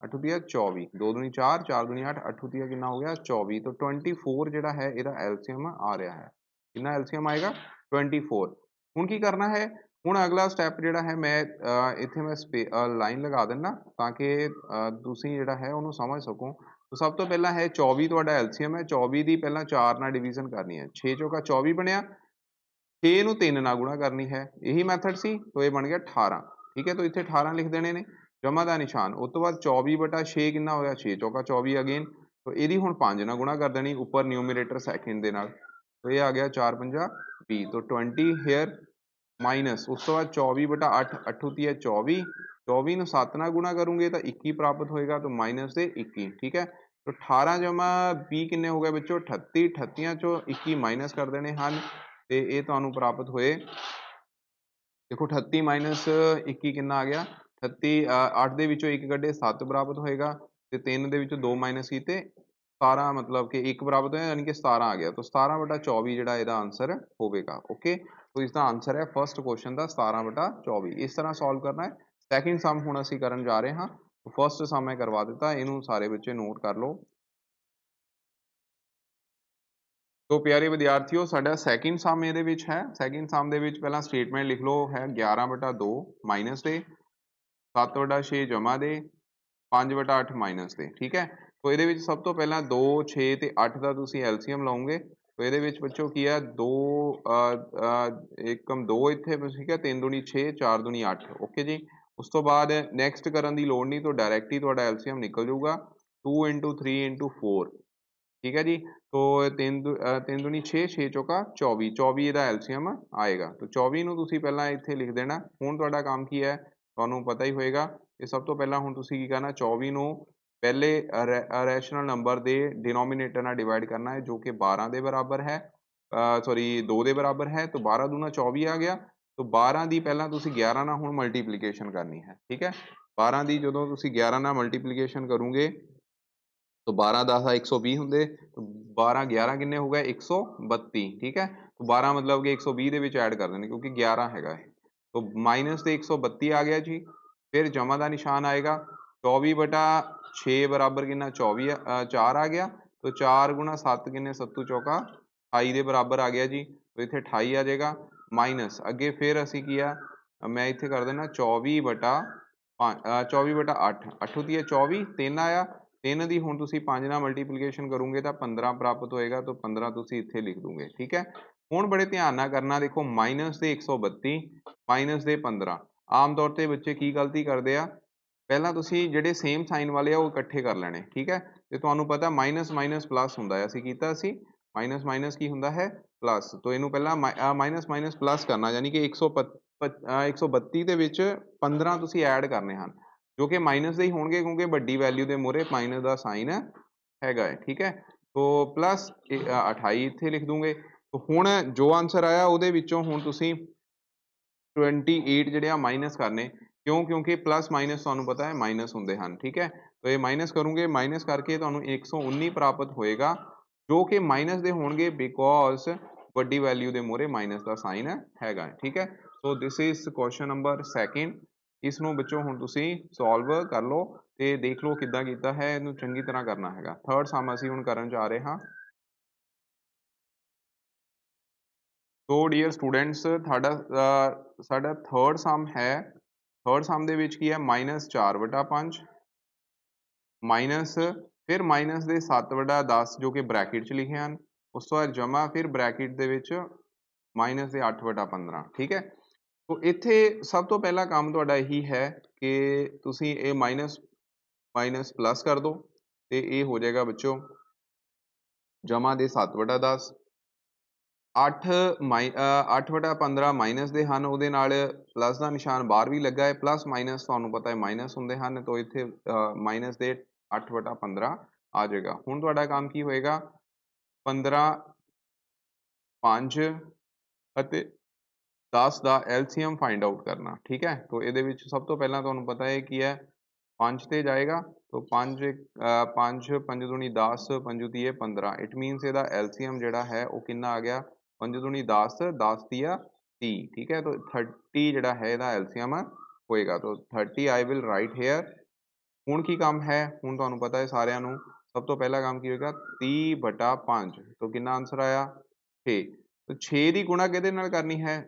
8 तीए 24, 2 दूनी 4 4 दूनी 8 8 तीए कितना हो गया? 24। तो 24 जिहड़ा है इहदा एलसीएम आ रहा है। कितना एलसीएम आएगा? 24। हुण की करना है? हुण अगला स्टैप जिहड़ा है मैं इत्थे मैं लाइन लगा दिंदा ताकि तुसीं जिहड़ा है उहनूं समझ सको। तो सब तो पहला है 24 तुहाडा एलसीएम है, 24 दी पहला 4 नाल डिवीजन करनी है। 6 चौका 24 बनिया, 6 ਨੂੰ 3 ਨਾਲ गुणा करनी है, यही मैथड सी। तो ये बन गया 18। ठीक है, तो इत्थे 18 लिख देने ने, जमा का निशान। उस तो बाद 24/6 कितना होया? 6 चौका 24 अगेन। तो इहदी हुण 5 ਨਾਲ गुणा कर देनी, उपर न्यूमरेटर सैकेंड दे नाल। तो ये आ गया 4 पंजा 20। तो 20 हेयर माइनस उस तो बाद 24/8 8 तीए 24, 24 ਨੂੰ 7 ਨਾਲ गुणा करूंगे तो 21 प्राप्त होएगा, तो माइनस दे 21। ठीक है, तो 18 जमा 20 किन्ने हो गए बच्चों? 38। 38 चों 21 माइनस कर देने हैं ते ये तुहानू प्राप्त होए। देखो 38 माइनस 21 कितना आ गया? 38 8 दे विचों 1 कड्ढे 7 प्राप्त होएगा, ते 3 दे विचों 2 माइनस कीते 17, मतलब कि 1 प्राप्त होया, यानी कि 17 आ गया। तो 17/24 जिहड़ा इहदा आंसर होवेगा। ओके, तो इसका आंसर है फर्स्ट क्वेश्चन का 17/24। इस तरह सॉल्व करना है। सैकेंड सम हुण असीं करन जा रहे हां। तो फर्स्ट सम मैं करवा दिता, इहनूं सारे बच्चे नोट कर लो। तो प्यारे विद्यार्थियों, साडा सैकेंड सम इहदे विच है। सैकेंड सम दे विच पहला स्टेटमेंट लिख लो है 11/2 माइनस दे 7/6 जमा दे 5/8 माइनस दे। ठीक है, तो इहदे विच सब तो पहला 2 6 ते 8 दा तुसीं एलसीएम लाओगे। तो इहदे विच बच्चों की है 2 एकम 2 इत्थे, ठीक है, 3 दूनी 6 4 दूनी 8। ओके जी, उस तो बाद नैक्सट करन दी लोड़ नहीं, तो डायरैक्ट ही तुहाडा एलसीएम निकल जाऊगा 2 × 3 × 4। ठीक है जी, तो 3 दूनी 6 6 चौका 24, 24 ਇਹਦਾ ਐਲਸੀਅਮ ਆਏਗਾ। तो 24 ਨੂੰ ਤੁਸੀਂ ਪਹਿਲਾਂ ਇੱਥੇ ਲਿਖ ਦੇਣਾ। ਹੁਣ ਤੁਹਾਡਾ ਕੰਮ ਕੀ ਹੈ, ਤੁਹਾਨੂੰ ਪਤਾ ਹੀ ਹੋਏਗਾ ਕਿ ਸਭ ਤੋਂ ਪਹਿਲਾਂ ਹੁਣ ਤੁਸੀਂ ਕੀ ਕਰਨਾ, 24 ਨੂੰ ਪਹਿਲੇ ਰੈਸ਼ਨਲ ਨੰਬਰ ਦੇ डिनोमिनेटर ਨਾਲ डिवाइड करना है, जो कि 12 ਦੇ ਬਰਾਬਰ ਹੈ, सॉरी 2 ਦੇ ਬਰਾਬਰ है। तो 12 दूना 24 आ गया। तो 12 ਦੀ ਪਹਿਲਾਂ ਤੁਸੀਂ 11 ਨਾਲ ਹੁਣ ਮਲਟੀਪਲੀਕੇਸ਼ਨ ਕਰਨੀ ਹੈ। ठीक है, 12 ਦੀ ਜਦੋਂ ਤੁਸੀਂ 11 ਨਾਲ ਮਲਟੀਪਲੀਕੇਸ਼ਨ ਕਰੋਗੇ तो 12 10 120 होंगे, तो 12 11 किन्ने हो गए 132। ठीक है, तो 12 मतलब कि 120 ਦੇ ਵਿੱਚ ऐड कर देने, क्योंकि 11 हैगा है। तो माइनस से 132 आ गया जी। फिर जमा का निशान आएगा 24/6 बराबर किन्ना 24 4 आ गया। तो 4 × 7 किन्ने 7 चौका 28 के बराबर आ गया जी। तो इत्थे 28 आ जाएगा माइनस अगे फिर असी की आ, मैं इत्थे कर देना 24/8 8 तीए 24 3 आया। 3 ਦੀ ਹੁਣ ਤੁਸੀਂ 5 ਨਾਲ ਮਲਟੀਪਲੀਕੇਸ਼ਨ ਕਰੋਗੇ ਤਾਂ 15 ਪ੍ਰਾਪਤ ਹੋਏਗਾ। तो 15 ਤੁਸੀਂ ਇੱਥੇ ਲਿਖ ਦੋਗੇ। ठीक है, ਹੁਣ ਬੜੇ ਧਿਆਨ ਨਾਲ ਕਰਨਾ। ਦੇਖੋ ਮਾਈਨਸ ਦੇ 132 ਮਾਈਨਸ ਦੇ 15, ਆਮ ਤੌਰ ਤੇ ਬੱਚੇ ਕੀ ਗਲਤੀ ਕਰਦੇ ਆ, ਪਹਿਲਾਂ ਤੁਸੀਂ ਜਿਹੜੇ ਸੇਮ ਸਾਈਨ ਵਾਲੇ ਆ ਉਹ ਇਕੱਠੇ ਕਰ ਲੈਣੇ। ਠੀਕ ਹੈ, ਤੇ ਤੁਹਾਨੂੰ ਪਤਾ ਮਾਈਨਸ ਮਾਈਨਸ ਪਲੱਸ ਹੁੰਦਾ ਹੈ, ਅਸੀਂ ਕੀਤਾ ਸੀ ਮਾਈਨਸ ਮਾਈਨਸ ਕੀ ਹੁੰਦਾ ਹੈ ਪਲੱਸ। तो ਇਹਨੂੰ ਪਹਿਲਾਂ ਮਾਈਨਸ ਮਾਈਨਸ ਪਲੱਸ ਕਰਨਾ, ਯਾਨੀ ਕਿ 132 ਦੇ ਵਿੱਚ 15 ਤੁਸੀਂ ਐਡ ਕਰਨੇ ਹਨ, जो कि माइनस ਦੇ ਹੀ ਹੋਣਗੇ, ਕਿਉਂਕਿ ਵੱਡੀ ਵੈਲਿਊ ਦੇ ਮੂਹਰੇ ਮਾਈਨਸ ਦਾ ਸਾਈਨ ਹੈਗਾ ਹੈ। ठीक है, तो प्लस 28 ਇੱਥੇ ਲਿਖ ਦੂੰਗੇ। तो ਹੁਣ ਜੋ ਆਨਸਰ ਆਇਆ ਉਹਦੇ ਵਿੱਚੋਂ ਹੁਣ ਤੁਸੀਂ 28 ਜਿਹੜੇ ਆ ਮਾਈਨਸ ਕਰਨੇ, क्यों क्योंकि प्लस माइनस ਤੁਹਾਨੂੰ पता है माइनस ਹੁੰਦੇ ਹਨ। ठीक है, तो ये माइनस करोगे, माइनस करके ਤੁਹਾਨੂੰ 119 प्राप्त होएगा, जो कि माइनस ਦੇ ਹੋਣਗੇ बिकॉज ਵੱਡੀ वैल्यू ਦੇ ਮੂਹਰੇ माइनस ਦਾ साइन हैगा। ठीक है, so this is question number 2। ਇਸ ਨੂੰ ਬੱਚੋ ਹੁਣ ਤੁਸੀਂ ਸੋਲਵ ਕਰ ਲਓ ਤੇ ਦੇਖ ਲਓ ਕਿੱਦਾਂ ਕੀਤਾ ਹੈ, ਇਹਨੂੰ ਚੰਗੀ ਤਰ੍ਹਾਂ ਕਰਨਾ ਹੈਗਾ। ਥਰਡ ਸਮ ਅਸੀਂ ਹੁਣ ਕਰਨ ਜਾ ਰਹੇ ਹਾਂ। ਸੋ ਡੀਅਰ ਸਟੂਡੈਂਟਸ, ਸਾਡਾ ਥਰਡ ਸਮ ਹੈ। ਥਰਡ ਸਮ ਦੇ ਵਿੱਚ ਕੀ ਹੈ, -4/5 ਮਾਈਨਸ, ਫਿਰ ਮਾਈਨਸ ਦੇ 7/10 ਜੋ ਕਿ ਬ੍ਰੈਕਟ 'ਚ ਲਿਖੇ ਹਨ, ਉਸ ਤੋਂ ਬਾਅਦ ਜਮਾ, ਫਿਰ ਬ੍ਰੈਕਟ ਦੇ ਵਿੱਚ ਮਾਈਨਸ ਦੇ 8/15। ਠੀਕ ਹੈ, ਤੋ ਇੱਥੇ ਸਭ ਤੋਂ ਪਹਿਲਾ ਕੰਮ ਤੁਹਾਡਾ ਇਹੀ ਹੈ ਕਿ ਤੁਸੀਂ ਇਹ ਮਾਈਨਸ ਮਾਈਨਸ ਪਲੱਸ ਕਰ ਦਿਓ ਤੇ ਇਹ ਹੋ ਜਾਏਗਾ ਬੱਚੋ ਜਮਾ ਦੇ 7/10। 8/15 ਮਾਈਨਸ ਦੇ ਹਨ, ਉਹਦੇ ਨਾਲ ਪਲੱਸ ਦਾ ਨਿਸ਼ਾਨ ਬਾਹਰ ਵੀ ਲੱਗਾ ਹੈ, ਪਲੱਸ ਮਾਈਨਸ ਤੁਹਾਨੂੰ ਪਤਾ ਹੈ ਮਾਈਨਸ ਹੁੰਦੇ ਹਨ, ਤਾਂ ਇੱਥੇ ਮਾਈਨਸ ਦੇ 8/15 ਆ ਜਾਏਗਾ। ਹੁਣ ਤੁਹਾਡਾ ਕੰਮ ਕੀ ਹੋਏਗਾ, 15, 5 ਅਤੇ 10 ਦਾ LCM ਫਾइंड आउट करना। ठीक है, तो ਇਹਦੇ ਵਿੱਚ ਸਭ ਤੋਂ ਪਹਿਲਾਂ ਤੁਹਾਨੂੰ ਪਤਾ ਹੈ ਕੀ ਹੈ, 5 ਤੇ ਜਾਏਗਾ, तो 5 5 दूनी 10 5 ਤੀਏ 15। इट मीनस ਇਹਦਾ LCM ਜਿਹੜਾ ਹੈ ਉਹ ਕਿੰਨਾ ਆ ਗਿਆ, 5 दूनी 10 10 ਤੀਆ 30। ठीक है, तो 30 ਜਿਹੜਾ ਹੈ ਇਹਦਾ LCM ਹੋਏਗਾ, तो 30 आई विल राइट हेयर। ਹੁਣ ਕੀ ਕੰਮ ਹੈ, ਹੁਣ ਤੁਹਾਨੂੰ ਪਤਾ ਹੈ ਸਾਰਿਆਂ ਨੂੰ, ਸਭ ਤੋਂ ਪਹਿਲਾ ਕੰਮ ਕੀ ਹੋਏਗਾ, 30/5, तो ਕਿੰਨਾ ਆਂਸਰ ਆਇਆ 6। तो 6 ਦੀ ਗੁਣਾ ਕਿਹਦੇ ਨਾਲ ਕਰਨੀ ਹੈ,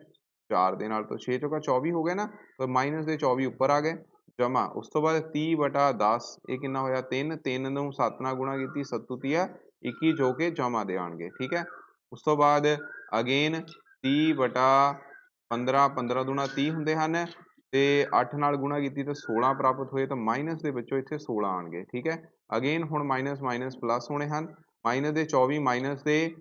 4 ਦੇ ਨਾਲ, तो 6 ਚੌਕਾ 24 ਹੋ ਗਿਆ ਨਾ, तो ਮਾਈਨਸ ਦੇ 24 ਉੱਪਰ ਆ ਗਏ, ਜਮਾ, ਉਸ ਤੋਂ ਬਾਅਦ 30/10 ਇਹ ਕਿੰਨਾ ਹੋਇਆ 3, 3 ਨੂੰ 7 ਨਾਲ ਗੁਣਾ ਕੀਤੀ 7 ਤੀਆ 21 ਜੋ ਕਿ ਜਮਾ ਦੇ ਆਣਗੇ। ਠੀਕ ਹੈ, ਉਸ ਤੋਂ ਬਾਅਦ ਅਗੇਨ 30/15, 15 ਦੂਣਾ 30 ਹੁੰਦੇ ਹਨ ਤੇ 8 ਨਾਲ ਗੁਣਾ ਕੀਤੀ ਤਾਂ 16 ਪ੍ਰਾਪਤ ਹੋਏ, ਤਾਂ ਮਾਈਨਸ ਦੇ ਵਿੱਚੋਂ ਇੱਥੇ 16 ਆਣਗੇ। ਠੀਕ ਹੈ, ਅਗੇਨ ਹੁਣ ਮਾਈਨਸ ਮਾਈਨਸ ਪਲੱਸ ਹੋਣੇ ਹਨ, ਮਾਈਨਸ ਦੇ 24 ਮਾਈਨਸ ਦੇ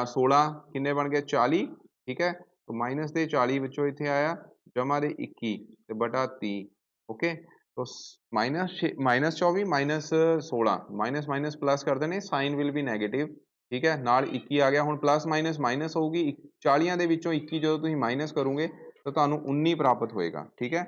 16 ਕਿੰਨੇ ਬਣ ਗਏ 40। ਠੀਕ ਹੈ, तो माइनस ਦੇ 40 ਵਿੱਚੋਂ ਇੱਥੇ ਆਇਆ ਜਮਾ ਦੇ 21 ਤੇ ਬਟਾ 30। ਓਕੇ, तो minus 24 minus 16 minus minus plus ਕਰ ਦੇਣੇ, ਸਾਈਨ ਵਿਲ ਬੀ ਨੈਗੇਟਿਵ। ਠੀਕ ਹੈ, ਨਾਲ 21 ਆ ਗਿਆ, ਹੁਣ ਪਲੱਸ ਮਾਈਨਸ ਮਾਈਨਸ ਹੋਊਗੀ, 40 ਦੇ ਵਿੱਚੋਂ 21 ਜਦੋਂ ਤੁਸੀਂ ਮਾਈਨਸ ਕਰੋਗੇ ਤਾਂ ਤੁਹਾਨੂੰ 19 ਪ੍ਰਾਪਤ ਹੋਏਗਾ। ਠੀਕ ਹੈ,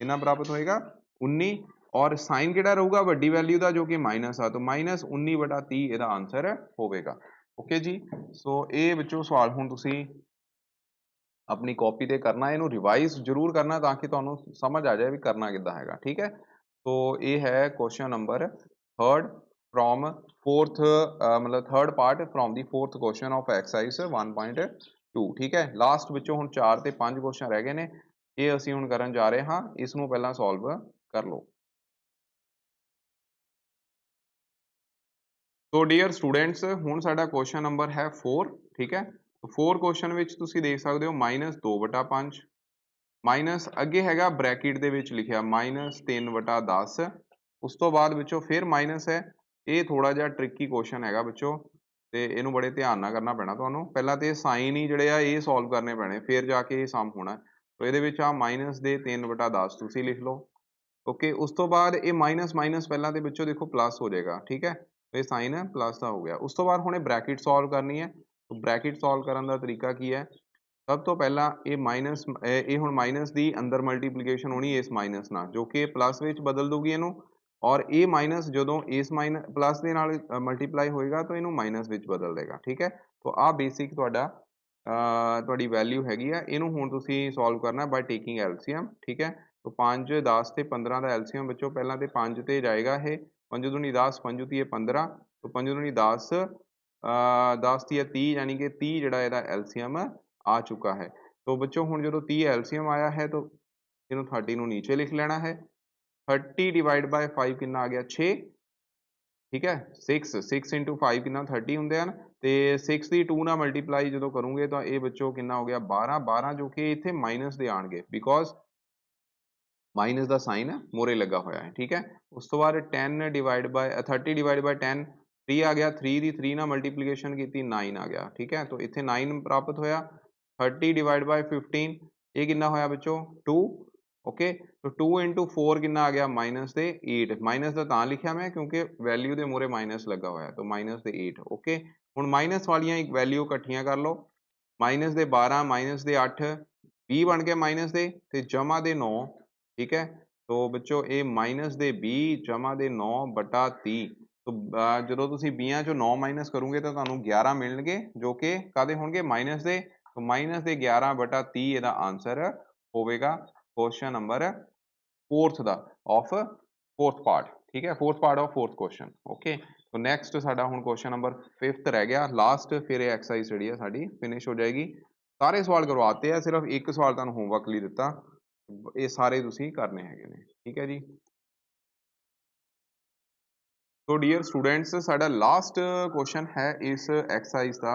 ਕਿੰਨਾ ਪ੍ਰਾਪਤ ਹੋਏਗਾ 19, ਔਰ ਸਾਈਨ ਕਿਹੜਾ ਰਹੂਗਾ ਵੱਡੀ ਵੈਲਿਊ ਦਾ ਜੋ ਕਿ ਮਾਈਨਸ ਆ, ਤਾਂ ਮਾਈਨਸ 19/30 ਇਹਦਾ ਆਂਸਰ ਹੋਵੇਗਾ। ਓਕੇ ਜੀ, ਸੋ ਇਹ ਵਿੱਚੋਂ ਸਵਾਲ ਹੁਣ ਤੁਸੀਂ ਆਪਣੀ ਕਾਪੀ ਤੇ ਕਰਨਾ, ਇਹਨੂੰ ਰਿਵਾਈਜ਼ ਜ਼ਰੂਰ ਕਰਨਾ ਤਾਂ ਕਿ ਤੁਹਾਨੂੰ ਸਮਝ ਆ ਜਾਏ ਵੀ ਕਰਨਾ ਕਿੱਦਾਂ ਹੈਗਾ। ਠੀਕ ਹੈ, तो ये है question number third from fourth, मतलब third part from the fourth question of exercise 1.2। ठीक है, लास्ट ਵਿੱਚੋਂ ਹੁਣ 4 ਤੇ 5 ਕੁਐਸਚਨ ਰਹਿ ਗਏ ਨੇ, ਇਹ ਅਸੀਂ ਹੁਣ ਕਰਨ ਜਾ ਰਹੇ ਹਾਂ, ਇਸ ਨੂੰ ਪਹਿਲਾਂ ਸੋਲਵ ਕਰ ਲਓ। ਸੋ ਡੀਅਰ ਸਟੂਡੈਂਟਸ, ਹੁਣ ਸਾਡਾ ਕੁਐਸਚਨ ਨੰਬਰ ਹੈ 4। ਠੀਕ ਹੈ, 4 ਕੁਐਸਚਨ ਵਿੱਚ ਤੁਸੀਂ ਦੇਖ ਸਕਦੇ ਹੋ -2/5 ਮਾਈਨਸ ਅੱਗੇ ਹੈਗਾ ਬ੍ਰੈਕਟ ਦੇ ਵਿੱਚ ਲਿਖਿਆ -3/10, ਉਸ ਤੋਂ ਬਾਅਦ ਵਿੱਚੋਂ ਫਿਰ ਮਾਈਨਸ ਹੈ। ਇਹ ਥੋੜਾ ਜਿਹਾ ਟ੍ਰਿਕੀ ਕੁਐਸਚਨ ਹੈਗਾ ਬੱਚੋ, ਤੇ ਇਹਨੂੰ ਬੜੇ ਧਿਆਨ ਨਾਲ ਕਰਨਾ ਪੈਣਾ ਤੁਹਾਨੂੰ, ਪਹਿਲਾਂ ਤੇ ਸਾਈਨ ਹੀ ਜਿਹੜੇ ਆ ਇਹ ਸੋਲਵ ਕਰਨੇ ਪੈਣੇ, ਫਿਰ ਜਾ ਕੇ ਇਹ ਸਮ ਹੋਣਾ। तो ਇਹਦੇ ਵਿੱਚ ਆ ਮਾਈਨਸ ਦੇ 3/10 ਤੁਸੀਂ ਲਿਖ ਲਓ। ਓਕੇ, ਉਸ ਤੋਂ ਬਾਅਦ ਇਹ ਮਾਈਨਸ ਮਾਈਨਸ ਪਹਿਲਾਂ ਦੇ ਵਿੱਚੋਂ ਦੇਖੋ ਪਲੱਸ ਹੋ ਜਾਏਗਾ। ਠੀਕ ਹੈ, ਇਹ ਸਾਈਨ ਹੈ ਪਲੱਸ ਦਾ ਹੋ ਗਿਆ, ਉਸ ਤੋਂ ਬਾਅਦ ਹੁਣ ਇਹ ਬ੍ਰੈਕਟ ਸੋਲਵ ਕਰਨੀ ਹੈ। ਬ੍ਰੈਕਟ ਸੋਲਵ ਕਰਨ ਦਾ ਤਰੀਕਾ ਕੀ ਹੈ, ਸਭ ਤੋਂ ਪਹਿਲਾਂ ਇਹ ਮਾਈਨਸ, ਇਹ ਹੁਣ ਮਾਈਨਸ ਦੀ ਅੰਦਰ ਮਲਟੀਪਲੀਕੇਸ਼ਨ ਹੋਣੀ ਇਸ ਮਾਈਨਸ ਨਾਲ ਜੋ ਕਿ ਪਲੱਸ ਵਿੱਚ ਬਦਲ ਦੂਗੀ ਇਹਨੂੰ, ਔਰ ਇਹ ਮਾਈਨਸ ਜਦੋਂ ਇਸ ਪਲੱਸ ਦੇ ਨਾਲ ਮਲਟੀਪਲਾਈ ਹੋਏਗਾ ਤਾਂ ਇਹਨੂੰ ਮਾਈਨਸ ਵਿੱਚ ਬਦਲ ਦੇਗਾ। ਠੀਕ ਹੈ, ਤਾਂ ਆਹ ਬੇਸਿਕ ਤੁਹਾਡੀ ਵੈਲਿਊ ਹੈਗੀ ਆ, ਇਹਨੂੰ ਹੁਣ ਤੁਸੀਂ ਸੋਲਵ ਕਰਨਾ ਬਾਈ ਟੇਕਿੰਗ LCM। ਠੀਕ ਹੈ, ਤਾਂ 5 10 ਤੇ 15 ਦਾ LCM ਵਿੱਚੋਂ ਪਹਿਲਾਂ ਤੇ 5 ਤੇ ਜਾਏਗਾ, ਇਹ 5 दूनी 10 5 ਤੀਏ 15, तो 5 दूनी 10 10 ਤੀਏ 30, यानी कि 30 ਜਿਹੜਾ ਇਹਦਾ LCM आ चुका है। तो बच्चों ਹੁਣ ਜਦੋਂ 30 LCM ਆਇਆ ਹੈ तो ਇਹਨੂੰ 30 ਨੂੰ ਨੀਚੇ ਲਿਖ ਲੈਣਾ ਹੈ। 30 डिवाइड बाय 5 ਕਿੰਨਾ ਆ ਗਿਆ 6। ਠੀਕ ਹੈ, 6 into 5 ਕਿੰਨਾ 30 ਹੁੰਦੇ ਹਨ, ਤੇ 6 ਦੀ 2 ਨਾਲ ਮਲਟੀਪਲਾਈ ਜਦੋਂ ਕਰੋਗੇ ਤਾਂ ਇਹ ਬੱਚੋ ਕਿੰਨਾ ਹੋ ਗਿਆ 12 12 ਜੋ ਕਿ ਇੱਥੇ ਮਾਈਨਸ ਦੇ ਆਣਗੇ ਬਿਕੋਜ਼ ਮਾਈਨਸ ਦਾ ਸਾਈਨ ਮੋਰੇ ਲੱਗਾ ਹੋਇਆ ਹੈ। ਠੀਕ ਹੈ, ਉਸ ਤੋਂ ਬਾਅਦ 10 ਡਿਵਾਈਡ ਬਾय 30 ਡਿਵਾਈਡ ਬਾय 10 3 ਆ ਗਿਆ, 3 ਦੀ 3 ਨਾਲ ਮਲਟੀਪਲੀਕੇਸ਼ਨ ਕੀਤੀ 9 ਆ ਗਿਆ। ਠੀਕ ਹੈ, ਤਾਂ ਇੱਥੇ 9 ਪ੍ਰਾਪਤ ਹੋਇਆ। 30 ਡਿਵਾਈਡ ਬਾय 15 ਇਹ ਕਿੰਨਾ ਹੋਇਆ ਬੱਚੋ 2। ਓਕੇ, तो 2 into 4 ਕਿੰਨਾ ਆ ਗਿਆ ਮਾਈਨਸ ਦੇ 8, ਮਾਈਨਸ ਦਾ ਤਾਂ ਲਿਖਿਆ ਮੈਂ ਕਿਉਂਕਿ ਵੈਲਿਊ ਦੇ ਮੂਹਰੇ ਮਾਈਨਸ ਲੱਗਾ ਹੋਇਆ, ਤਾਂ ਮਾਈਨਸ ਦੇ 8। ਓਕੇ, ਹੁਣ ਮਾਈਨਸ ਵਾਲੀਆਂ ਇੱਕ ਵੈਲਿਊ ਇਕੱਠੀਆਂ ਕਰ ਲਓ, ਮਾਈਨਸ ਦੇ 12 ਮਾਈਨਸ ਦੇ 8 20 ਬਣ ਗਏ ਮਾਈਨਸ ਦੇ, ਤੇ ਜਮਾ ਦੇ 9। ठीक है, तो बच्चों ਇਹ ਮਾਈਨਸ ਦੇ 20 ਜਮਾ ਦੇ 9/30, तो ਜਦੋਂ ਤੁਸੀਂ 20 ਚੋਂ 9 ਮਾਈਨਸ ਕਰੋਗੇ ਤਾਂ ਤੁਹਾਨੂੰ 11 ਮਿਲਣਗੇ ਜੋ ਕਿ ਕਾਹਦੇ ਹੋਣਗੇ ਮਾਈਨਸ ਦੇ, तो ਮਾਈਨਸ ਦੇ 11/30 ਇਹਦਾ ਆਂਸਰ ਹੋਵੇਗਾ। Question number 4th the of 4th part, ठीक है, 4th part of 4th question. Okay, तो नैक्सट साडा हुण क्वेश्चन नंबर 5th रह गया लास्ट, फिर ये एक्सरसाइज जिहड़ी है साडी फिनिश हो जाएगी। सारे सवाल करवाते हैं, सिर्फ एक सवाल तुहानूं होमवर्क लई दित्ता, ये सारे तुसीं करने हैगे ने, ठीक है जी। तो डियर स्टूडेंट्स, साडा लास्ट क्वेश्चन है इस एक्सरसाइज का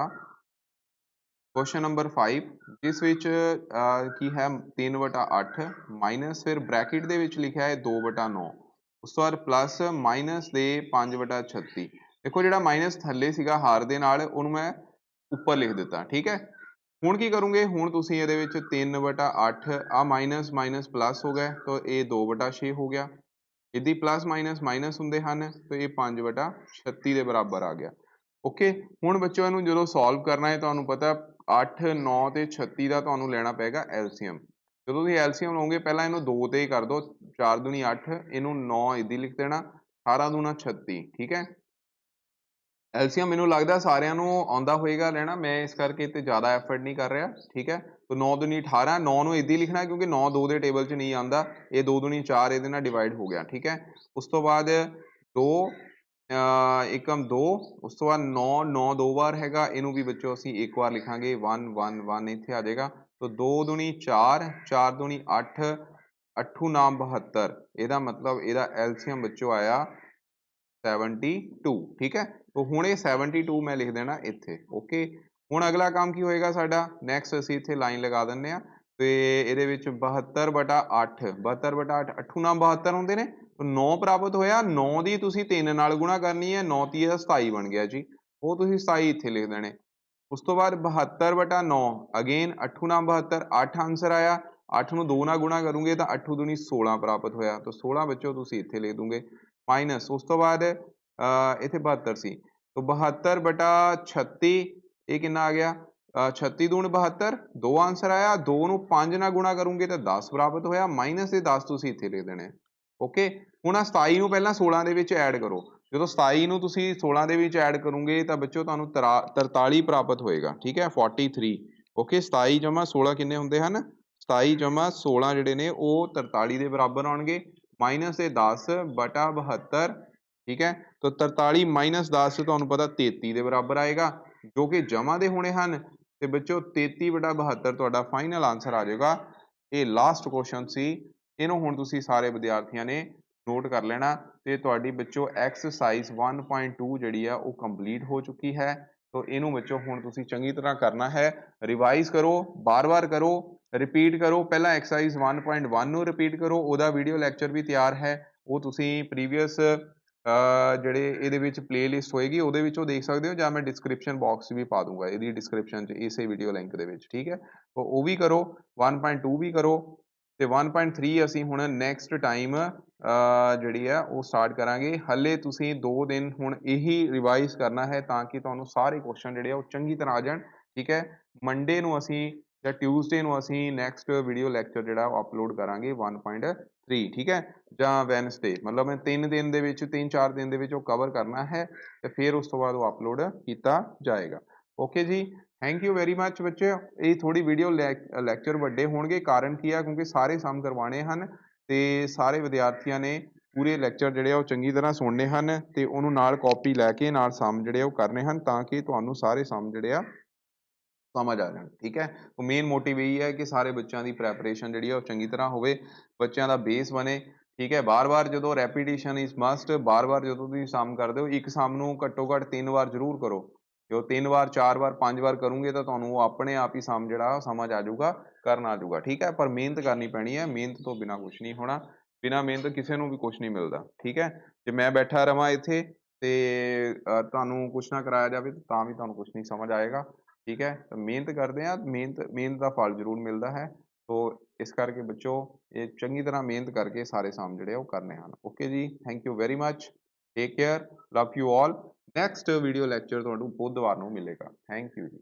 क्वेश्चन नंबर 5, जिस विच की है 3/8 माइनस फिर ब्रैकेट दे विच लिखा है 2/9, उस तो बाद प्लस माइनस दे 5/36। देखो जिहड़ा माइनस थल्ले सीगा हार दे नाल उहनूं मैं उपर लिख दिता, ठीक है। हुण की करोगे, हुण तुसीं इहदे विच 3/8 आ माइनस माइनस प्लस हो गए, तो ये 2/6 हो गया। यदि प्लस माइनस माइनस हुंदे हन तो ये 5/36 ਦੇ बराबर आ गया। ओके, हुण बच्चों इहनूं जदों सॉल्व करना है, तुहानूं पता 8 9 ਤੇ 36 ਦਾ ਤੁਹਾਨੂੰ ਲੈਣਾ ਪਏਗਾ ਐਲਸੀਐਮ। ਜਦੋਂ ਤੁਸੀਂ ਐਲਸੀਐਮ ਲਓਗੇ ਪਹਿਲਾਂ ਇਹਨੂੰ 2 ਤੇ ਹੀ ਕਰ ਦਿਓ, 4 ਦੂਣੀ 8, ਇਹਨੂੰ 9 ਇੱਦੀ ਲਿਖ ਦੇਣਾ, 18 ਦੂਣਾ 36, ਠੀਕ ਹੈ। ਐਲਸੀਐਮ ਮੈਨੂੰ ਲੱਗਦਾ ਸਾਰਿਆਂ ਨੂੰ ਆਉਂਦਾ ਹੋਏਗਾ ਲੈਣਾ, ਮੈਂ ਇਸ ਕਰਕੇ ਇੱਥੇ ਜ਼ਿਆਦਾ ਐਫਰਟ ਨਹੀਂ ਕਰ ਰਿਹਾ, ਠੀਕ ਹੈ। तो 9 दूनी 18, 9 ਨੂੰ ਇੱਦੀ ਲਿਖਣਾ ਕਿਉਂਕਿ 9 2 ਦੇ ਟੇਬਲ 'ਚ ਨਹੀਂ ਆਉਂਦਾ, ਇਹ 2 दूनी 4 ਇਹਦੇ ਨਾਲ ਡਿਵਾਈਡ ਹੋ ਗਿਆ, ਠੀਕ ਹੈ। ਉਸ ਤੋਂ ਬਾਅਦ 2 एकम 2, ਉਸ ਤੋਂ ਬਾਅਦ 9 9 ਦੋ ਵਾਰ ਹੈਗਾ, ਇਹਨੂੰ ਵੀ ਬੱਚੋ ਅਸੀਂ ਇੱਕ ਵਾਰ ਲਿਖਾਂਗੇ, 1 1 1 ਇੱਥੇ ਆ ਜਾਏਗਾ। तो 2 दूनी 4, 4 दूनी 8, 8 ਨਾਮ 72, ਇਹਦਾ ਮਤਲਬ ਇਹਦਾ ਐਲਸੀਐਮ ਬੱਚੋ ਆਇਆ 72, ठीक है। तो हुण ये 72 मैं लिख देना इत्थे। ओके, हुण अगला काम की होएगा साडा, नैक्सट असीं इत्थे लाइन लगा दिंदे आ ते इहदे विच 72/8, 72/8, 8 नाम 72 हुंदे ने, तो 9 प्राप्त होया, 9 दी तुसीं 3 नाल गुणा करनी है, 9 तीह 27 बन गया जी, वो तुसीं 27 इत्थे लिख देने। उस तो बाद 72/9 अगेन 8 नाम 72, 8 आंसर आया, 8 ਨੂੰ 2 ਨਾਲ ਗੁਣਾ ਕਰੋਗੇ ਤਾਂ 8 दूनी 16 ਪ੍ਰਾਪਤ ਹੋਇਆ, तो 16 ਬੱਚੋ ਤੁਸੀਂ ਇੱਥੇ ਲਿਖ ਦੋਗੇ ਮਾਈਨਸ, ਉਸ ਤੋਂ ਬਾਅਦ ਇੱਥੇ 72 ਸੀ, तो 72/36 ਇਹ ਕਿੰਨਾ ਆ ਗਿਆ, 36 दूण 72, 2 ਆਂਸਰ ਆਇਆ, 2 ਨੂੰ 5 ਨਾਲ ਗੁਣਾ ਕਰੋਗੇ ਤਾਂ 10 ਪ੍ਰਾਪਤ ਹੋਇਆ, ਮਾਈਨਸ ਦੇ 10 ਤੁਸੀਂ ਇੱਥੇ ਲਿਖ ਦੇਣੇ। ਓਕੇ, ਹੁਣ ਆ 27 ਨੂੰ ਪਹਿਲਾਂ 16 ਦੇ ਵਿੱਚ ਐਡ ਕਰੋ, ਜਦੋਂ 27 ਨੂੰ ਤੁਸੀਂ 16 ਦੇ ਵਿੱਚ ਐਡ ਕਰੋਗੇ ਤਾਂ ਬੱਚੋ ਤੁਹਾਨੂੰ 43 ਪ੍ਰਾਪਤ ਹੋਏਗਾ, ਠੀਕ ਹੈ, 43। ਓਕੇ, 27 ਜਮਾ 16 ਕਿੰਨੇ ਹੁੰਦੇ ਹਨ, 27 ਜਮਾ 16 ਜਿਹੜੇ ਨੇ ਉਹ 43 ਦੇ ਬਰਾਬਰ ਆਉਣਗੇ, ਮਾਈਨਸ ਦੇ 10/72, ठीक है। तो 43 माइनस 10 ਤੁਹਾਨੂੰ ਪਤਾ 33 ਦੇ ਬਰਾਬਰ ਆਏਗਾ, ਜੋ ਕਿ ਜਮਾ ਦੇ ਹੋਣੇ ਹਨ, ਤੇ ਬੱਚੋ 33/72 ਤੁਹਾਡਾ ਫਾਈਨਲ ਆਨਸਰ ਆ ਜਾਏਗਾ। ਇਹ ਲਾਸਟ ਕੁਐਸਚਨ ਸੀ, ਇਹਨੂੰ ਹੁਣ ਤੁਸੀਂ ਸਾਰੇ ਵਿਦਿਆਰਥੀਆਂ ਨੇ ਨੋਟ ਕਰ ਲੈਣਾ, ਤੇ ਤੁਹਾਡੀ ਬੱਚੋ ਐਕਸਰਸਾਈਜ਼ 1.2 ਜਿਹੜੀ ਆ ਉਹ ਕੰਪਲੀਟ ਹੋ ਚੁੱਕੀ ਹੈ। तो ਇਹਨੂੰ ਬੱਚੋ ਹੁਣ ਤੁਸੀਂ ਚੰਗੀ ਤਰ੍ਹਾਂ ਕਰਨਾ ਹੈ, ਰਿਵਾਈਜ਼ ਕਰੋ, ਬਾਰ-ਬਾਰ ਕਰੋ, ਰਿਪੀਟ ਕਰੋ, ਪਹਿਲਾਂ ਐਕਸਰਸਾਈਜ਼ 1.1 ਨੂੰ ਰਿਪੀਟ ਕਰੋ, ਉਹਦਾ ਵੀਡੀਓ ਲੈਕਚਰ ਵੀ ਤਿਆਰ ਹੈ, ਉਹ ਤੁਸੀਂ ਪ੍ਰੀਵੀਅਸ ਜਿਹੜੇ ਇਹਦੇ ਵਿੱਚ ਪਲੇਲਿਸਟ ਹੋਏਗੀ ਉਹਦੇ ਵਿੱਚੋਂ ਦੇਖ ਸਕਦੇ ਹੋ, ਜਾਂ ਮੈਂ ਡਿਸਕ੍ਰਿਪਸ਼ਨ ਬਾਕਸ ਵੀ ਪਾ ਦੂੰਗਾ ਇਹਦੀ ਡਿਸਕ੍ਰਿਪਸ਼ਨ 'ਚ ਇਸੇ ਵੀਡੀਓ ਲਿੰਕ ਦੇ ਵਿੱਚ, ਠੀਕ ਹੈ। ਉਹ ਵੀ ਕਰੋ, 1.2 ਵੀ ਕਰੋ, ਤੇ 1.3 ਅਸੀਂ ਹੁਣ ਨੈਕਸਟ ਟਾਈਮ ਜਿਹੜੀ ਹੈ ਉਹ ਸਟਾਰਟ ਕਰਾਂਗੇ। ਹਲੇ ਤੁਸੀਂ 2 ਦਿਨ ਹੁਣ ਇਹੀ ਰਿਵਾਈਜ਼ ਕਰਨਾ ਹੈ ਤਾਂ ਕਿ ਤੁਹਾਨੂੰ ਸਾਰੇ ਕੁਐਸਚਨ ਜਿਹੜੇ ਆ ਉਹ ਚੰਗੀ ਤਰ੍ਹਾਂ ਆ ਜਾਣ, ਠੀਕ ਹੈ। ਮੰਡੇ ਨੂੰ ਅਸੀਂ ਜਾਂ ਟਿਊਜ਼ਡੇ ਨੂੰ ਅਸੀਂ ਨੈਕਸਟ ਵੀਡੀਓ ਲੈਕਚਰ ਜਿਹੜਾ ਉਹ ਅਪਲੋਡ ਕਰਾਂਗੇ 1.3, ਠੀਕ ਹੈ, ਜਾਂ ਵੈਨਸਡੇ, ਮਤਲਬ ਮੈਂ 3 ਦਿਨ ਦੇ ਵਿੱਚ 3-4 ਦਿਨ ਦੇ ਵਿੱਚ ਉਹ ਕਵਰ ਕਰਨਾ ਹੈ, ਤੇ ਫਿਰ ਉਸ ਤੋਂ ਬਾਅਦ ਉਹ ਅਪਲੋਡ ਕੀਤਾ ਜਾਏਗਾ। ਓਕੇ ਜੀ, ਥੈਂਕ ਯੂ ਵੈਰੀ ਮੱਚ ਬੱਚੇ। ਇਹ ਥੋੜੀ ਵੀਡੀਓ ਲੈਕਚਰ ਵੱਡੇ ਹੋਣਗੇ, ਕਾਰਨ ਕੀ ਆ, ਕਿਉਂਕਿ ਸਾਰੇ ਸਮ ਕਰਵਾਉਣੇ ਹਨ ਤੇ ਸਾਰੇ ਵਿਦਿਆਰਥੀਆਂ ਨੇ ਪੂਰੇ ਲੈਕਚਰ ਜਿਹੜੇ ਆ ਉਹ ਚੰਗੀ ਤਰ੍ਹਾਂ ਸੁਣਨੇ ਹਨ, ਤੇ ਉਹਨੂੰ ਨਾਲ ਕਾਪੀ ਲੈ ਕੇ ਨਾਲ ਸਮ ਜਿਹੜੇ ਆ ਉਹ ਕਰਨੇ ਹਨ, ਤਾਂ ਕਿ ਤੁਹਾਨੂੰ ਸਾਰੇ ਸਮ ਜਿਹੜੇ ਆ ਸਮਝ ਆ ਜਾਣ, ਠੀਕ ਹੈ। ਮੇਨ ਮੋਟਿਵ ਇਹੀ ਹੈ ਕਿ ਸਾਰੇ ਬੱਚਿਆਂ ਦੀ ਪ੍ਰੈਪਰੇਸ਼ਨ ਜਿਹੜੀ ਆ ਉਹ ਚੰਗੀ ਤਰ੍ਹਾਂ ਹੋਵੇ, ਬੱਚਿਆਂ ਦਾ ਬੇਸ ਬਣੇ, ਠੀਕ ਹੈ। ਬਾਰ-ਬਾਰ ਜਦੋਂ ਰੈਪੀਟੀਸ਼ਨ ਇਜ਼ ਮਸਟ, ਬਾਰ-ਬਾਰ ਜਦੋਂ ਤੁਸੀਂ ਸਮ ਕਰਦੇ ਹੋ, ਇੱਕ ਸਮ ਨੂੰ ਘੱਟੋ ਘੱਟ 3 ਵਾਰ ਜ਼ਰੂਰ ਕਰੋ, ਜੋ 3 ਵਾਰ 4 ਵਾਰ 5 ਵਾਰ ਕਰੋਗੇ ਤਾਂ ਤੁਹਾਨੂੰ ਉਹ ਆਪਣੇ ਆਪ ਹੀ ਸਮ ਜਿਹੜਾ ਸਮਝ ਆ ਜਾਊਗਾ, ਕਰਨਾ ਆ ਜਾਊਗਾ, ਠੀਕ ਹੈ। ਪਰ ਮਿਹਨਤ ਕਰਨੀ ਪੈਣੀ ਹੈ, ਮਿਹਨਤ ਤੋਂ ਬਿਨਾਂ ਕੁਛ ਨਹੀਂ ਹੋਣਾ, ਬਿਨਾਂ ਮਿਹਨਤ ਕਿਸੇ ਨੂੰ ਵੀ ਕੁਛ ਨਹੀਂ ਮਿਲਦਾ, ਠੀਕ ਹੈ। ਜੇ ਮੈਂ ਬੈਠਾ ਰਵਾਂ ਇੱਥੇ ਤੇ ਤੁਹਾਨੂੰ ਕੁਛ ਨਾ ਕਰਾਇਆ ਜਾਵੇ ਤਾਂ ਵੀ ਤੁਹਾਨੂੰ ਕੁਛ ਨਹੀਂ ਸਮਝ ਆਏਗਾ, ਠੀਕ ਹੈ। ਤਾਂ ਮਿਹਨਤ ਕਰਦੇ ਹਾਂ, ਮਿਹਨਤ ਦਾ ਫਲ ਜ਼ਰੂਰ ਮਿਲਦਾ ਹੈ। ਤੋ ਇਸ ਕਰਕੇ ਬੱਚੋ ਇਹ ਚੰਗੀ ਤਰ੍ਹਾਂ ਮਿਹਨਤ ਕਰਕੇ ਸਾਰੇ ਸਮ ਜਿਹੜੇ ਉਹ ਕਰਨੇ ਹਨ। ਓਕੇ ਜੀ, thank you very much, take care, love you all. Next video lecture ਤੁਹਾਨੂੰ ਬੁੱਧਵਾਰ ਨੂੰ ਮਿਲੇਗਾ। ਥੈਂਕ ਯੂ ਜੀ।